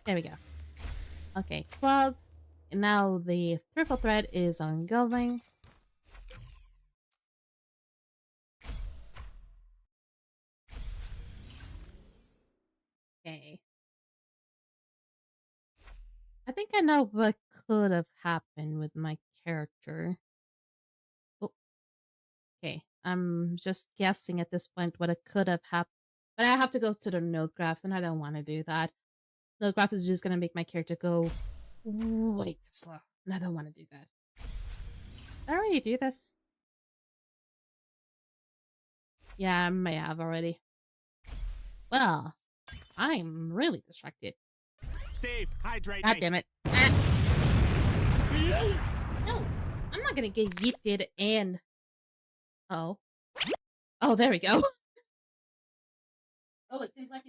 There we go. Okay, club. And now the triple threat is ongoing. Okay. I think I know what could have happened with my character. Oh, okay, I'm just guessing at this point what it could have happened. But I have to go to the node graphs, and I don't want to do that. Node graph is just going to make my character go way too slow. And I don't want to do that. Did I already do this? Yeah, I may have already. Well, I'm really distracted.
Steve, hydrate
God
me.
damn it. No, I'm not gonna get yeeted and... Oh, there we go. Oh, it seems like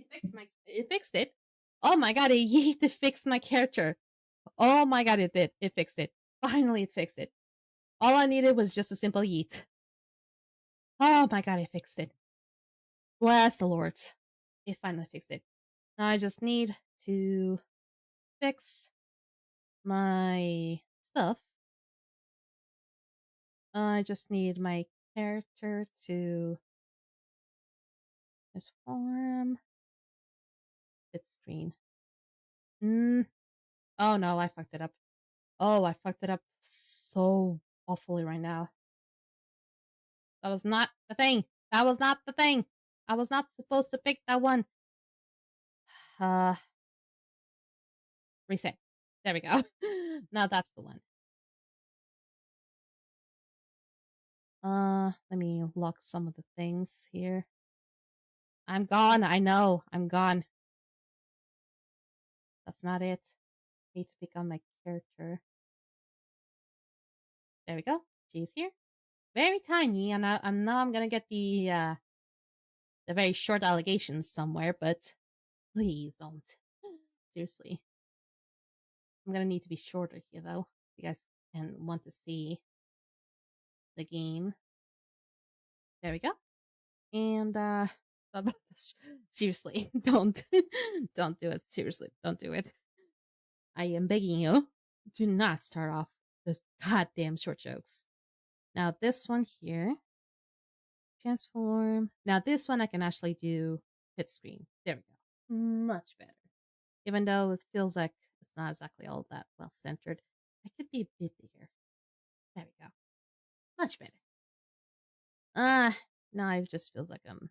it fixed it. Oh my god, it fixed my character. Oh my god, it did. It fixed it. Finally, it fixed it. All I needed was just a simple yeet. Oh my god, it fixed it. Bless the Lord. It finally fixed it. Now I just need to fix my stuff. I just need my character to transform. It's screen. Oh no, I fucked it up. Oh, I fucked it up so awfully right now. That was not the thing. That was not the thing. I was not supposed to pick that one. Reset. There we go. Now that's the one. Let me lock some of the things here. I'm gone. I know. I'm gone. That's not it. I need to pick on my character. There we go. She's here. Very tiny, and I'm gonna get the very short allegations somewhere, but please don't. Seriously. I'm gonna need to be shorter here though. You guys can want to see the game. There we go. And about this. Seriously, don't do it. Seriously, don't do it. I am begging you, do not start off those goddamn short jokes. Now this one here, transform. Now this one I can actually do hit screen. There we go. Much better. Even though it feels like it's not exactly all that well centered, I could be a bit bigger. There we go. Much better. Now it just feels like I'm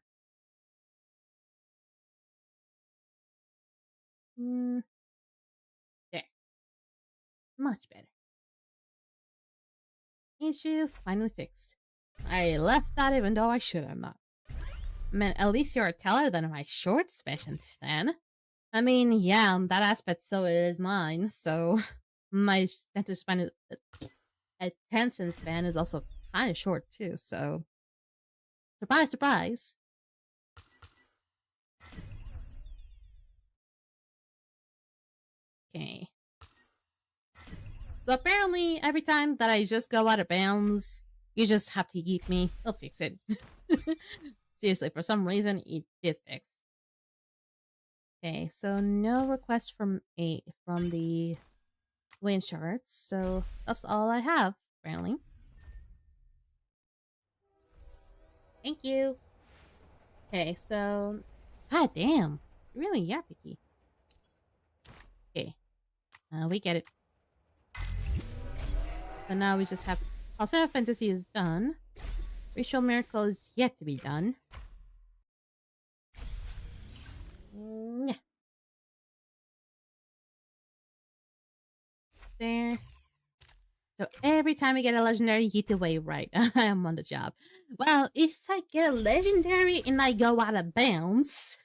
there. Much better. Issue finally fixed. I left that even though I should have not. I mean, at least you're taller than my short span then. I mean, yeah, on that aspect, so it is mine. So my attention span is also kind of short too. So surprise, surprise. Okay. So apparently, every time that I just go out of bounds, you just have to yeet me. It'll fix it. Seriously, for some reason, it did fix. Okay, so no request from the win charts, so that's all I have, apparently. Thank you. Okay, so god damn, really, yeah, picky. Okay, we get it. So now we just have Falsetto Fantasy is done. Ritual Miracle is yet to be done. Yeah. there. So every time I get a legendary, hit the wave right. I am on the job. Well, if I get a legendary and I go out of bounds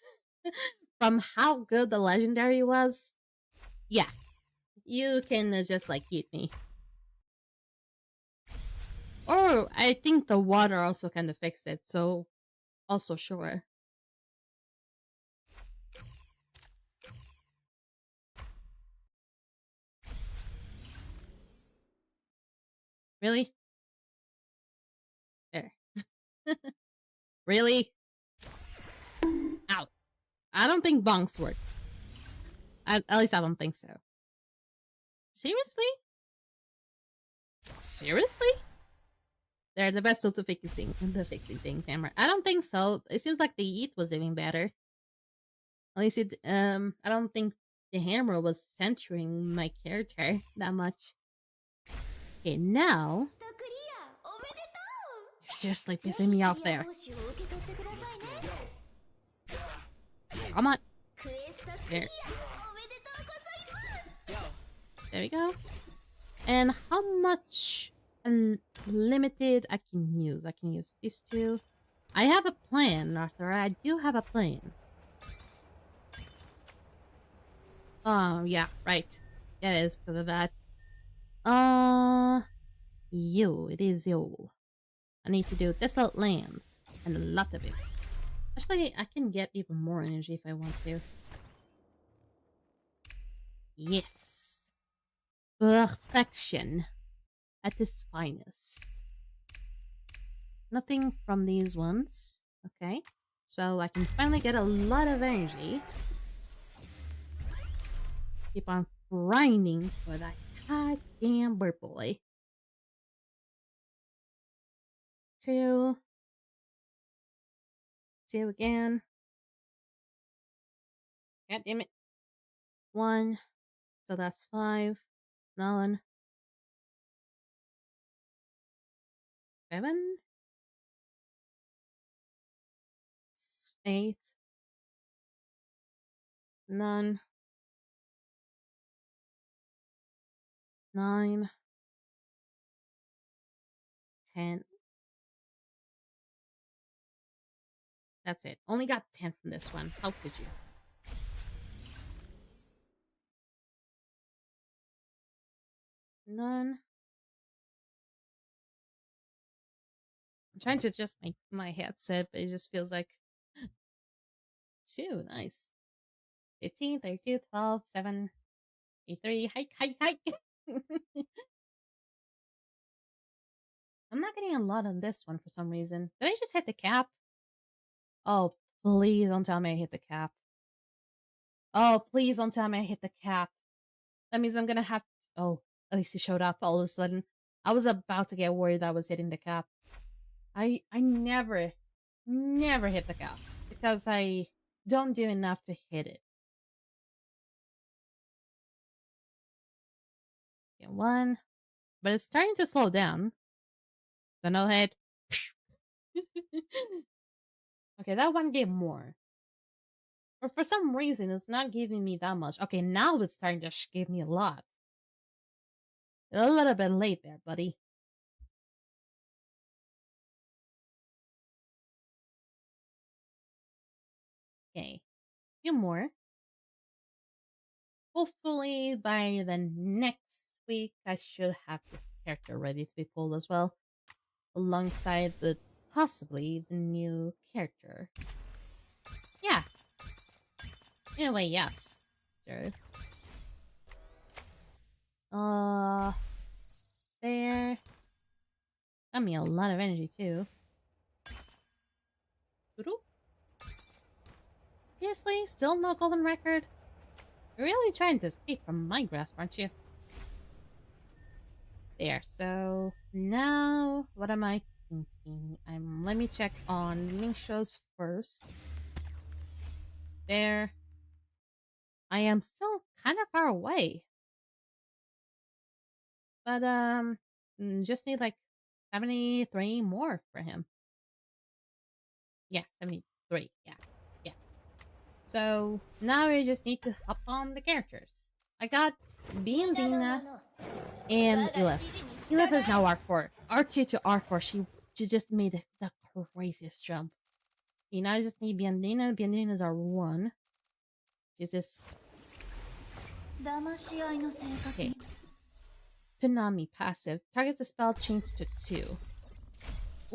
from how good the legendary was, yeah, you can just like hit me. Or I think the water also kind of fixed it, so also sure. Really? There. Really? Ow. I don't think bonks work. At least I don't think so. Seriously? Seriously? They're the best tool to fixing things, Hammer. I don't think so. It seems like the Yeet was even better. At least it I don't think the hammer was centering my character that much. Okay, now you're seriously pissing me off there. Come on. There. There we go. And how much limited I can use? I can use these two. I have a plan, Arthur. I do have a plan. Oh, yeah, right. It is because of that. You. It is you. I need to do Dislyte lands. And a lot of it. Actually, I can get even more energy if I want to. Yes. Perfection. At its finest. Nothing from these ones. Okay. So I can finally get a lot of energy. Keep on grinding for that goddamn bird boy. 2. 2 again. God damn it. 1. So that's 5. None. 7. 8. None. 9. 10. That's it. Only got 10 from this one. How could you? None. I'm trying to adjust my headset, but it just feels like 2. Nice. 15, 32, 12, 7, 8, 3. Hike. I'm not getting a lot on this one for some reason. Did I just hit the cap? Oh, please don't tell me I hit the cap. Oh, please don't tell me I hit the cap. That means I'm gonna have to... Oh, at least he showed up all of a sudden. I was about to get worried I was hitting the cap. I never hit the cap because I don't do enough to hit it. Okay, 1. But it's starting to slow down. So no hit. Okay, that one gave more. Or for some reason, it's not giving me that much. Okay, now it's starting to give me a lot. A little bit late there, buddy. Okay, a few more. Hopefully by the next week, I should have this character ready to be pulled as well. Alongside with possibly the new character. Yeah. In a way, yes. Sure. There. Got me a lot of energy too. Seriously? Still no golden record? You're really trying to escape from my grasp, aren't you? There, so now what am I thinking? Let me check on link shows first. There. I am still kind of far away. But just need like 73 more for him. Yeah, 73. Yeah. So now we just need to hop on the characters. I got B and Dina and Elif. Elif is now R4. R2 to R4. She just made the craziest jump. Okay, now I just need Biandina. Biandina is R1. Jesus. Okay. Tsunami passive. Target the spell changed to 2.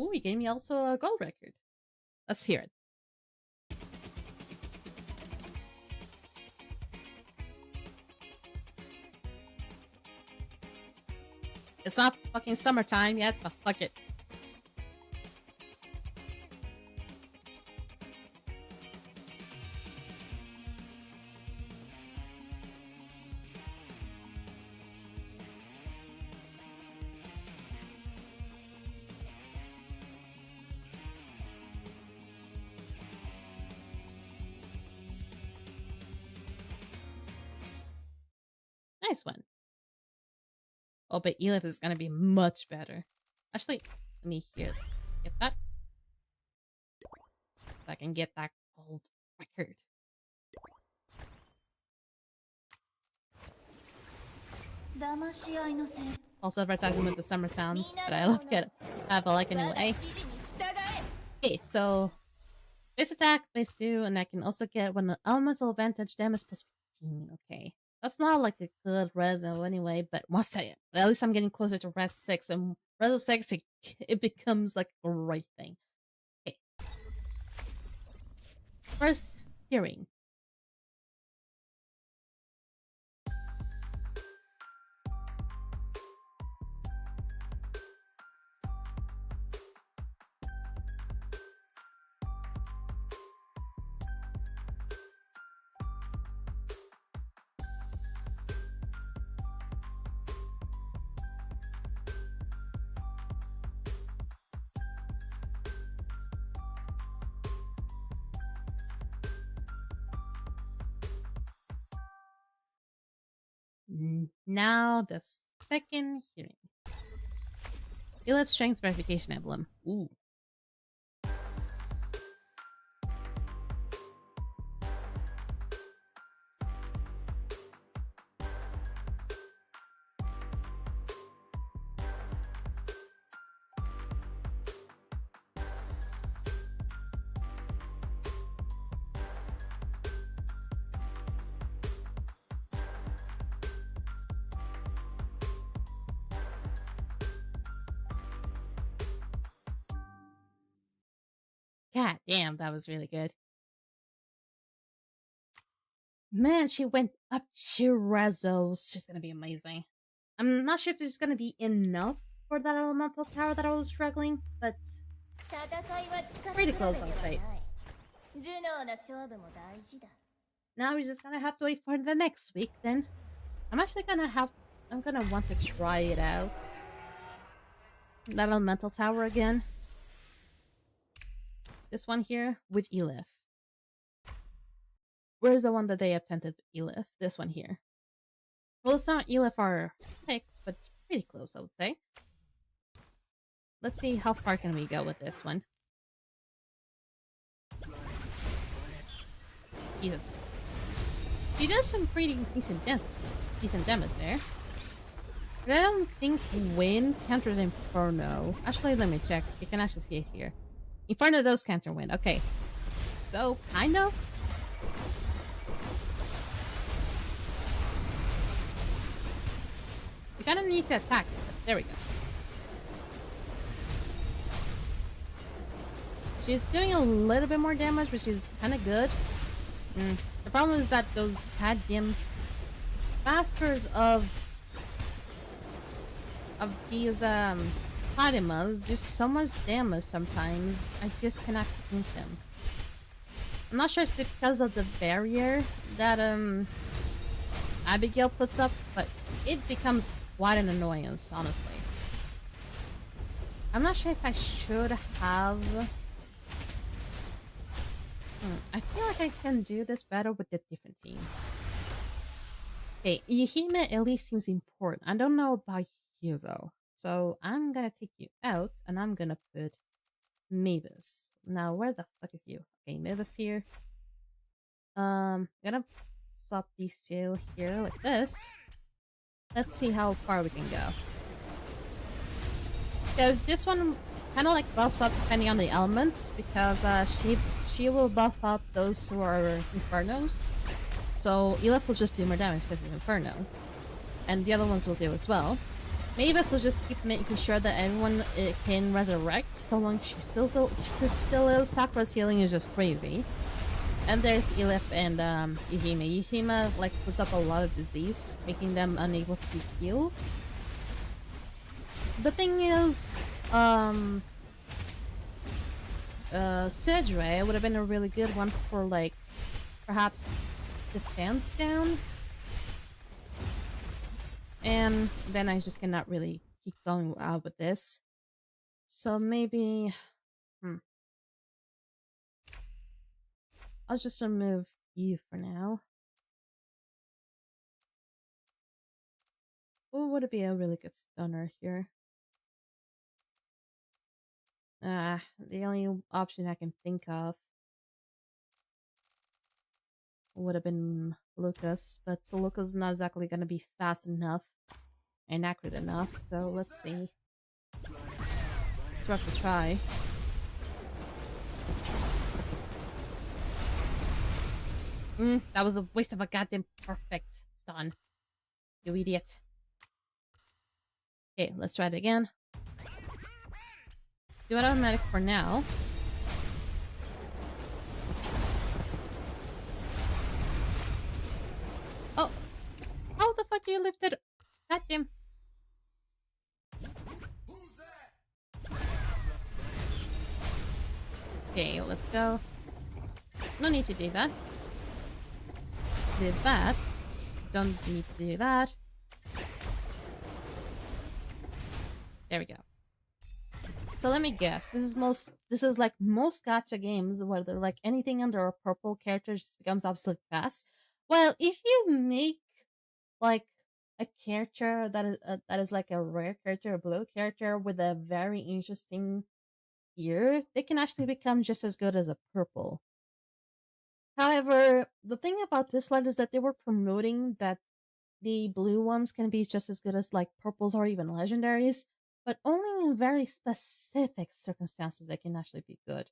Ooh, he gave me also a gold record. Let's hear it. It's not fucking summertime yet, but fuck it. Nice one. Oh, but Elif is gonna be much better. Actually, let me hear. Get that. So I can get that gold record. Also advertising with the summer sounds, but I love it. I like anyway. Okay, so base attack, base 2, and I can also get one elemental advantage damage plus 15. Okay. That's not like a good reso anyway, but must say it. At least I'm getting closer to res 6, and reso 6 it becomes like a great thing. Okay. First, hearing. Now the second hearing. Elif Strength Verification Emblem. Ooh. God damn, that was really good. Man, she went up to Rezo. She's gonna be amazing. I'm not sure if it's gonna be enough for that elemental tower that I was struggling, but pretty close, I'll say. Now we're just gonna have to wait for the next week then. I'm actually I'm gonna want to try it out. That elemental tower again. This one here with Elif. Where's the one that they attempted Elif? This one here. Well, it's not Elif our pick, but it's pretty close, I would say. Let's see how far can we go with this one. Jesus. He does some pretty decent damage there. But I don't think Wind counters Inferno. Actually, let me check. You can actually see it here. Inferno does counter Wind. Okay. So, kind of. We kind of need to attack. There we go. She's doing a little bit more damage, which is kind of good. The problem is that those goddamn masters of these Fatimas do so much damage sometimes. I just cannot beat them. I'm not sure if it's because of the barrier that Abigail puts up, but it becomes quite an annoyance, honestly. I'm not sure if I should have. I feel like I can do this better with a different team. Okay, Yahime at least seems important. I don't know about you though. So I'm gonna take you out and I'm gonna put Mavis. Now where the fuck is you? Okay, Mavis here. Gonna up these two here like this, let's see how far we can go. Because this one kind of like buffs up depending on the elements, because she will buff up those who are Infernos. So Elif will just do more damage because he's Inferno. And the other ones will do as well. Mavis will just keep making sure that everyone can resurrect so long she still lives. Sakura's healing is just crazy. And there's Elif and Yuhime. Yuhime like puts up a lot of disease, making them unable to heal. The thing is, Cedre would have been a really good one for like perhaps defense down. And then I just cannot really keep going out with this. So maybe... I'll just remove you for now. Who would it be a really good stunner here? The only option I can think of would have been Lucas, but Lucas is not exactly going to be fast enough and accurate enough, so let's see. It's worth a try. That was a waste of a goddamn perfect stun. You idiot. Okay, let's try it again. Do it automatic for now. Oh! How the fuck do you lift it? Goddamn. Okay, let's go. No need to do that. Did that. Don't need to do that. There we go. So let me guess. This is like most gacha games where they're like anything under a purple character just becomes obsolete fast. Well, if you make like a character that is like a rare character, a blue character with a very interesting gear, they can actually become just as good as a purple. However, the thing about Dislyte is that they were promoting that the blue ones can be just as good as like purples or even legendaries, but only in very specific circumstances they can actually be good.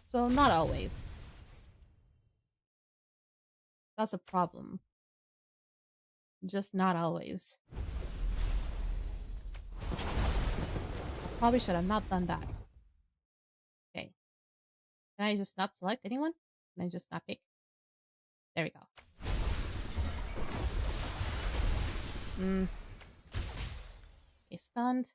So not always. That's a problem. Just not always. I probably should have not done that. Okay. Can I just not select anyone? Can I just not pick? There we go. Okay, stunned.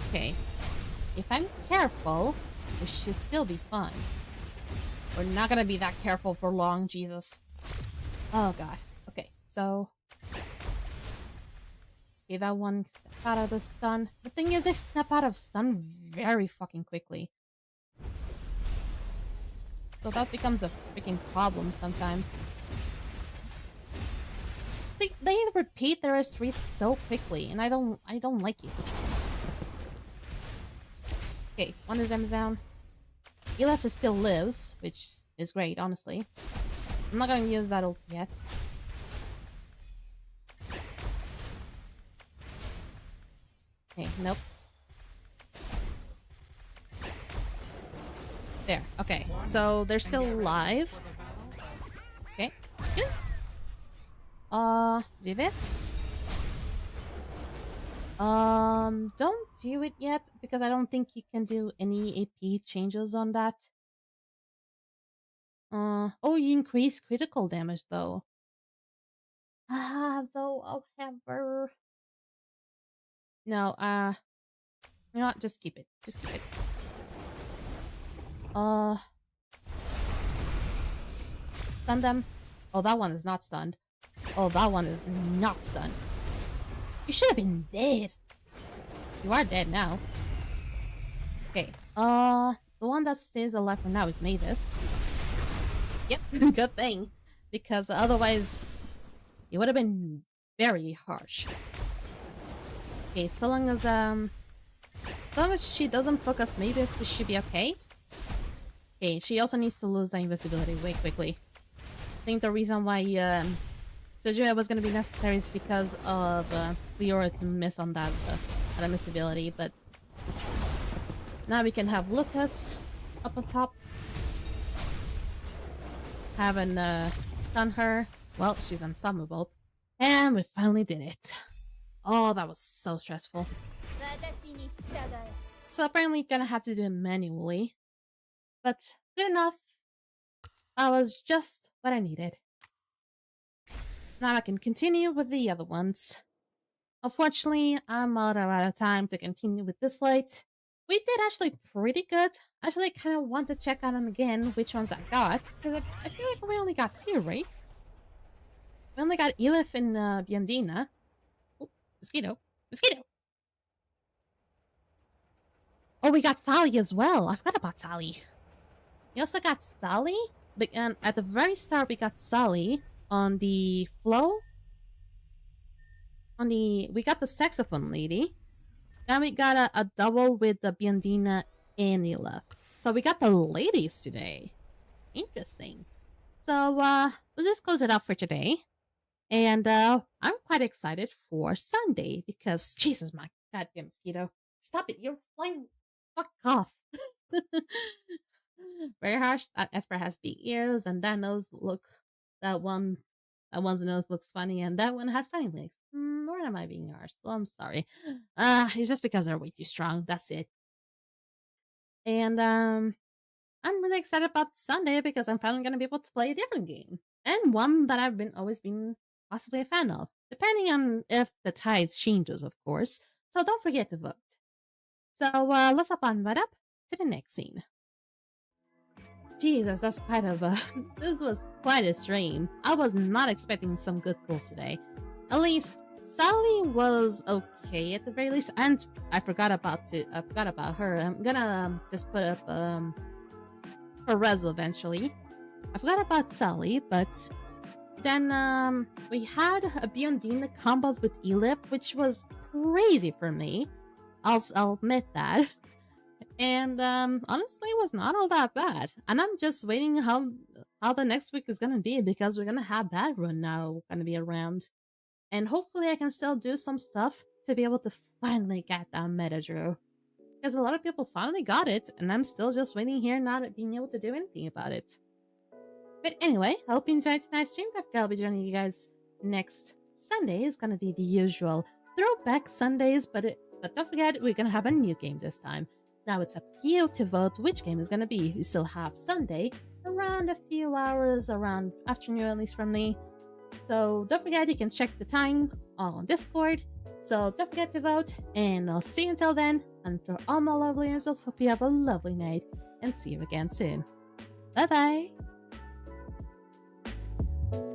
Okay. If I'm careful, we should still be fine. We're not gonna be that careful for long, Jesus. Oh god. Okay, so... Okay, that one step out of the stun. The thing is, they step out of stun very fucking quickly. So that becomes a freaking problem sometimes. See, they repeat their S3 so quickly, and I don't like it. Okay, one of them's down. Elif still lives, which is great, honestly. I'm not gonna use that ult yet. Okay, nope. There, okay. So they're still alive. Okay, good. Do this. Don't do it yet, because I don't think you can do any AP changes on that. Oh, you increase critical damage, though. Though, however... No, you know what, just keep it. Just keep it. Stun them. Oh, that one is not stunned. Oh, that one is not stunned. You should have been dead. You are dead now. Okay. The one that stays alive for now is Mavis. Yep, good thing. Because otherwise, it would have been very harsh. Okay, so long as she doesn't focus, maybe we should be okay. Okay, she also needs to lose the invisibility way quickly. I think the reason why Sejuya was gonna be necessary is because of Leora to miss on that invisibility, but now we can have Lucas up on top. Haven't done her. Well, she's unstoppable. And we finally did it. Oh, that was so stressful. So apparently gonna have to do it manually. But good enough. That was just what I needed. Now I can continue with the other ones. Unfortunately, I'm out of time to continue with Dislyte. We did actually pretty good. Actually, I kind of want to check out them again, which ones I got. Because I feel like we only got 2, right? We only got Elif and Biandina. Oh, mosquito. Mosquito! Oh, we got Sally as well. I forgot about Sally. We also got Sally. But at the very start, we got Sally on the flow. We got the saxophone lady. Then we got a double with the Biandina and Elif. So we got the ladies today. Interesting. So we'll just close it up for today. And I'm quite excited for Sunday because Jesus, my goddamn mosquito. Stop it, you're flying. Fuck off. Very harsh. That Esper has big ears, and that one's nose looks funny, and that one has tiny legs. Or am I being harsh? So I'm sorry. It's just because they're way too strong. That's it. And I'm really excited about Sunday because I'm finally gonna be able to play a different game. And one that I've always been possibly a fan of. Depending on if the tides changes, of course. So don't forget to vote. So let's up on right up to the next scene. Jesus, that's quite a this was quite a stream. I was not expecting some good pulls today. At least Sally was okay at the very least, and I forgot about her. I'm gonna just put up her rezo eventually. I forgot about Sally, but then we had a Biondina combo with Elif, which was crazy for me. I'll admit that. And honestly, it was not all that bad. And I'm just waiting how the next week is gonna be because we're gonna have that run now gonna be around. And hopefully I can still do some stuff to be able to finally get that meta drew. Because a lot of people finally got it, and I'm still just waiting here not being able to do anything about it. But anyway, I hope you enjoyed tonight's stream. I'll be joining you guys next Sunday. It's gonna be the usual throwback Sundays, but don't forget, we're gonna have a new game this time. Now it's up to you to vote which game is gonna be. We still have Sunday around a few hours, around afternoon at least from me. So don't forget, you can check the time on Discord. So don't forget to vote, and I'll see you until then. And for all my lovely angels, hope you have a lovely night, and see you again soon. Bye bye!